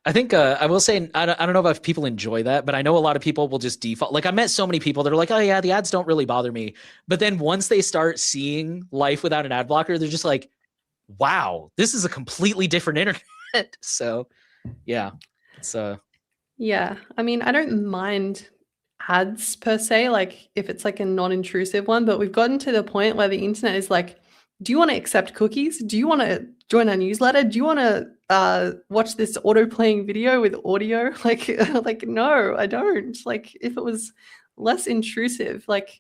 Speaker 3: I think I will say, I don't know if people enjoy that, but I know a lot of people will just default. Like I met so many people that are like, oh yeah, the ads don't really bother me. But then once they start seeing life without an ad blocker, they're just like, wow, this is a completely different internet. So yeah, it's
Speaker 2: Yeah, I mean, I don't mind ads per se, like if it's like a non-intrusive one, but we've gotten to the point where the internet is like, do you want to accept cookies? Do you want to join our newsletter? Do you want to watch this auto-playing video with audio? Like, no, I don't. Like, if it was less intrusive, like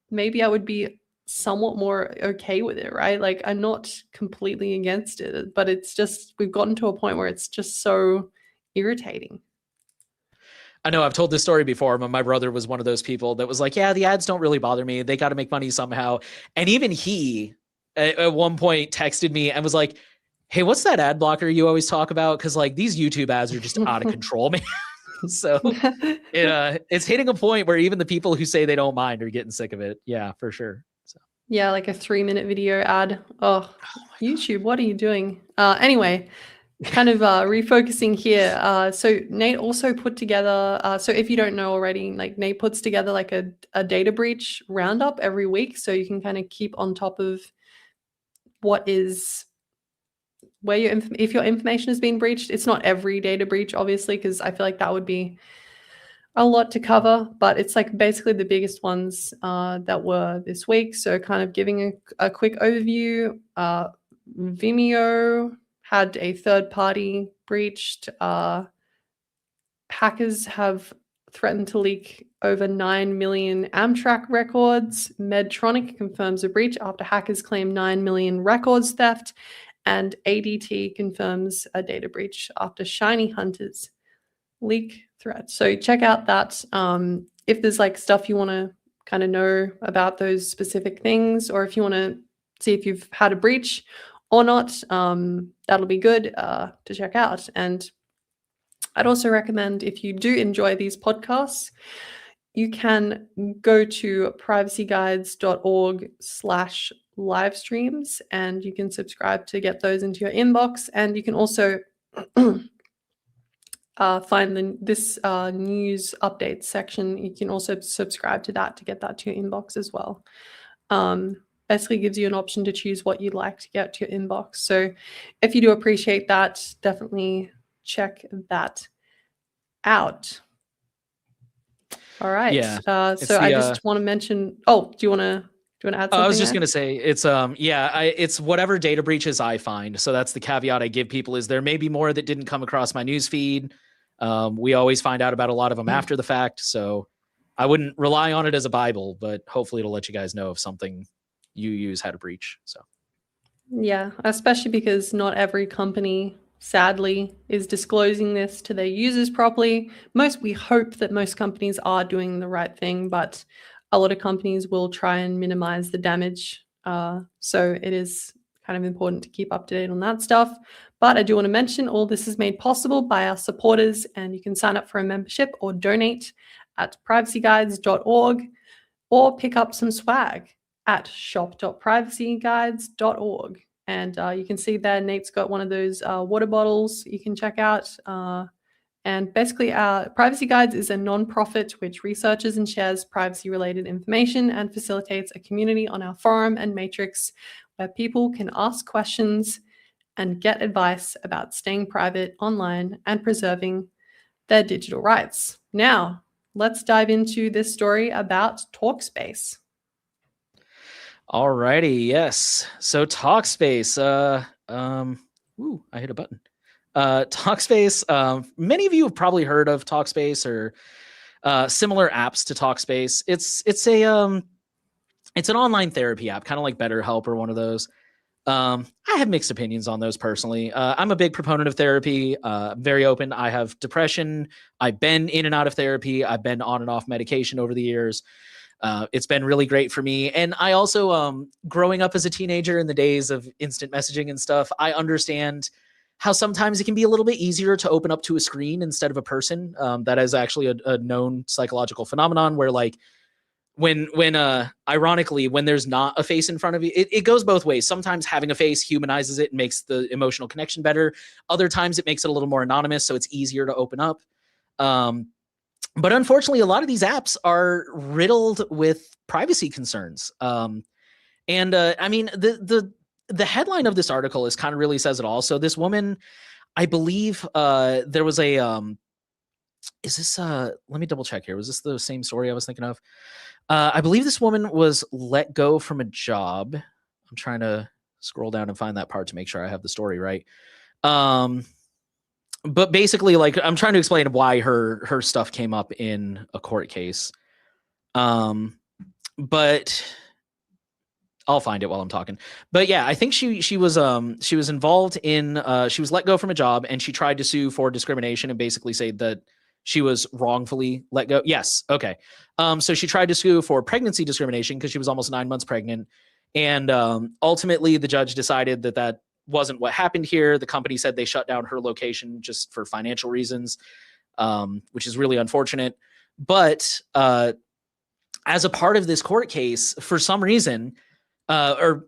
Speaker 2: maybe I would be somewhat more okay with it, right? Like, I'm not completely against it, but it's just, we've gotten to a point where it's just so irritating.
Speaker 3: I know I've told this story before, but my brother was one of those people that was like, yeah, the ads don't really bother me. They got to make money somehow. And even he at one point texted me and was like, hey, what's that ad blocker you always talk about? Because like these YouTube ads are just out of control, man. So it's hitting a point where even the people who say they don't mind are getting sick of it. Yeah, for sure. So
Speaker 2: Yeah, like a 3-minute video ad. Oh, YouTube, what are you doing? Anyway, kind of refocusing here. So Nate also put together, so if you don't know already, like Nate puts together like a data breach roundup every week. So you can kind of keep on top of what is, where if your information has been breached. It's not every data breach, obviously, because I feel like that would be a lot to cover, but it's like basically the biggest ones that were this week. So kind of giving a quick overview. Vimeo had a third party breached. Hackers have threatened to leak over 9 million Amtrak records. Medtronic confirms a breach after hackers claim 9 million records theft. And ADT confirms a data breach after shiny hunters leak threat. So check out that. If there's like stuff you want to kind of know about those specific things, or if you want to see if you've had a breach or not, that'll be good to check out. And I'd also recommend, if you do enjoy these podcasts, you can go to privacyguides.org/live streams, and you can subscribe to get those into your inbox. And you can also find this news updates section. You can also subscribe to that to get that to your inbox as well. Basically gives you an option to choose what you'd like to get to your inbox. So if you do appreciate that, definitely check that out. All right.
Speaker 3: Yeah.
Speaker 2: So I just want to mention, do you want to add something?
Speaker 3: I was just going to say it's it's whatever data breaches I find. So that's the caveat I give people, is there may be more that didn't come across my news feed. We always find out about a lot of them after the fact. So I wouldn't rely on it as a Bible, but hopefully it'll let you guys know if something you use had a breach. So
Speaker 2: yeah, especially because not every company, sadly, is disclosing this to their users properly. We hope that most companies are doing the right thing, but a lot of companies will try and minimize the damage. So it is kind of important to keep up to date on that stuff. But I do want to mention all this is made possible by our supporters, and you can sign up for a membership or donate at privacyguides.org, or pick up some swag at shop.privacyguides.org. And you can see there, Nate's got one of those water bottles you can check out. And basically, Privacy Guides is a nonprofit which researches and shares privacy-related information and facilitates a community on our forum and matrix where people can ask questions and get advice about staying private online and preserving their digital rights. Now, let's dive into this story about Talkspace.
Speaker 3: Alrighty, yes. So Talkspace, I hit a button. Talkspace, many of you have probably heard of Talkspace or similar apps to Talkspace. It's an online therapy app, kind of like BetterHelp or one of those. I have mixed opinions on those personally. I'm a big proponent of therapy, very open. I have depression. I've been in and out of therapy. I've been on and off medication over the years. It's been really great for me. And I also, growing up as a teenager in the days of instant messaging and stuff, I understand how sometimes it can be a little bit easier to open up to a screen instead of a person. That is actually a known psychological phenomenon where, like, when ironically, when there's not a face in front of you, it goes both ways. Sometimes having a face humanizes it and makes the emotional connection better. Other times it makes it a little more anonymous, so it's easier to open up. But unfortunately, a lot of these apps are riddled with privacy concerns. I mean, the headline of this article is kind of really says it all. So this woman, I believe there was a, let me double check here. Was this the same story I was thinking of? I believe this woman was let go from a job. I'm trying to scroll down and find that part to make sure I have the story right. But basically, like, I'm trying to explain why her stuff came up in a court case. But I'll find it while I'm talking. But yeah, I think she was involved in she was let go from a job, and she tried to sue for discrimination and basically say that she was wrongfully let go. Yes. Okay. So she tried to sue for pregnancy discrimination because she was almost 9 months pregnant. And ultimately the judge decided that wasn't what happened here. The company said they shut down her location just for financial reasons, which is really unfortunate. But as a part of this court case, for some reason, or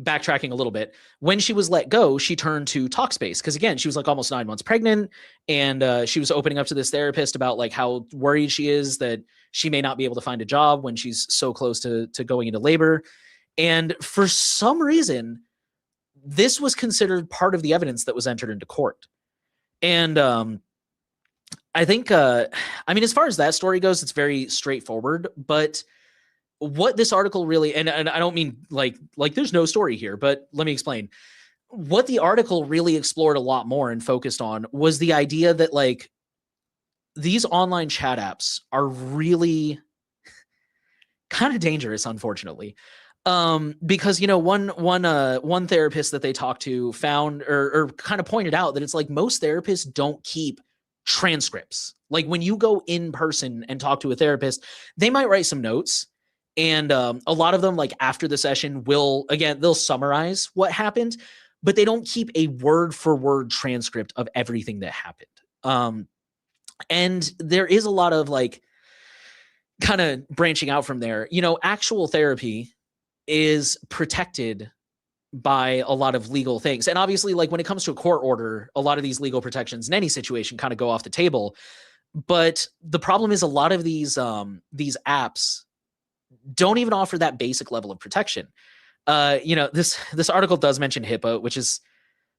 Speaker 3: backtracking a little bit, when she was let go, she turned to Talkspace because, again, she was like almost 9 months pregnant, and she was opening up to this therapist about like how worried she is that she may not be able to find a job when she's so close to going into labor. And for some reason, this was considered part of the evidence that was entered into court. And I think, I mean, as far as that story goes, it's very straightforward, but what this article really, and I don't mean like there's no story here, but let me explain. What the article really explored a lot more and focused on was the idea that like these online chat apps are really kind of dangerous, unfortunately. Because, you know, one therapist that they talked to found or kind of pointed out that it's like most therapists don't keep transcripts. Like when you go in person and talk to a therapist, they might write some notes. And a lot of them, like after the session, they'll summarize what happened, but they don't keep a word for word transcript of everything that happened. And there is a lot of like kind of branching out from there. You know, actual therapy is protected by a lot of legal things. And obviously, like when it comes to a court order, a lot of these legal protections in any situation kind of go off the table. But the problem is a lot of these apps don't even offer that basic level of protection. You know, this article does mention HIPAA, which is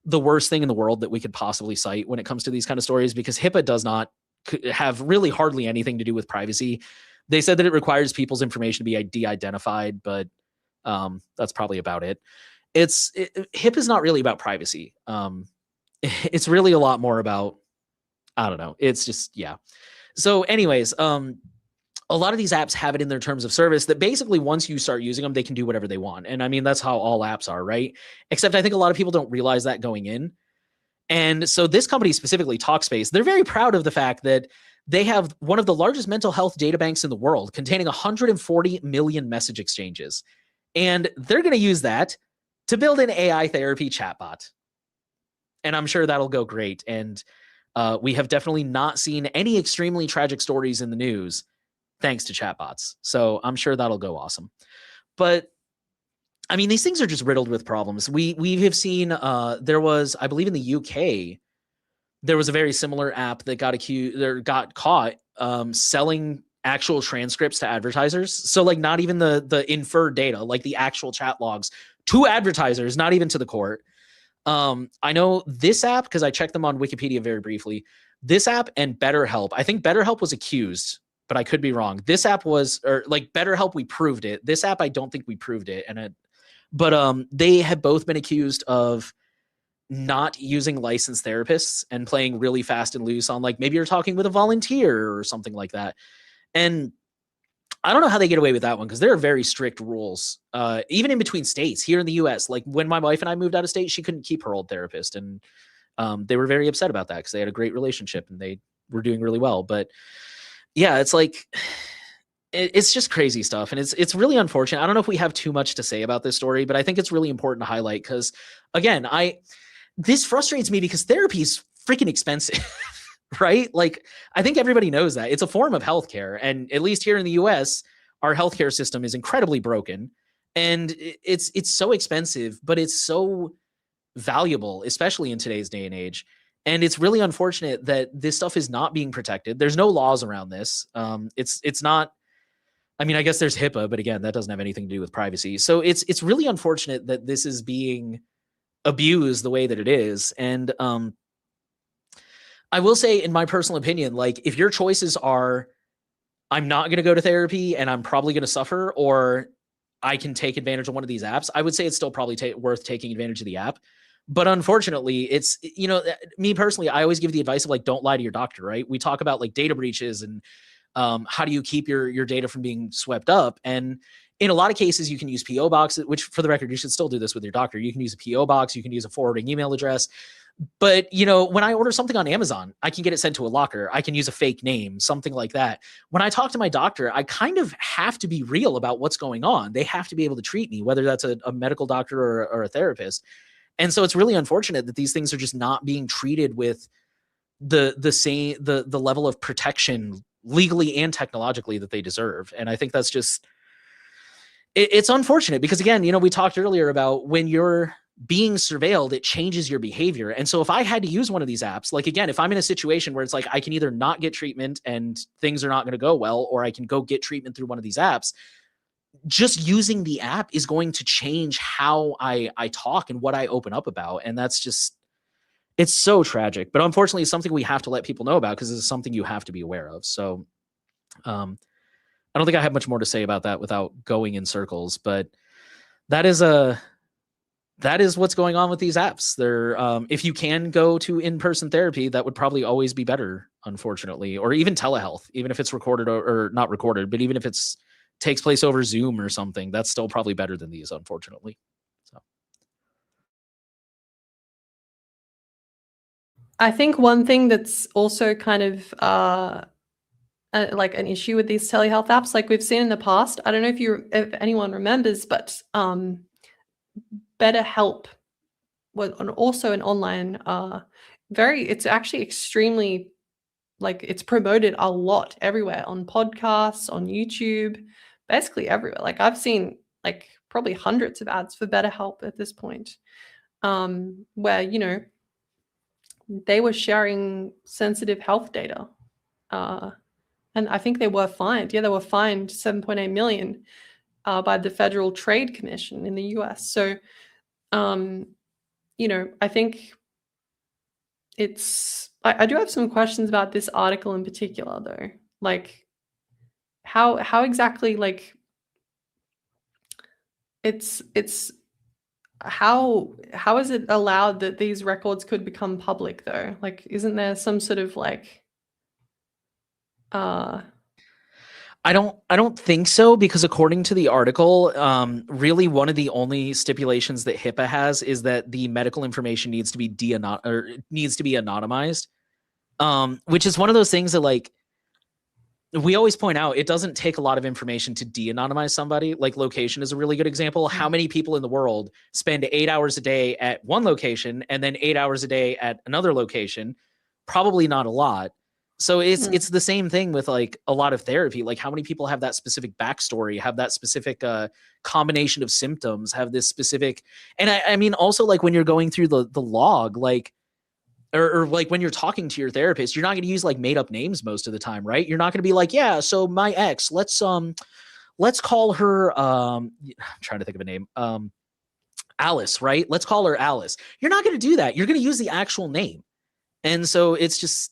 Speaker 3: the worst thing in the world that we could possibly cite when it comes to these kind of stories, because HIPAA does not have really hardly anything to do with privacy. They said that it requires people's information to be de-identified, but that's probably about it. HIPAA is not really about privacy. It's really a lot more about, I don't know. It's just, yeah. So anyways, a lot of these apps have it in their terms of service that basically once you start using them, they can do whatever they want. And I mean, that's how all apps are, right? Except I think a lot of people don't realize that going in. And so this company, specifically Talkspace, they're very proud of the fact that they have one of the largest mental health data banks in the world, containing 140 million message exchanges. And they're going to use that to build an AI therapy chatbot. And I'm sure that'll go great. And we have definitely not seen any extremely tragic stories in the news thanks to chatbots. So I'm sure that'll go awesome. But I mean, these things are just riddled with problems. We have seen, there was, I believe in the UK, there was a very similar app that got caught selling actual transcripts to advertisers. So like not even the inferred data, like the actual chat logs to advertisers, not even to the court. I know this app, because I checked them on Wikipedia very briefly, this app and BetterHelp. I think BetterHelp was accused, but I could be wrong. This app was, or like BetterHelp, we proved it. This app, I don't think we proved it. But they have both been accused of not using licensed therapists and playing really fast and loose on like, maybe you're talking with a volunteer or something like that. And I don't know how they get away with that one, because there are very strict rules, even in between states. Here in the US, like when my wife and I moved out of state, she couldn't keep her old therapist. And they were very upset about that because they had a great relationship and they were doing really well. But yeah, it's like, it's just crazy stuff. And it's really unfortunate. I don't know if we have too much to say about this story, but I think it's really important to highlight because, again, this frustrates me because therapy is freaking expensive, right? Like, I think everybody knows that. It's a form of healthcare. And at least here in the US, our healthcare system is incredibly broken. And it's so expensive, but it's so valuable, especially in today's day and age. And it's really unfortunate that this stuff is not being protected. There's no laws around this. It's not, I mean, I guess there's HIPAA, but again, that doesn't have anything to do with privacy. So it's really unfortunate that this is being abused the way that it is. And I will say, in my personal opinion, like if your choices are, I'm not going to go to therapy and I'm probably going to suffer, or I can take advantage of one of these apps, I would say it's still probably worth taking advantage of the app. But unfortunately, it's, you know, me personally, I always give the advice of like, don't lie to your doctor, right? We talk about like data breaches and how do you keep your data from being swept up? And in a lot of cases, you can use PO boxes, which for the record, you should still do this with your doctor. You can use a PO box, you can use a forwarding email address. But, you know, when I order something on Amazon, I can get it sent to a locker. I can use a fake name, something like that. When I talk to my doctor, I kind of have to be real about what's going on. They have to be able to treat me, whether that's a medical doctor or a therapist. And so it's really unfortunate that these things are just not being treated with the level of protection legally and technologically that they deserve. And I think that's just, it's unfortunate because, again, we talked earlier about when you're being surveilled, it changes your behavior. And so if I had to use one of these apps, like, again, if I'm in a situation where it's like I can either not get treatment and things are not going to go well, or I can go get treatment through one of these apps, just using the app is going to change how I talk and what I open up about. And that's just, it's so tragic. But unfortunately, it's something we have to let people know about because it's something you have to be aware of. So I don't think I have much more to say about that without going in circles, but that is what's going on with these apps. They're if you can go to in-person therapy, that would probably always be better, unfortunately, or even telehealth, even if it's recorded or not recorded, but even if it's takes place over Zoom or something, that's still probably better than these, unfortunately. So
Speaker 2: I think one thing that's also kind of like an issue with these telehealth apps, like we've seen in the past, I don't know if anyone remembers, but BetterHelp was also an online, it's actually extremely, like, it's promoted a lot everywhere, on podcasts, on YouTube, basically everywhere. Like, I've seen like probably hundreds of ads for BetterHelp at this point, where they were sharing sensitive health data, and I think they were fined. Yeah, they were fined 7.8 million by the Federal Trade Commission in the US. So, I think I do have some questions about this article in particular, though. Like, how exactly, like, it's how is it allowed that these records could become public, though? Like, isn't there some sort of like
Speaker 3: I don't think so, because according to the article, really one of the only stipulations that HIPAA has is that the medical information needs to be anonymized, which is one of those things that, like, we always point out, it doesn't take a lot of information to de-anonymize somebody. Like, location is a really good example. How many people in the world spend 8 hours a day at one location and then 8 hours a day at another location? Probably not a lot. So it's the same thing with, like, a lot of therapy. Like, how many people have that specific backstory, have that specific combination of symptoms, have this specific, and I mean, also, like, when you're going through the log, like, or like when you're talking to your therapist, you're not going to use like made up names most of the time, right? You're not going to be like, yeah, so my ex, let's call her, I'm trying to think of a name, Alice, right? Let's call her Alice. You're not going to do that. You're going to use the actual name. And so it's just,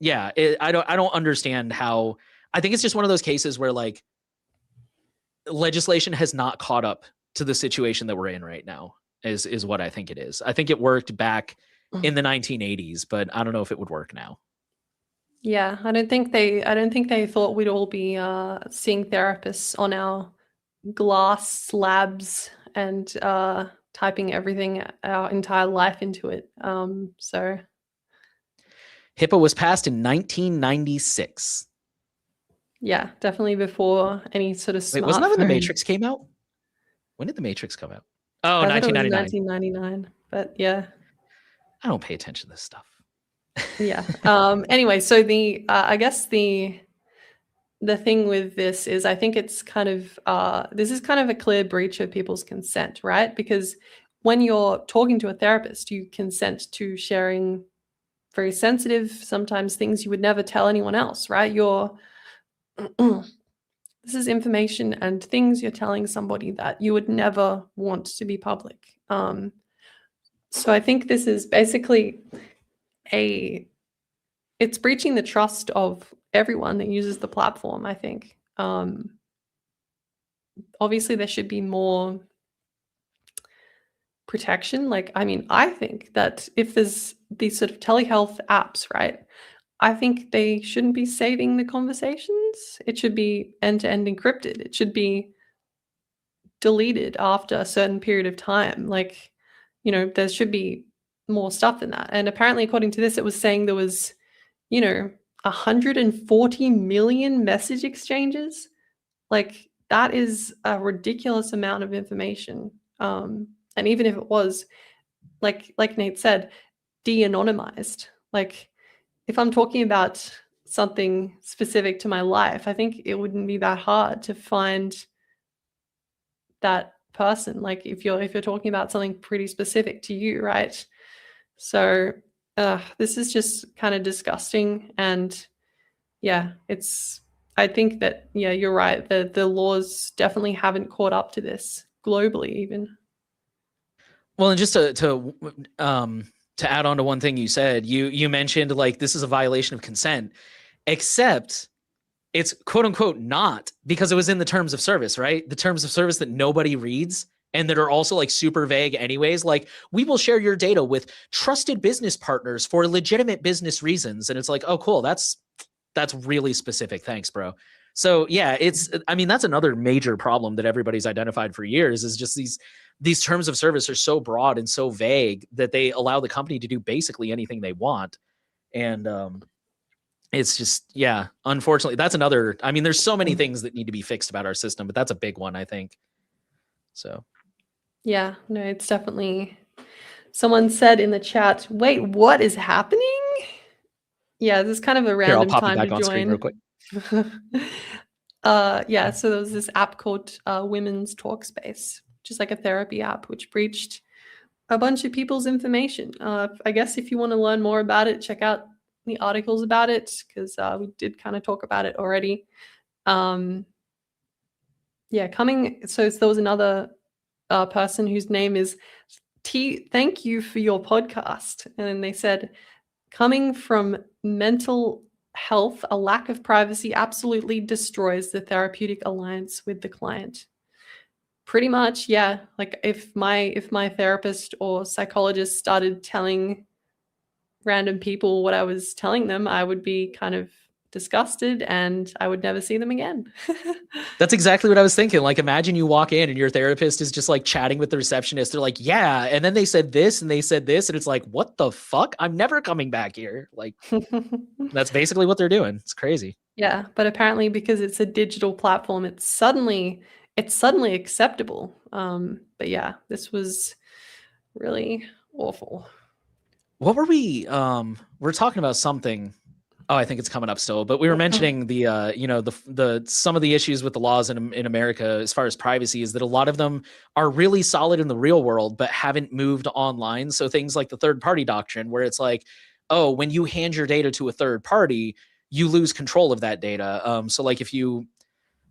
Speaker 3: yeah, I don't understand how. I think it's just one of those cases where, like, legislation has not caught up to the situation that we're in right now, is what I think it is. I think it worked back in the 1980s, but I don't know if it would work now.
Speaker 2: Yeah, I don't think they thought we'd all be seeing therapists on our glass slabs and typing everything, our entire life into it. So
Speaker 3: HIPAA was passed in 1996.
Speaker 2: yeah, definitely before any sort of smartphone.
Speaker 3: Wait, wasn't that when The Matrix came out? When did The Matrix come out? Oh,
Speaker 2: I thought it was
Speaker 3: 1999.
Speaker 2: 1999, but yeah.
Speaker 3: I don't pay attention to this stuff.
Speaker 2: Yeah. Anyway, so I guess the thing with this is, I think it's kind of this is kind of a clear breach of people's consent, right? Because when you're talking to a therapist, you consent to sharing very sensitive, sometimes things you would never tell anyone else, right? This is information and things you're telling somebody that you would never want to be public. So I think this is basically it's breaching the trust of everyone that uses the platform, I think. Obviously, there should be more protection. Like, I mean, I think that if there's these sort of telehealth apps, right, I think they shouldn't be saving the conversations. It should be end-to-end encrypted. It should be deleted after a certain period of time. Like, there should be more stuff than that. And apparently, according to this, it was saying there was, 140 million message exchanges. Like, that is a ridiculous amount of information. And even if it was, like Nate said, de-anonymized, like, if I'm talking about something specific to my life, I think it wouldn't be that hard to find that person. Like if you're talking about something pretty specific to you, right? So this is just kind of disgusting. And yeah, I think that, yeah, you're right. The laws definitely haven't caught up to this globally even.
Speaker 3: Well, and just to add on to one thing you said, you mentioned like this is a violation of consent, except it's quote unquote not, because it was in the terms of service, right? The terms of service that nobody reads and that are also like super vague anyways. Like, we will share your data with trusted business partners for legitimate business reasons. And it's like, oh, cool. That's really specific. Thanks, bro. So yeah, I mean, that's another major problem that everybody's identified for years, is just these terms of service are so broad and so vague that they allow the company to do basically anything they want. And it's just, yeah, unfortunately, that's another, I mean, there's so many things that need to be fixed about our system, but that's a big one, I think. So.
Speaker 2: Yeah, no, it's definitely, someone said in the chat, wait, what is happening? Yeah, this is kind of a random
Speaker 3: Here, I'll pop
Speaker 2: time
Speaker 3: it back
Speaker 2: to
Speaker 3: on screen
Speaker 2: join.
Speaker 3: real quick.
Speaker 2: Yeah, so there was this app called Women's Talkspace, which is like a therapy app, which breached a bunch of people's information. I guess if you want to learn more about it, check out the articles about it, because we did kind of talk about it already. Yeah, so there was another person whose name is thank you for your podcast. And then they said, coming from mental health, a lack of privacy absolutely destroys the therapeutic alliance with the client. Pretty much, yeah. Like if my therapist or psychologist started telling random people what I was telling them, I would be kind of disgusted and I would never see them again.
Speaker 3: That's exactly what I was thinking. Like, imagine you walk in and your therapist is just like chatting with the receptionist. They're like, yeah. And then they said this and they said this. And it's like, what the fuck? I'm never coming back here. Like, that's basically what they're doing. It's crazy.
Speaker 2: Yeah. But apparently because it's a digital platform, it's suddenly acceptable. But yeah, this was really awful.
Speaker 3: What were we, we're talking about something. Oh, I think it's coming up still, but we were mentioning the, you know, the some of the issues with the laws in America as far as privacy is that a lot of them are really solid in the real world, but haven't moved online. So things like the third party doctrine, where it's like, oh, when you hand your data to a third party, you lose control of that data. So like if you, I'm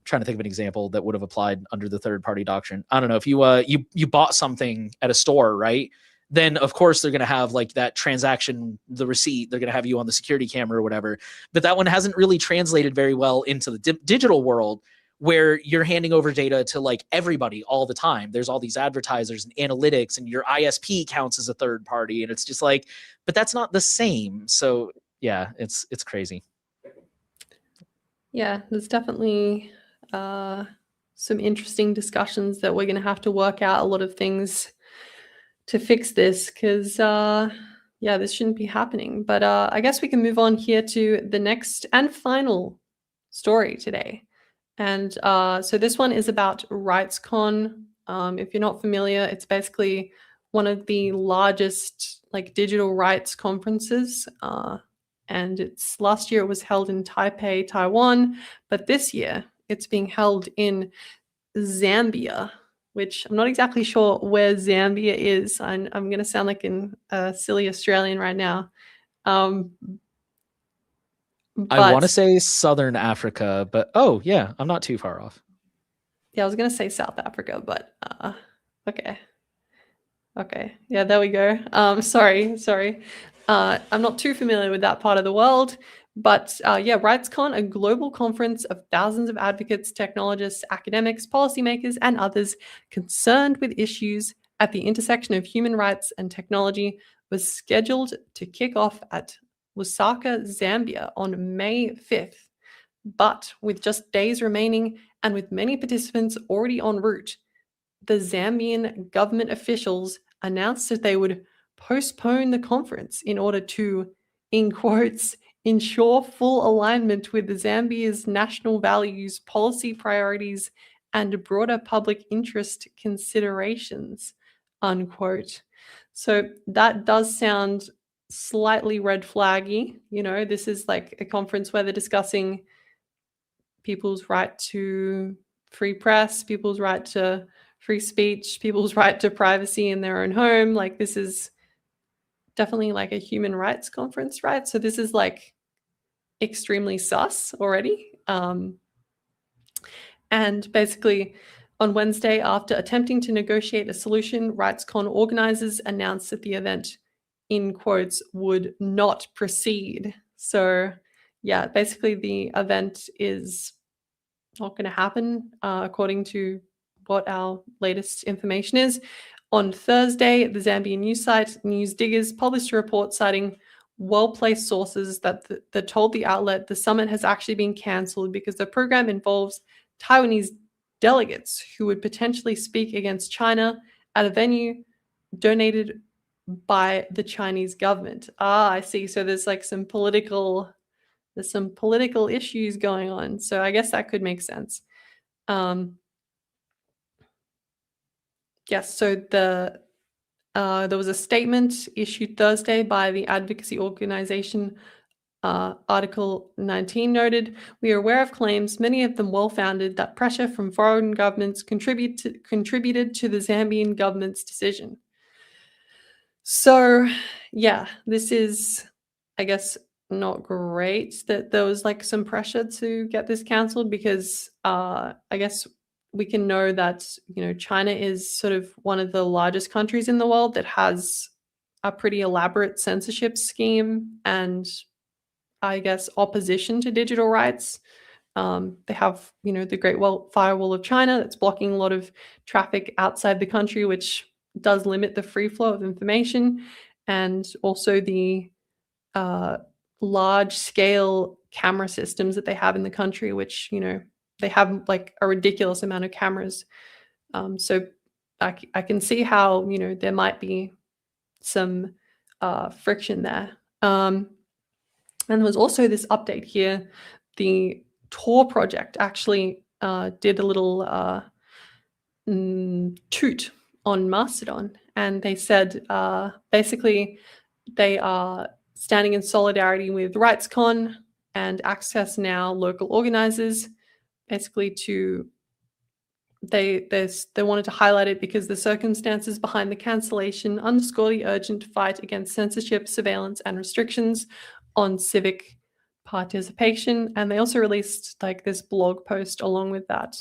Speaker 3: trying to think of an example that would have applied under the third party doctrine. I don't know, if you bought something at a store, right? Then of course they're going to have like that transaction, the receipt, they're going to have you on the security camera or whatever. But that one hasn't really translated very well into the digital world, where you're handing over data to like everybody all the time. There's all these advertisers and analytics, and your ISP counts as a third party. And it's just like, but that's not the same. So yeah, it's crazy.
Speaker 2: Yeah, there's definitely some interesting discussions that we're going to have to work out a lot of things to fix this, because yeah, this shouldn't be happening. But I guess we can move on here to the next and final story today. And so this one is about RightsCon. If you're not familiar, it's basically one of the largest like digital rights conferences. And last year it was held in Taipei, Taiwan, but this year it's being held in Zambia, which I'm not exactly sure where Zambia is. I'm going to sound like a silly Australian right now.
Speaker 3: I want to say Southern Africa, but oh yeah, I'm not too far off.
Speaker 2: Yeah, I was going to say South Africa, but okay. Okay, yeah, there we go. Sorry. I'm not too familiar with that part of the world. But yeah, RightsCon, a global conference of thousands of advocates, technologists, academics, policymakers, and others concerned with issues at the intersection of human rights and technology, was scheduled to kick off at Lusaka, Zambia on May 5th. But with just days remaining and with many participants already en route, the Zambian government officials announced that they would postpone the conference in order to, in quotes, ensure full alignment with Zambia's national values, policy priorities, and broader public interest considerations, unquote. So that does sound slightly red flaggy. You know, this is like a conference where they're discussing people's right to free press, people's right to free speech, people's right to privacy in their own home. Like, this is definitely like a human rights conference, right? So this is like extremely sus already. And basically, on Wednesday, after attempting to negotiate a solution, RightsCon organizers announced that the event, in quotes, would not proceed. So yeah, basically the event is not going to happen, according to what our latest information is. On Thursday, the Zambian news site News Diggers published a report citing well-placed sources that told the outlet the summit has actually been cancelled because the program involves Taiwanese delegates who would potentially speak against China at a venue donated by the Chinese government. Ah, I see. So there's like some political issues going on. So I guess that could make sense. Yes, so there was a statement issued Thursday by the advocacy organization. Article 19 noted, we are aware of claims, many of them well-founded, that pressure from foreign governments contributed to the Zambian government's decision. So yeah, this is, I guess, not great that there was like some pressure to get this cancelled, because I guess we can know that, you know, China is sort of one of the largest countries in the world that has a pretty elaborate censorship scheme and, I guess, opposition to digital rights. They have, you know, the Great Firewall of China that's blocking a lot of traffic outside the country, which does limit the free flow of information, and also the large-scale camera systems that they have in the country, which, you know, they have like a ridiculous amount of cameras. So I can see how, you know, there might be some friction there. And there was also this update here. The Tor project actually did a little toot on Mastodon, and they said basically they are standing in solidarity with RightsCon and Access Now local organizers, basically to they wanted to highlight it because the circumstances behind the cancellation underscore the urgent fight against censorship, surveillance, and restrictions on civic participation. And they also released like this blog post along with that.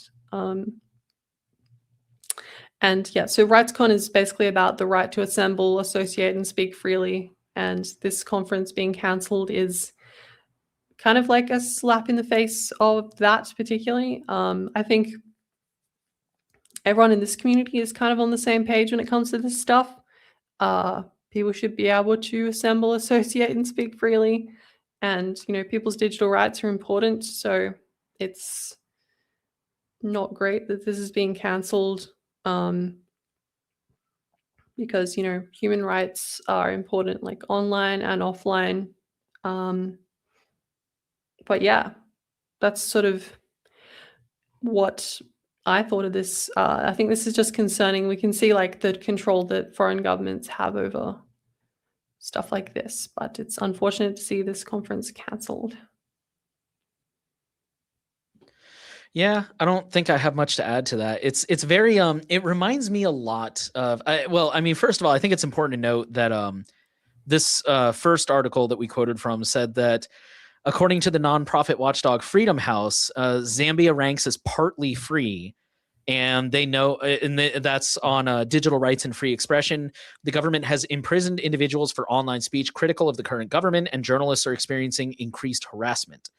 Speaker 2: And yeah, so RightsCon is basically about the right to assemble, associate, and speak freely. And this conference being cancelled is kind of like a slap in the face of that particularly. I think everyone in this community is kind of on the same page when it comes to this stuff. People should be able to assemble, associate, and speak freely. And, you know, people's digital rights are important. So it's not great that this is being cancelled, because, you know, human rights are important, like online and offline. But yeah, that's sort of what I thought of this. I think this is just concerning. We can see like the control that foreign governments have over stuff like this, but it's unfortunate to see this conference cancelled.
Speaker 3: Yeah, I don't think I have much to add to that. It's very it reminds me a lot of well, I mean, first of all, I think it's important to note that this first article that we quoted from said that according to the nonprofit watchdog Freedom House, Zambia ranks as partly free, and they know, and that's on digital rights and free expression. The government has imprisoned individuals for online speech critical of the current government, and journalists are experiencing increased harassment.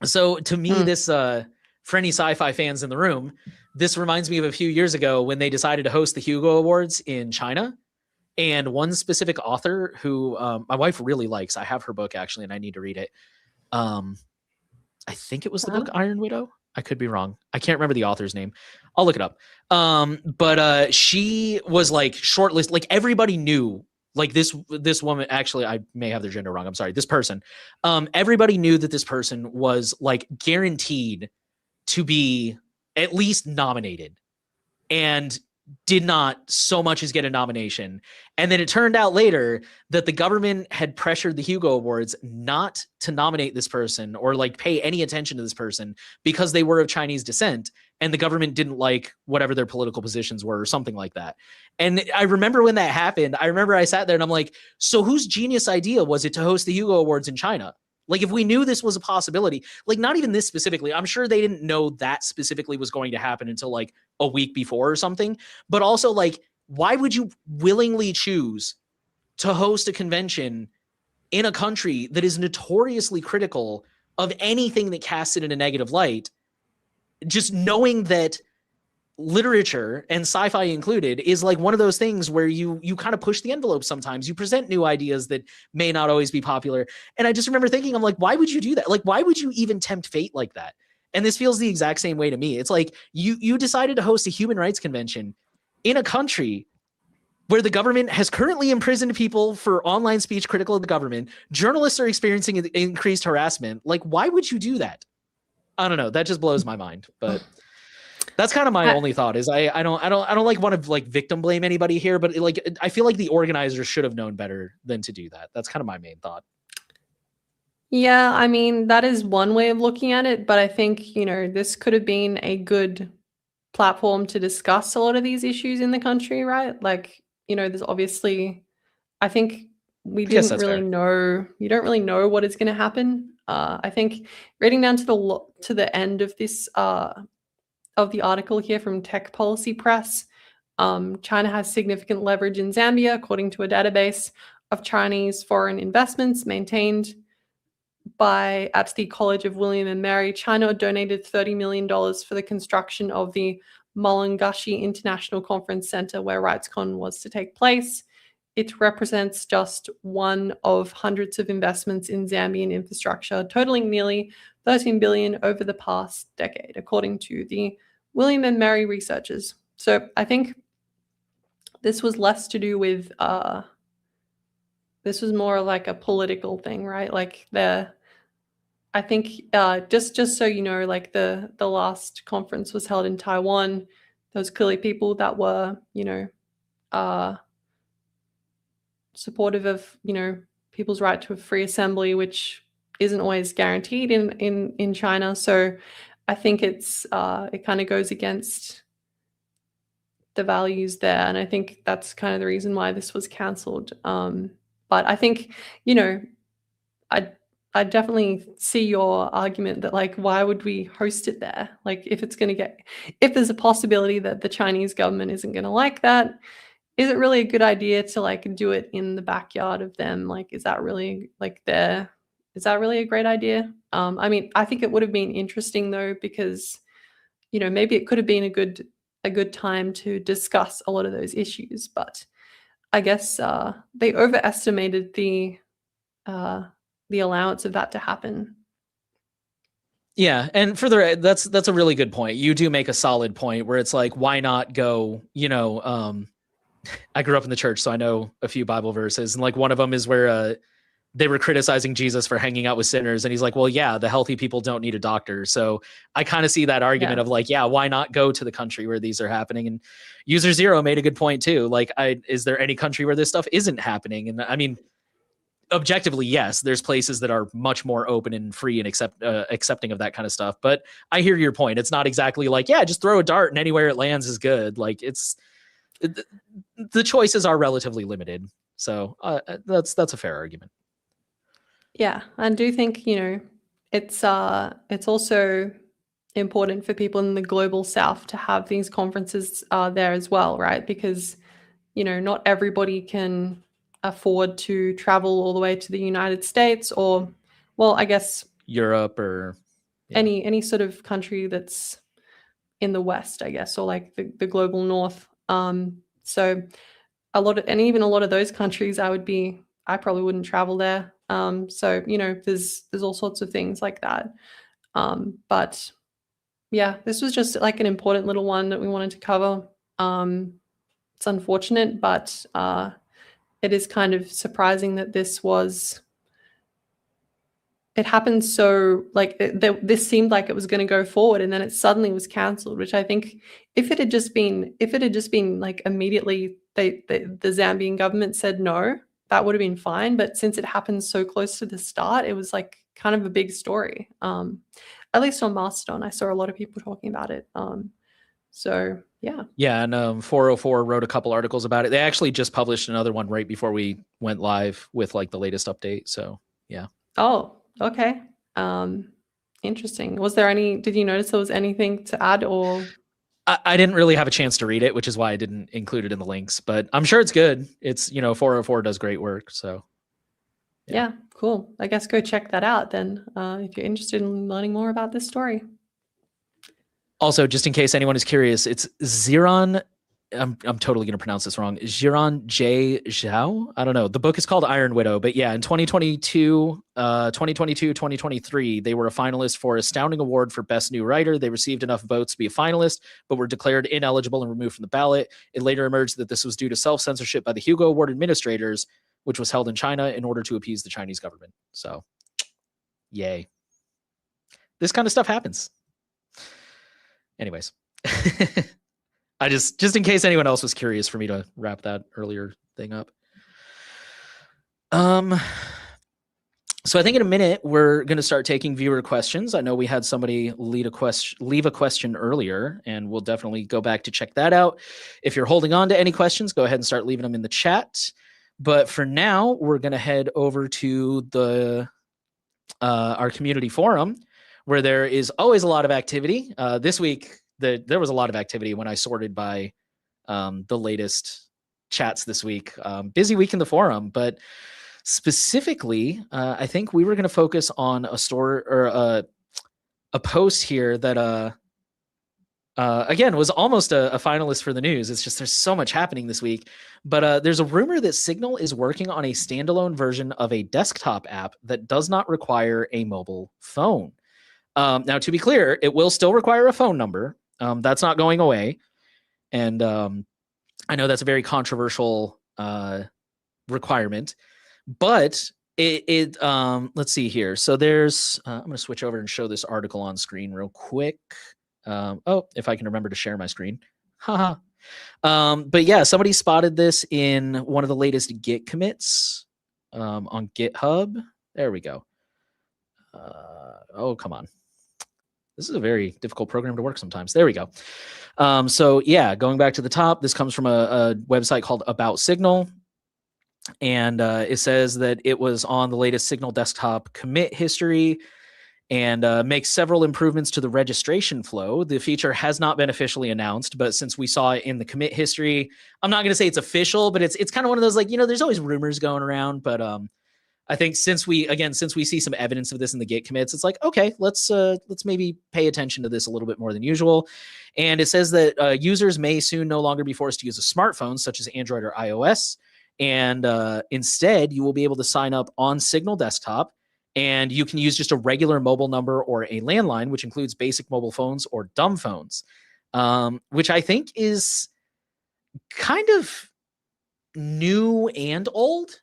Speaker 3: So to me, this for any sci-fi fans in the room, this reminds me of a few years ago when they decided to host the Hugo Awards in China. And one specific author who my wife really likes, I have her book actually, and I need to read it. I think it was the book Iron Widow. I could be wrong. I can't remember the author's name. I'll look it up. But she was like shortlisted. Like everybody knew, like this woman, actually, I may have their gender wrong. I'm sorry. This person, everybody knew that this person was like guaranteed to be at least nominated. And did not so much as get a nomination. And then it turned out later that the government had pressured the Hugo Awards not to nominate this person or like pay any attention to this person because they were of Chinese descent, and the government didn't like whatever their political positions were or something like that. And I remember when that happened, I remember I sat there and I'm like, so whose genius idea was it to host the Hugo Awards in China? Like, if we knew this was a possibility, like not even this specifically, I'm sure they didn't know that specifically was going to happen until like a week before or something. But also, like, why would you willingly choose to host a convention in a country that is notoriously critical of anything that casts it in a negative light? Just knowing that literature, and sci-fi included, is like one of those things where you kind of push the envelope sometimes. You present new ideas that may not always be popular. And I just remember thinking, I'm like, why would you do that? Like, why would you even tempt fate like that? And this feels the exact same way to me. It's like you decided to host a human rights convention in a country where the government has currently imprisoned people for online speech critical of the government. Journalists are experiencing increased harassment. Like, why would you do that? I don't know. That just blows my mind. But that's kind of my only thought is I don't like want to like victim blame anybody here, but like I feel like the organizers should have known better than to do that. That's kind of my main thought.
Speaker 2: Yeah, I mean, that is one way of looking at it, but I think, you know, this could have been a good platform to discuss a lot of these issues in the country, right? Like, you know, there's obviously, I think we didn't really know, you don't really know what is going to happen. I think reading down to the end of this of the article here from Tech Policy Press, China has significant leverage in Zambia, according to a database of Chinese foreign investments maintained at the College of William and Mary. China donated $30 million for the construction of the Mulungashi International Conference Center, where RightsCon was to take place. It represents just one of hundreds of investments in Zambian infrastructure, totaling nearly $13 billion over the past decade, according to the William and Mary researchers. So I think this was less to do with, this was more like a political thing, right? Like I think just so you know, like the last conference was held in Taiwan. There was clearly people that were, you know, supportive of, you know, people's right to a free assembly, which isn't always guaranteed in China. So I think it's it kind of goes against the values there, and I think that's kind of the reason why this was cancelled. But I think, you know, I definitely see your argument that, like, why would we host it there? Like, if there's a possibility that the Chinese government isn't going to like that, is it really a good idea to like do it in the backyard of them? Like, is that really a great idea? I mean, I think it would have been interesting though, because, you know, maybe it could have been a good time to discuss a lot of those issues, but I guess they overestimated the allowance of that to happen.
Speaker 3: Yeah, and further, that's a really good point. You do make a solid point where it's like, why not go, you know, I grew up in the church, so I know a few Bible verses, and like one of them is where they were criticizing Jesus for hanging out with sinners, and he's like, well, yeah, the healthy people don't need a doctor. So I kind of see that argument of like, yeah, why not go to the country where these are happening? And User Zero made a good point too. Like, is there any country where this stuff isn't happening? And I mean, objectively, yes, there's places that are much more open and free and accepting of that kind of stuff. But I hear your point. It's not exactly like, yeah, just throw a dart and anywhere it lands is good. Like, the choices are relatively limited. So that's a fair argument.
Speaker 2: Yeah, I do think, you know, it's also important for people in the global south to have these conferences there as well, right? Because, you know, not everybody can afford to travel all the way to the United States, or, well, I guess
Speaker 3: Europe, or
Speaker 2: any sort of country that's in the West, I guess, or like the global north. So even a lot of those countries, I probably wouldn't travel there. So, you know, there's all sorts of things like that. But yeah, this was just like an important little one that we wanted to cover. It's unfortunate, but it is kind of surprising that this was it happened so like this seemed like it was going to go forward, and then it suddenly was cancelled. Which I think if it had just been like immediately the Zambian government said no, that would have been fine. But since it happened so close to the start, it was like kind of a big story. At least on Mastodon, I saw a lot of people talking about it. So yeah.
Speaker 3: Yeah, and 404 wrote a couple articles about it. They actually just published another one right before we went live with like the latest update. So yeah.
Speaker 2: Oh, okay. Interesting. Was there did you notice there was anything to add, or?
Speaker 3: I didn't really have a chance to read it, which is why I didn't include it in the links, but I'm sure it's good. It's, 404 does great work. So
Speaker 2: yeah, cool. I guess go check that out then, if you're interested in learning more about this story.
Speaker 3: Also, just in case anyone is curious, it's Ziran. I'm totally going to pronounce this wrong. Ziran J. Zhao. I don't know. The book is called Iron Widow, but yeah, in 2022, 2023, they were a finalist for Astounding Award for Best New Writer. They received enough votes to be a finalist, but were declared ineligible and removed from the ballot. It later emerged that this was due to self-censorship by the Hugo Award administrators, which was held in China in order to appease the Chinese government. So, yay. This kind of stuff happens. Anyways, I just in case anyone else was curious for me to wrap that earlier thing up. So I think in a minute we're going to start taking viewer questions. I know we had somebody leave a question earlier, and we'll definitely go back to check that out. If you're holding on to any questions, go ahead and start leaving them in the chat. But for now, we're going to head over to the our community forum, where there is always a lot of activity. This week, there was a lot of activity when I sorted by the latest chats this week. Busy week in the forum, but specifically, I think we were going to focus on a post here that, again, was almost a finalist for the news. It's just there's so much happening this week. But there's a rumor that Signal is working on a standalone version of a desktop app that does not require a mobile phone. Now, to be clear, it will still require a phone number. That's not going away. And I know that's a very controversial requirement, but let's see here. So there's, I'm going to switch over and show this article on screen real quick. If I can remember to share my screen. Haha. But yeah, somebody spotted this in one of the latest Git commits on GitHub. There we go. Oh, come on. This is a very difficult program to work sometimes. There we go. So yeah, going back to the top, this comes from a website called About Signal. And it says that it was on the latest Signal desktop commit history and makes several improvements to the registration flow. The feature has not been officially announced, but since we saw it in the commit history, I'm not going to say it's official, but it's kind of one of those, like, there's always rumors going around, but I think since we see some evidence of this in the Git commits, it's like, okay, let's maybe pay attention to this a little bit more than usual. And it says that users may soon no longer be forced to use a smartphone, such as Android or iOS. And instead, you will be able to sign up on Signal Desktop, and you can use just a regular mobile number or a landline, which includes basic mobile phones or dumb phones, which I think is kind of new and old.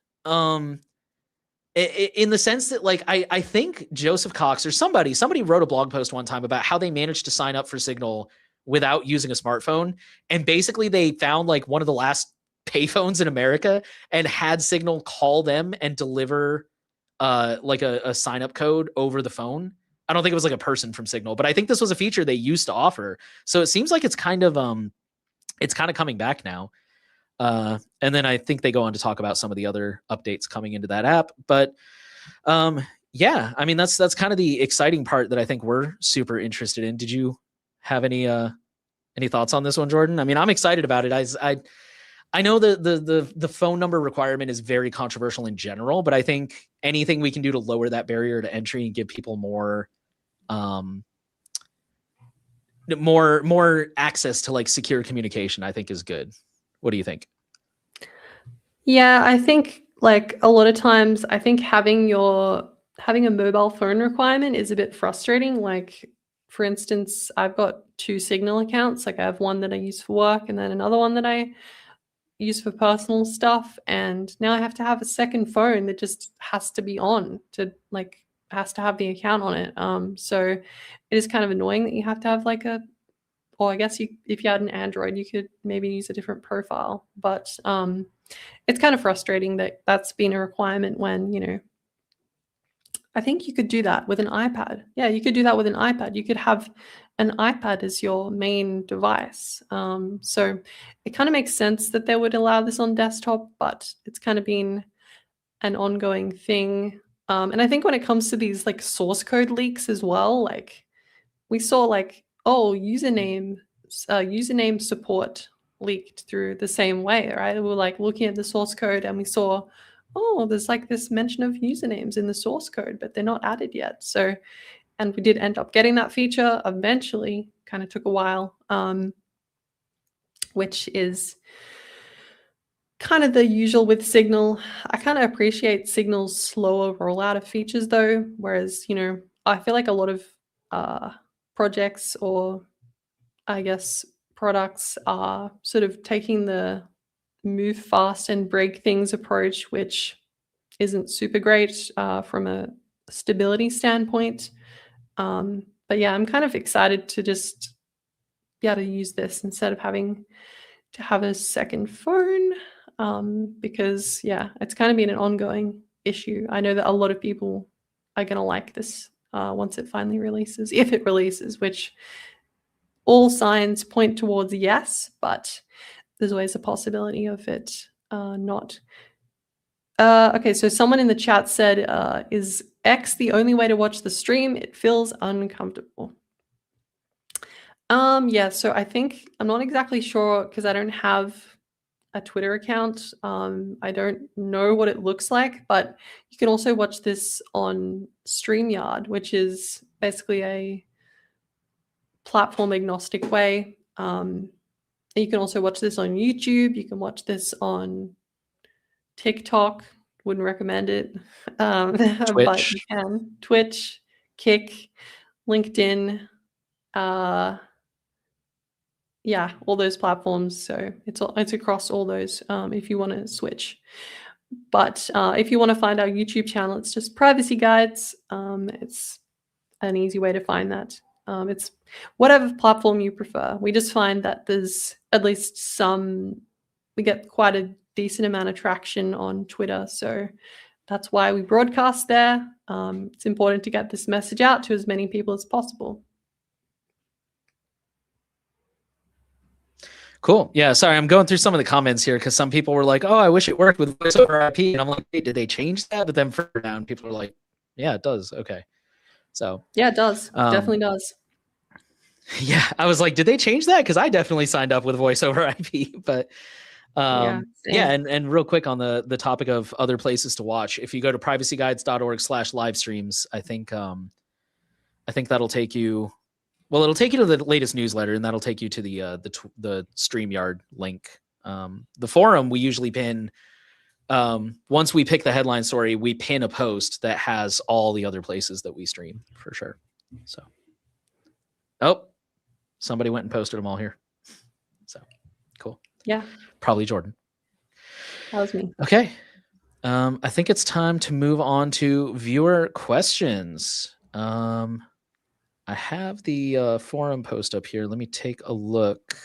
Speaker 3: In the sense that, like, I think Joseph Cox or somebody wrote a blog post one time about how they managed to sign up for Signal without using a smartphone. And basically they found like one of the last payphones in America and had Signal call them and deliver like a sign up code over the phone. I don't think it was like a person from Signal, but I think this was a feature they used to offer. So it seems like it's kind of coming back now. And then I think they go on to talk about some of the other updates coming into that app. But yeah, I mean, that's kind of the exciting part that I think we're super interested in. Did you have any thoughts on this one, Jordan? I mean, I'm excited about it. I know the phone number requirement is very controversial in general, but I think anything we can do to lower that barrier to entry and give people more access to like secure communication, I think is good. What do you think?
Speaker 2: Yeah, I think like a lot of times, I think having a mobile phone requirement is a bit frustrating. Like, for instance, I've got 2 Signal accounts. Like I have one that I use for work and then another one that I use for personal stuff. And now I have to have a second phone that just has to be on to like has to have the account on it. So it is kind of annoying that you have to have like or I guess if you had an Android, you could maybe use a different profile. But it's kind of frustrating that that's been a requirement when, I think you could do that with an iPad. Yeah, you could do that with an iPad. You could have an iPad as your main device. So it kind of makes sense that they would allow this on desktop, but it's kind of been an ongoing thing. And I think when it comes to these like source code leaks as well, like we saw like, username support leaked through the same way, right? We were like looking at the source code and we saw, there's like this mention of usernames in the source code, but they're not added yet. So, and we did end up getting that feature eventually, kind of took a while, which is kind of the usual with Signal. I kind of appreciate Signal's slower rollout of features though, whereas, I feel like a lot of projects or I guess products are sort of taking the move fast and break things approach, which isn't super great from a stability standpoint. But yeah, I'm kind of excited to just be able to use this instead of having to have a second phone because yeah, it's kind of been an ongoing issue. I know that a lot of people are going to like this once it finally releases, if it releases, which all signs point towards yes, but there's always a possibility of it not. Okay, so someone in the chat said, is X the only way to watch the stream? It feels uncomfortable. Yeah, so I think, I'm not exactly sure because I don't have a Twitter account. I don't know what it looks like, but you can also watch this on StreamYard, which is basically a platform agnostic way. You can also watch this on YouTube. You can watch this on TikTok. Wouldn't recommend it. But you can. Twitch, Kick, LinkedIn. Yeah, all those platforms. So it's across all those if you want to switch. But if you want to find our YouTube channel, it's just Privacy Guides. It's an easy way to find that. It's whatever platform you prefer. We just find that there's at least we get quite a decent amount of traction on Twitter. So that's why we broadcast there. It's important to get this message out to as many people as possible.
Speaker 3: Cool. Yeah. Sorry, I'm going through some of the comments here because some people were like, "Oh, I wish it worked with voice over IP," and I'm like, "Hey, did they change that?" But then further down, people are like, "Yeah, it does." Okay. So yeah,
Speaker 2: it does. Definitely does.
Speaker 3: Yeah, I was like, "Did they change that?" Because I definitely signed up with voice over IP. But yeah, and real quick on the topic of other places to watch, if you go to privacyguides.org/livestreams, I think that'll take you. Well, it'll take you to the latest newsletter, and that'll take you to the StreamYard link. The forum we usually pin. Once we pick the headline story, we pin a post that has all the other places that we stream for sure. So, somebody went and posted them all here. So, cool.
Speaker 2: Yeah.
Speaker 3: Probably Jordan.
Speaker 2: That was me.
Speaker 3: Okay. I think it's time to move on to viewer questions. I have the forum post up here. Let me take a look.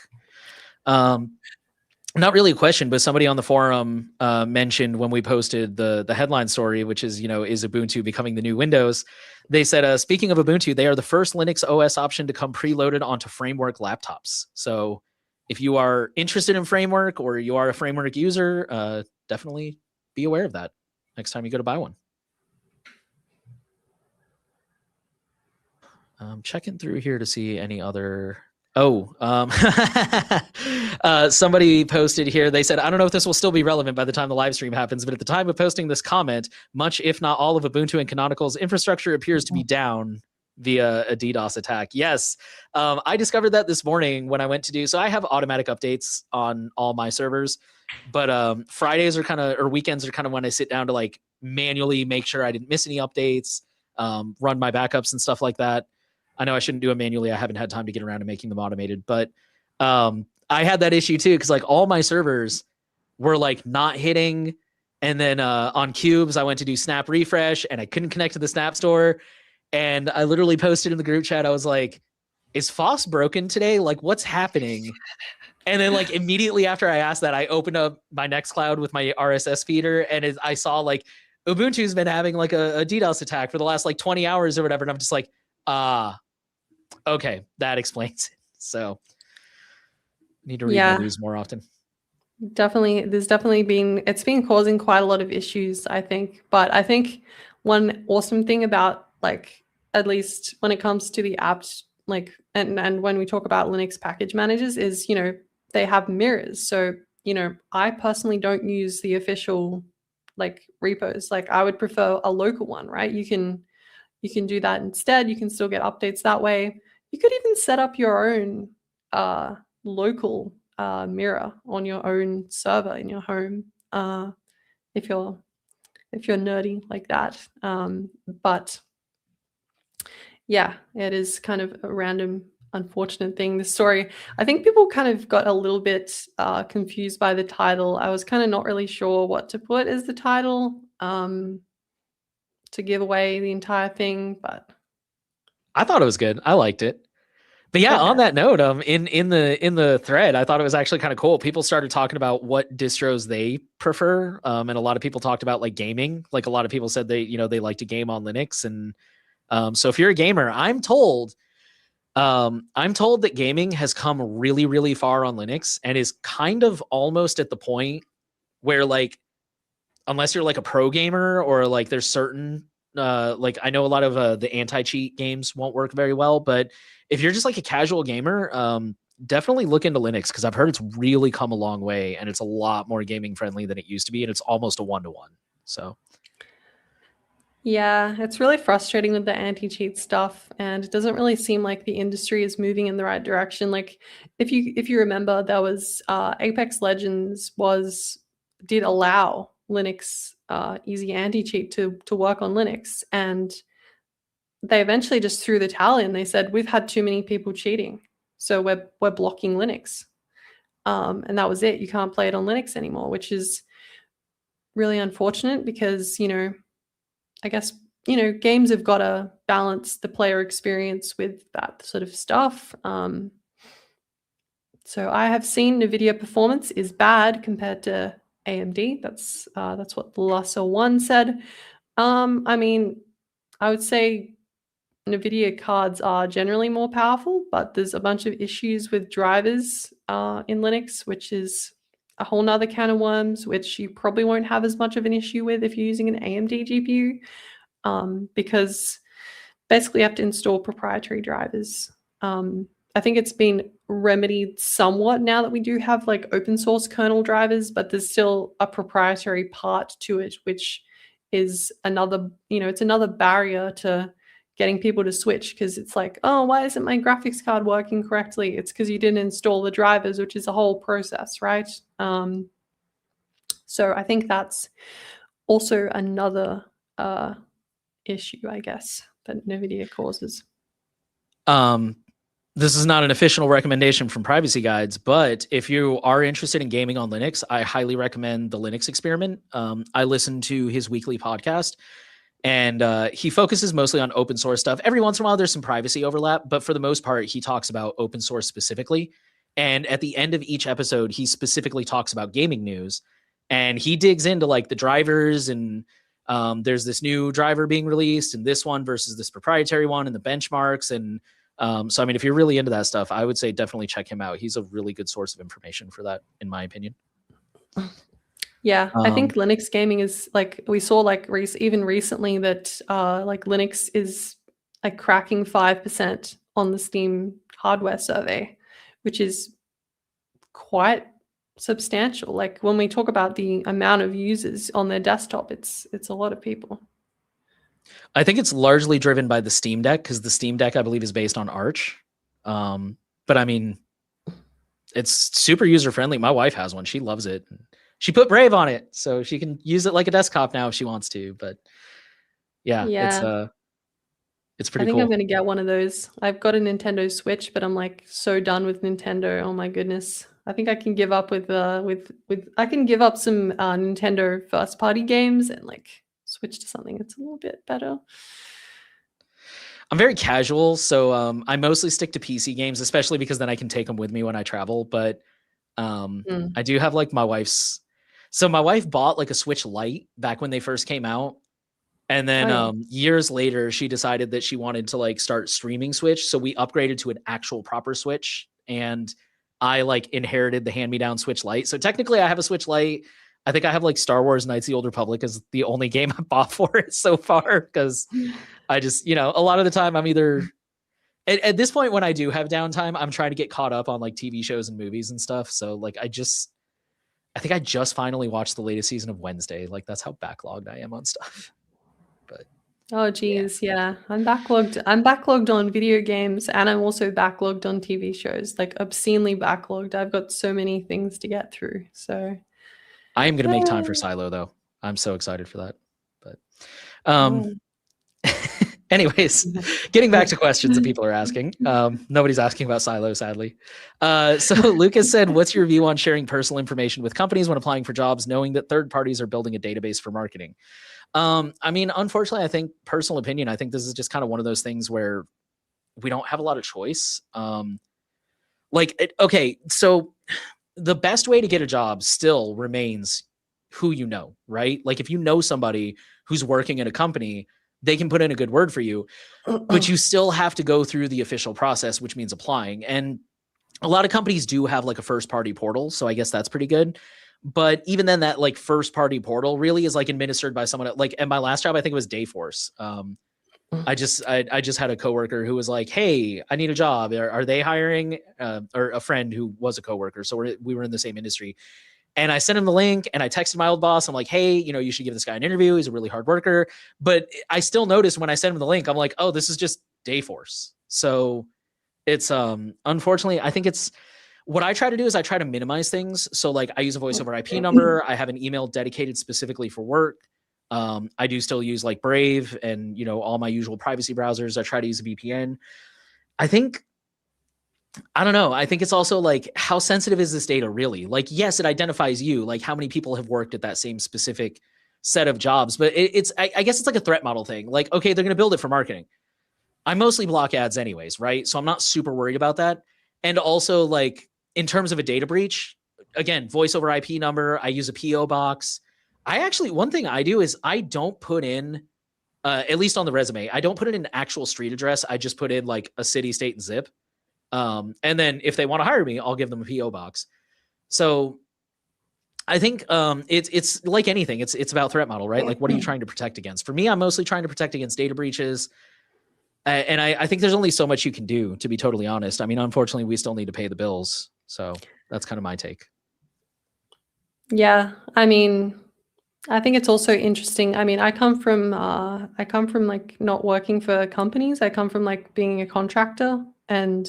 Speaker 3: Not really a question, but somebody on the forum mentioned when we posted the headline story, which is, is Ubuntu becoming the new Windows? They said, speaking of Ubuntu, they are the first Linux OS option to come preloaded onto Framework laptops. So if you are interested in Framework or you are a Framework user, definitely be aware of that next time you go to buy one. I'm checking through here to see any other. Somebody posted here. They said, I don't know if this will still be relevant by the time the live stream happens, but at the time of posting this comment, much if not all of Ubuntu and Canonical's infrastructure appears to be down via a DDoS attack. Yes, I discovered that this morning when I went to so I have automatic updates on all my servers, but Fridays are or weekends are when I sit down to like manually make sure I didn't miss any updates, run my backups and stuff like that. I know I shouldn't do it manually. I haven't had time to get around to making them automated, but I had that issue too because like all my servers were like not hitting And then on Cubes, I went to do Snap Refresh and I couldn't connect to the Snap Store. And I literally posted in the group chat, I was like, is FOSS broken today? Like, what's happening? And then like immediately after I asked that, I opened up my Nextcloud with my RSS feeder, and I saw like Ubuntu's been having like a DDoS attack for the last like 20 hours or whatever. And I'm just like, okay, that explains it. So need to read the news more often.
Speaker 2: Definitely, it's been causing quite a lot of issues, I think. But I think one awesome thing about, like, at least when it comes to the apps, like, and when we talk about Linux package managers, is, you know, they have mirrors. So, you know, I personally don't use the official like repos. Like, I would prefer a local one, right? You can do that instead. You can still get updates that way. You could even set up your own local mirror on your own server in your home if you're nerdy like that. But yeah, it is kind of a random unfortunate thing. The story, I think people kind of got a little bit confused by the title. I was kind of not really sure what to put as the title to give away the entire thing, but
Speaker 3: I thought it was good. I liked it. But yeah, on that note, in the thread, I thought it was actually kind of cool. People started talking about what distros they prefer, and a lot of people talked about like gaming. Like a lot of people said they like to game on Linux, and so if you're a gamer, I'm told that gaming has come really, really far on Linux and is kind of almost at the point where, like, unless you're like a pro gamer or like there's certain like I know a lot of the anti-cheat games won't work very well, but if you're just like a casual gamer, definitely look into Linux, because I've heard it's really come a long way and it's a lot more gaming friendly than it used to be, and it's almost a 1-to-1. So
Speaker 2: yeah, it's really frustrating with the anti-cheat stuff, and it doesn't really seem like the industry is moving in the right direction. Like, if you remember, there was Apex Legends did allow Linux easy anti-cheat to work on Linux, and they eventually just threw the towel in. They said, we've had too many people cheating, so we're blocking Linux, and that was it. You can't play it on Linux anymore, which is really unfortunate, because, you know, I guess, you know, games have got to balance the player experience with that sort of stuff. So I have seen NVIDIA performance is bad compared to AMD. That's what Lusser1 said. I mean, I would say NVIDIA cards are generally more powerful, but there's a bunch of issues with drivers in Linux, which is a whole nother can of worms, which you probably won't have as much of an issue with if you're using an AMD GPU, because basically you have to install proprietary drivers. I think it's been remedied somewhat now that we do have like open source kernel drivers, but there's still a proprietary part to it, which is another, you know, it's another barrier to getting people to switch, because it's like, oh, why isn't my graphics card working correctly? It's because you didn't install the drivers, which is a whole process, right? So I think that's also another issue, I guess, that NVIDIA causes.
Speaker 3: This is not an official recommendation from Privacy Guides, but if you are interested in gaming on Linux, I highly recommend the Linux Experiment. I listen to his weekly podcast, and he focuses mostly on open source stuff. Every once in a while, there's some privacy overlap, but for the most part, he talks about open source specifically. And at the end of each episode, he specifically talks about gaming news, and he digs into like the drivers, and there's this new driver being released and this one versus this proprietary one, and the benchmarks. And so, I mean, if you're really into that stuff, I would say definitely check him out. He's a really good source of information for that, in my opinion.
Speaker 2: Yeah, I think Linux gaming is like, we saw like even recently that like Linux is like cracking 5% on the Steam hardware survey, which is quite substantial. Like when we talk about the amount of users on their desktop, it's a lot of people.
Speaker 3: I think it's largely driven by the Steam Deck, because the Steam Deck, I believe, is based on Arch. But I mean, it's super user friendly. My wife has one. She loves it. She put Brave on it, so she can use it like a desktop now if she wants to. But yeah. It's pretty cool.
Speaker 2: I think I'm going to get one of those. I've got a Nintendo Switch, but I'm like so done with Nintendo. Oh my goodness. I think I can give up with I can give up some Nintendo first party games and like switch to something that's a little bit better.
Speaker 3: I'm very casual, so I mostly stick to PC games, especially because then I can take them with me when I travel. But I do have like my wife's. So my wife bought like a Switch Lite back when they first came out. And then years later, she decided that she wanted to like start streaming Switch. So we upgraded to an actual proper Switch. And I like inherited the hand-me-down Switch Lite. So technically I have a Switch Lite. I think I have like Star Wars Knights of the Old Republic is the only game I bought for it so far. Because I just, a lot of the time I'm either... At this point, when I do have downtime, I'm trying to get caught up on like TV shows and movies and stuff. So like I think I just finally watched the latest season of Wednesday. Like that's how backlogged I am on stuff. But
Speaker 2: oh geez, yeah. I'm backlogged on video games, and I'm also backlogged on TV shows, like obscenely backlogged. I've got so many things to get through. So
Speaker 3: I am going to make time for Silo though. I'm so excited for that. But anyways, getting back to questions that people are asking. Nobody's asking about Silo, sadly. So Lucas said, what's your view on sharing personal information with companies when applying for jobs, knowing that third parties are building a database for marketing? I mean, unfortunately, I think personal opinion, I think this is just kind of one of those things where we don't have a lot of choice. Okay, so the best way to get a job still remains who you know, right? Like if you know somebody who's working at a company, they can put in a good word for you, but you still have to go through the official process, which means applying. And a lot of companies do have like a first party portal. So I guess that's pretty good. But even then that like first party portal really is like administered by someone like at my last job, I think it was Dayforce. I just had a coworker who was like, hey, I need a job. Are they hiring? Or a friend who was a coworker. So we were in the same industry. And I sent him the link and I texted my old boss. I'm like, hey, you should give this guy an interview. He's a really hard worker. But I still noticed when I sent him the link, I'm like, oh, this is just Dayforce. So it's unfortunately, I think it's what I try to do is I try to minimize things. So like I use a voice over IP number. I have an email dedicated specifically for work. I do still use like Brave and, all my usual privacy browsers. I try to use a VPN. I don't know. I think it's also like, how sensitive is this data really? Like, yes, it identifies you, like how many people have worked at that same specific set of jobs, but I guess it's like a threat model thing. Like, okay, they're going to build it for marketing. I mostly block ads anyways, right? So I'm not super worried about that. And also like in terms of a data breach, again, voice over IP number, I use a PO box. One thing I do is I don't put in, at least on the resume, I don't put in an actual street address. I just put in like a city, state, and zip. And then if they want to hire me, I'll give them a PO box. So I think it's like anything. It's about threat model, right? Like, what are you trying to protect against? For me, I'm mostly trying to protect against data breaches. And I think there's only so much you can do, to be totally honest. I mean, unfortunately, we still need to pay the bills. So that's kind of my take.
Speaker 2: Yeah, I mean, I think it's also interesting. I mean, I come from like not working for companies. I come from like being a contractor and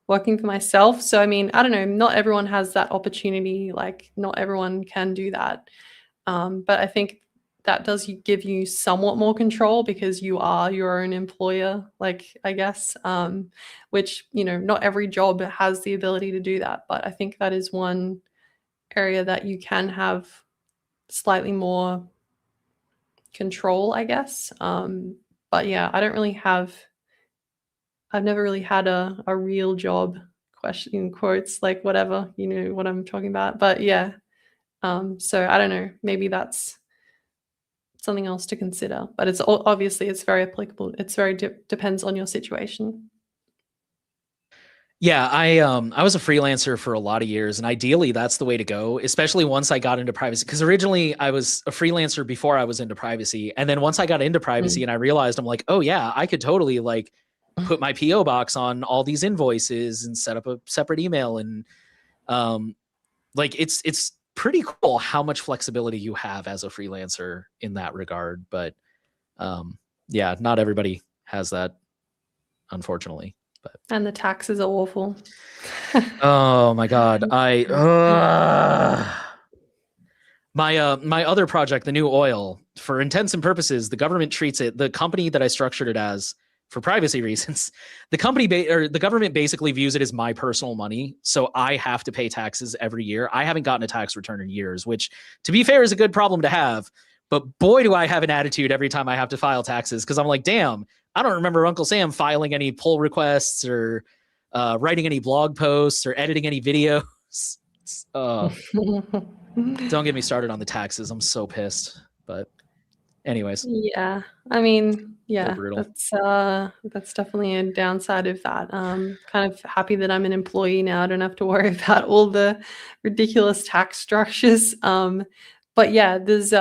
Speaker 2: working for myself. So, I mean, I don't know, not everyone has that opportunity. Like not everyone can do that. But I think that does give you somewhat more control because you are your own employer, like, I guess, which, not every job has the ability to do that. But I think that is one area that you can have slightly more control, I guess. But yeah, I've never really had a real job, question in quotes, like whatever, you know what I'm talking about. But yeah, so I don't know, maybe that's something else to consider, but it's obviously it's very applicable. It's very depends on your situation.
Speaker 3: Yeah, I was a freelancer for a lot of years, and ideally that's the way to go, especially once I got into privacy. Because originally I was a freelancer before I was into privacy, and then once I got into privacy and I realized, I'm like, oh yeah, I could totally like put my PO box on all these invoices and set up a separate email, and like it's pretty cool how much flexibility you have as a freelancer in that regard. But yeah, not everybody has that, unfortunately. But
Speaker 2: and the taxes are awful.
Speaker 3: Oh my God. My other project, the new oil, for intents and purposes, the government treats it, the company that I structured it as for privacy reasons, the or the government basically views it as my personal money. So I have to pay taxes every year. I haven't gotten a tax return in years, which, to be fair, is a good problem to have. But boy, do I have an attitude every time I have to file taxes, because I'm like, damn, I don't remember Uncle Sam filing any pull requests or writing any blog posts or editing any videos. Don't get me started on the taxes. I'm so pissed. But anyways.
Speaker 2: Yeah, I mean, yeah,
Speaker 3: brutal.
Speaker 2: that's definitely a downside of that. Kind of happy that I'm an employee now. I don't have to worry about all the ridiculous tax structures. But yeah, there's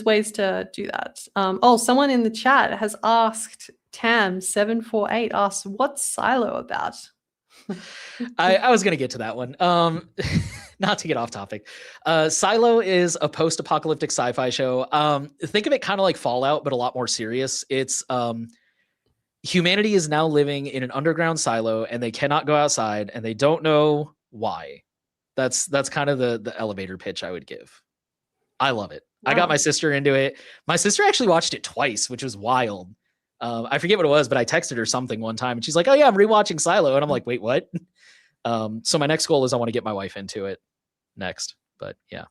Speaker 2: ways to do that. Oh, someone in the chat has asked, Tam748 asks, what's Silo about?
Speaker 3: I was gonna get to that one. Not to get off topic. Silo is a post-apocalyptic sci-fi show. Think of it kind of like Fallout, but a lot more serious. It's humanity is now living in an underground silo, and they cannot go outside, and they don't know why. That's kind of the elevator pitch I would give. I love it. Wow. I got my sister into it. My sister actually watched it twice, which was wild. I forget what it was, but I texted her something one time, and she's like, "Oh yeah, I'm rewatching Silo," and I'm like, "Wait, what?" So my next goal is I want to get my wife into it next. But yeah.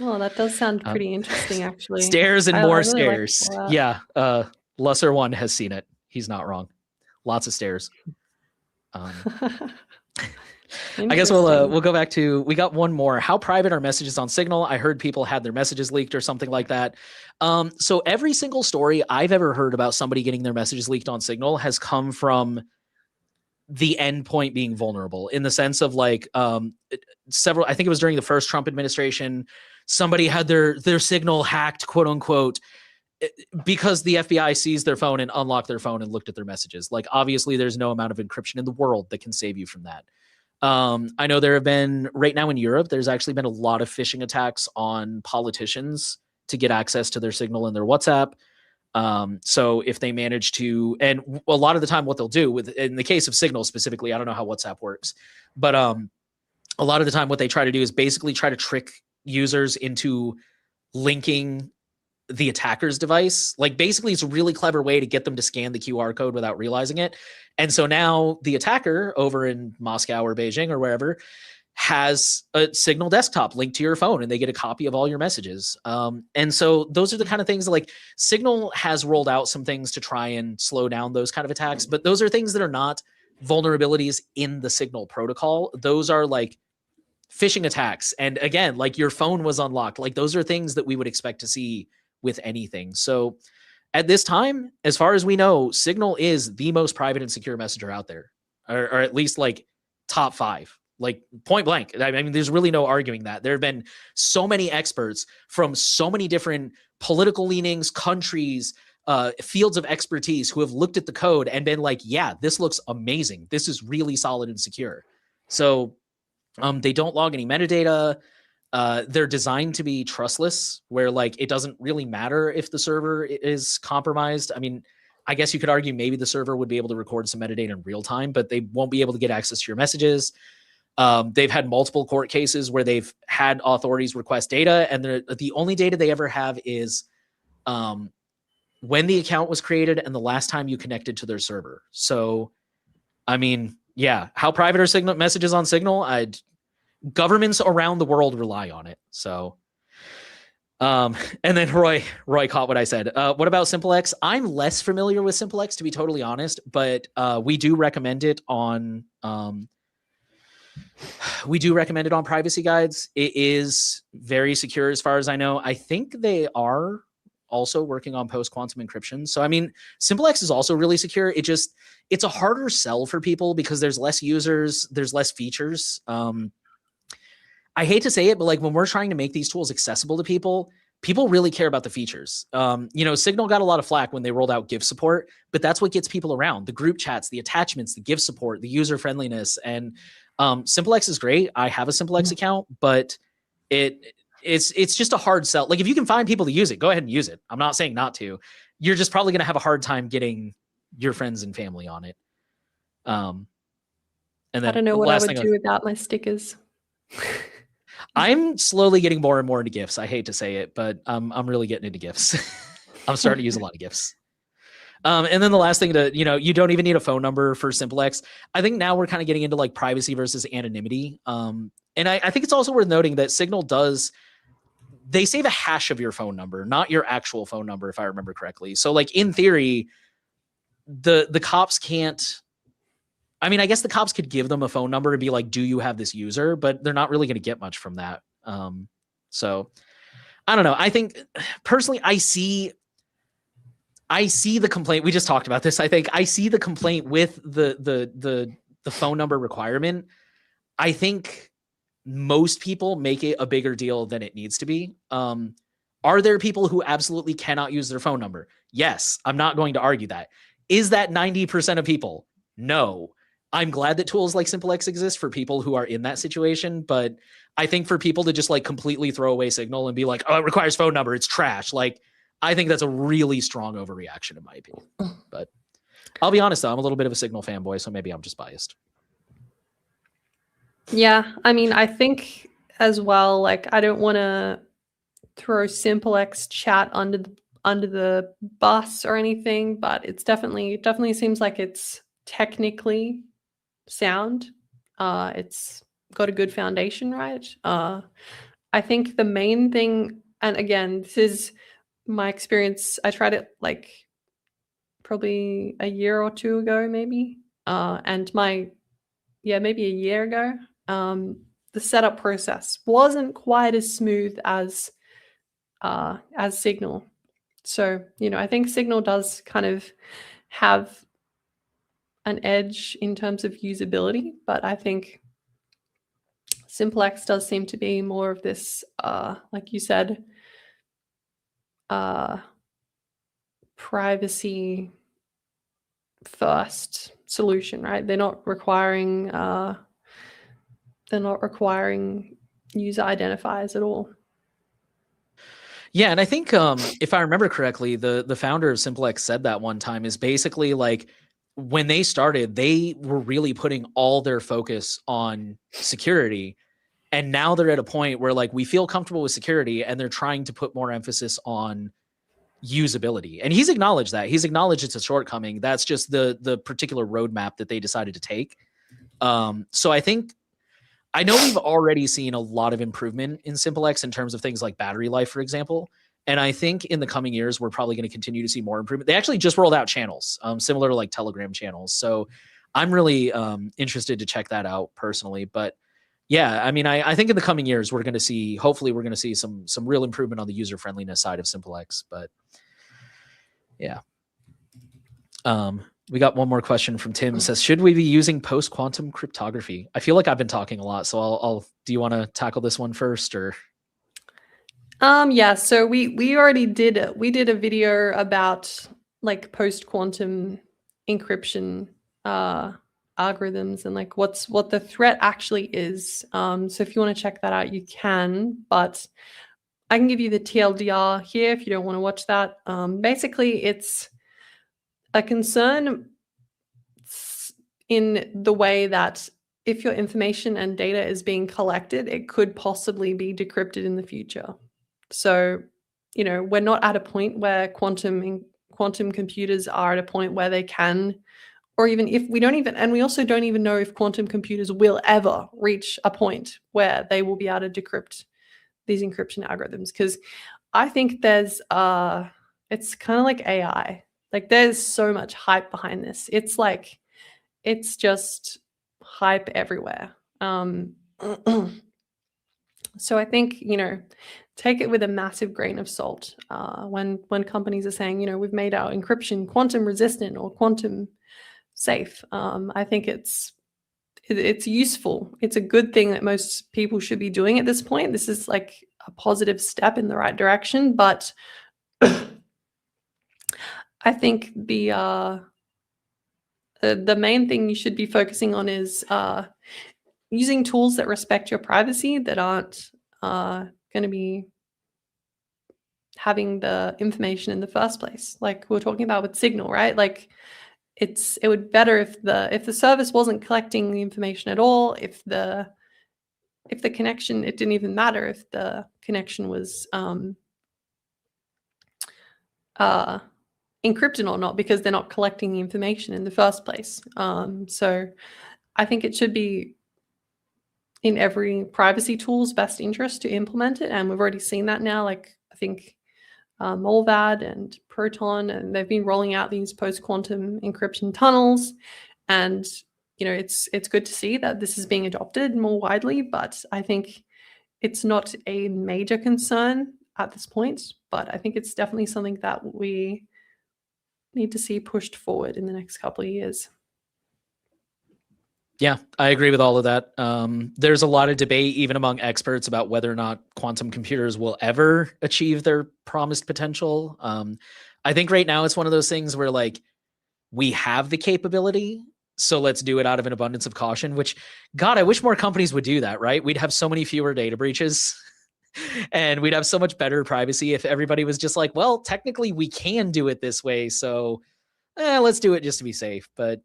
Speaker 2: Oh, that does sound pretty interesting, actually.
Speaker 3: Stairs and more stairs. Yeah. Lesser one has seen it. He's not wrong. Lots of stairs. I guess we'll go back to, we got one more. How private are messages on Signal? I heard people had their messages leaked or something like that. So every single story I've ever heard about somebody getting their messages leaked on Signal has come from the endpoint being vulnerable, in the sense of like several, I think it was during the first Trump administration, somebody had their Signal hacked, quote unquote, because the FBI seized their phone and unlocked their phone and looked at their messages. Like, obviously there's no amount of encryption in the world that can save you from that. I know there have been, right now in Europe, there's actually been a lot of phishing attacks on politicians to get access to their Signal and their WhatsApp. So if they manage to, and a lot of the time what they'll do with, in the case of Signal specifically, I don't know how WhatsApp works, but a lot of the time what they try to do is basically try to trick users into linking the attacker's device. Like, basically it's a really clever way to get them to scan the QR code without realizing it. And so now the attacker over in Moscow or Beijing or wherever has a Signal desktop linked to your phone, and they get a copy of all your messages. And so those are the kind of things that, like, Signal has rolled out some things to try and slow down those kind of attacks, but those are things that are not vulnerabilities in the Signal protocol. Those are like phishing attacks. And again, like, your phone was unlocked. Like, those are things that we would expect to see with anything. So at this time, as far as we know, Signal is the most private and secure messenger out there, or at least like top 5, like point blank. I mean, there's really no arguing that. There have been so many experts from so many different political leanings, countries, fields of expertise who have looked at the code and been like, yeah, this looks amazing. This is really solid and secure. So they don't log any metadata. They're designed to be trustless, where like it doesn't really matter if the server is compromised. I mean, I guess you could argue maybe the server would be able to record some metadata in real time, but they won't be able to get access to your messages. They've had multiple court cases where they've had authorities request data, and the only data they ever have is when the account was created and the last time you connected to their server. So, I mean, yeah, how private are Signal messages on Signal? Governments around the world rely on it. So, and then Roy caught what I said. What about SimpleX? I'm less familiar with SimpleX, to be totally honest, but we do recommend it on privacy guides. It is very secure as far as I know. I think they are also working on post-quantum encryption. So, I mean, SimpleX is also really secure. It's a harder sell for people because there's less users, there's less features. I hate to say it, but like, when we're trying to make these tools accessible to people really care about the features. Signal got a lot of flack when they rolled out GIF support, but that's what gets people around: the group chats, the attachments, the GIF support, the user friendliness. And SimpleX is great. I have a SimpleX account, but it's just a hard sell. Like, if you can find people to use it, go ahead and use it. I'm not saying not to. You're just probably going to have a hard time getting your friends and family on it. And then
Speaker 2: I don't know what I would do without my stickers.
Speaker 3: I'm slowly getting more and more into GIFs. I hate to say it, but I'm really getting into GIFs. I'm starting to use a lot of GIFs. And then the last thing to, you don't even need a phone number for SimpleX. I think now we're kind of getting into like privacy versus anonymity. And I think it's also worth noting that Signal they save a hash of your phone number, not your actual phone number, if I remember correctly. So like in theory, the cops can't, I mean, I guess the cops could give them a phone number and be like, do you have this user? But they're not really going to get much from that. So I don't know. I think personally, I see the complaint. We just talked about this. I think I see the complaint with the phone number requirement. I think most people make it a bigger deal than it needs to be. Are there people who absolutely cannot use their phone number? Yes, I'm not going to argue that. Is that 90% of people? No. I'm glad that tools like SimpleX exist for people who are in that situation, but I think for people to just like completely throw away Signal and be like, oh, it requires phone number, it's trash. Like, I think that's a really strong overreaction in my opinion. But I'll be honest though, I'm a little bit of a Signal fanboy, so maybe I'm just biased.
Speaker 2: Yeah, I mean, I think as well, like I don't want to throw SimpleX chat under the bus or anything, but it definitely seems like it's technically sound. It's got a good foundation, right? I think the main thing, and again, this is my experience. I tried it like probably a year or two ago, maybe, and maybe a year ago. The setup process wasn't quite as smooth as Signal. So, I think Signal does kind of have an edge in terms of usability, but I think SimpleX does seem to be more of this, like you said, privacy first solution, right? They're not requiring user identifiers at all.
Speaker 3: Yeah, and I think if I remember correctly, the founder of SimpleX said that one time is basically like when they started, they were really putting all their focus on security. And now they're at a point where like we feel comfortable with security and they're trying to put more emphasis on usability. And he's acknowledged that. He's acknowledged it's a shortcoming. That's just the particular roadmap that they decided to take. So I know we've already seen a lot of improvement in SimpleX in terms of things like battery life, for example. And I think in the coming years, we're probably going to continue to see more improvement. They actually just rolled out channels, similar to like Telegram channels. So I'm really interested to check that out personally. But yeah, I mean, I think in the coming years, hopefully we're going to see some real improvement on the user friendliness side of SimpleX. But yeah. We got one more question from Tim. It says, should we be using post-quantum cryptography? I feel like I've been talking a lot, so do you want to tackle this one first or?
Speaker 2: Yeah, so we already did a video about like post-quantum encryption algorithms and like what the threat actually is. So if you want to check that out, you can, but I can give you the TLDR here if you don't want to watch that. Basically, it's a concern in the way that if your information and data is being collected, it could possibly be decrypted in the future. So, we're not at a point where quantum computers are at a point where they can, or even if we don't even, and we also don't even know if quantum computers will ever reach a point where they will be able to decrypt these encryption algorithms. Because I think it's kind of like AI. Like there's so much hype behind this. It's just hype everywhere. So I think, take it with a massive grain of salt when companies are saying, we've made our encryption quantum resistant or quantum safe. I think it's useful. It's a good thing that most people should be doing at this point. This is like a positive step in the right direction, but I think the main thing you should be focusing on is using tools that respect your privacy, that aren't going to be having the information in the first place. Like we were talking about with Signal, right? Like it would better if the service wasn't collecting the information at all. If the connection, it didn't even matter if the connection was encrypted or not, because they're not collecting the information in the first place. So I think it should be in every privacy tool's best interest to implement it. And we've already seen that now. Like, I think Molvad and Proton, and they've been rolling out these post-quantum encryption tunnels. And, you know, it's good to see that this is being adopted more widely, but I think it's not a major concern at this point. But I think it's definitely something that we need to see pushed forward in the next couple of years.
Speaker 3: Yeah, I agree with all of that. There's a lot of debate, even among experts, about whether or not quantum computers will ever achieve their promised potential. I think right now it's one of those things where, like, we have the capability, so let's do it out of an abundance of caution, which, God, I wish more companies would do that, right? We'd have so many fewer data breaches and we'd have so much better privacy if everybody was just like, well, technically we can do it this way, so let's do it just to be safe. But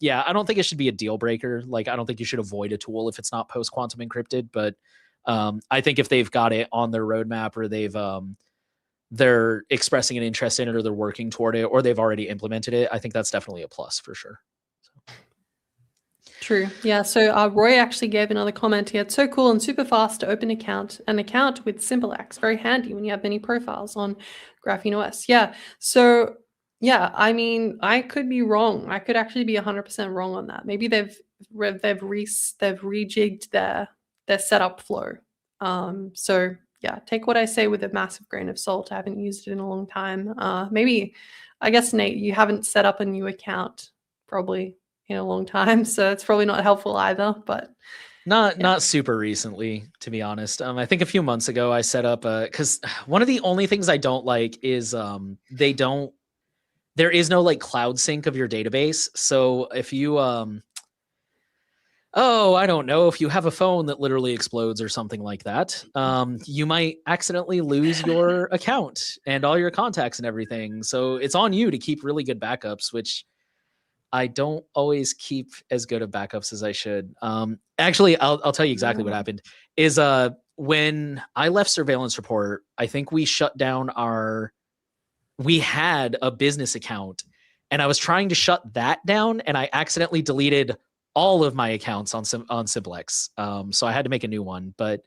Speaker 3: yeah, I don't think it should be a deal breaker. Like, I don't think you should avoid a tool if it's not post-quantum encrypted. But I think if they've got it on their roadmap, or they're expressing an interest in it, or they're working toward it, or they've already implemented it, I think that's definitely a plus for sure.
Speaker 2: True. Yeah. So Roy actually gave another comment here. It's so cool and super fast to open an account with SimpleX. Very handy when you have many profiles on Graphene OS. Yeah. So yeah, I mean, I could be wrong. I could actually be 100% wrong on that. Maybe they've rejigged their setup flow. So yeah, take what I say with a massive grain of salt. I haven't used it in a long time. Maybe, I guess, Nate, you haven't set up a new account probably in a long time, so it's probably not helpful either. But
Speaker 3: not super recently, to be honest. I think a few months ago I set up because one of the only things I don't like is there is no like cloud sync of your database. So if you I don't know, if you have a phone that literally explodes or something like that, you might accidentally lose your account and all your contacts and everything. So it's on you to keep really good backups, which I don't always keep as good of backups as I should. Actually, I'll tell you exactly what happened. Is when I left surveillance report, I think we shut down we had a business account, and I was trying to shut that down, and I accidentally deleted all of my accounts on SimpleX. So I had to make a new one. But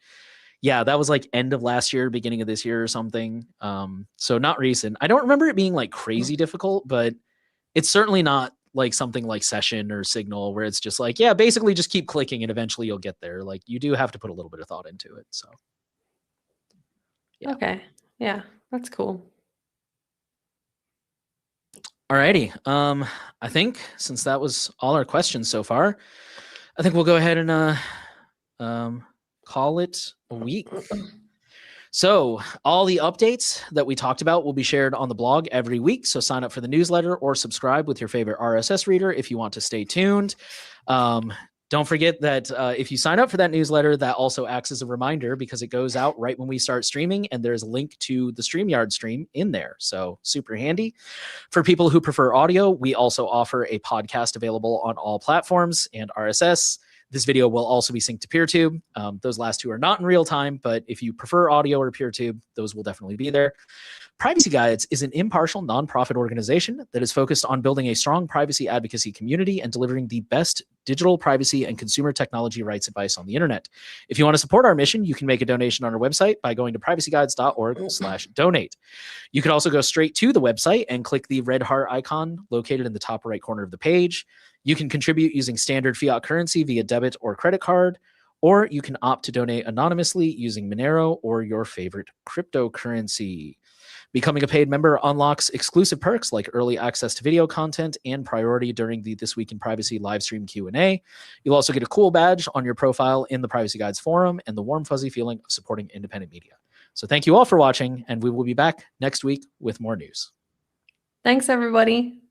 Speaker 3: yeah, that was like end of last year, beginning of this year or something. So not recent. I don't remember it being like crazy difficult, but it's certainly not like something like Session or Signal where it's just like, yeah, basically just keep clicking and eventually you'll get there. Like, you do have to put a little bit of thought into it. So yeah.
Speaker 2: Okay. Yeah, that's cool.
Speaker 3: Alrighty. I think since that was all our questions so far, I think we'll go ahead and call it a week. So all the updates that we talked about will be shared on the blog every week. So sign up for the newsletter or subscribe with your favorite RSS reader if you want to stay tuned. Don't forget that if you sign up for that newsletter, that also acts as a reminder because it goes out right when we start streaming, and there's a link to the StreamYard stream in there. So super handy. For people who prefer audio, we also offer a podcast available on all platforms and RSS. This video will also be synced to PeerTube. Those last two are not in real time, but if you prefer audio or PeerTube, those will definitely be there. Privacy Guides is an impartial nonprofit organization that is focused on building a strong privacy advocacy community and delivering the best digital privacy and consumer technology rights advice on the internet. If you want to support our mission, you can make a donation on our website by going to privacyguides.org/donate. You could also go straight to the website and click the red heart icon located in the top right corner of the page. You can contribute using standard fiat currency via debit or credit card, or you can opt to donate anonymously using Monero or your favorite cryptocurrency. Becoming a paid member unlocks exclusive perks like early access to video content and priority during the This Week in Privacy livestream Q&A. You'll also get a cool badge on your profile in the Privacy Guides forum and the warm, fuzzy feeling of supporting independent media. So thank you all for watching, and we will be back next week with more news.
Speaker 2: Thanks, everybody.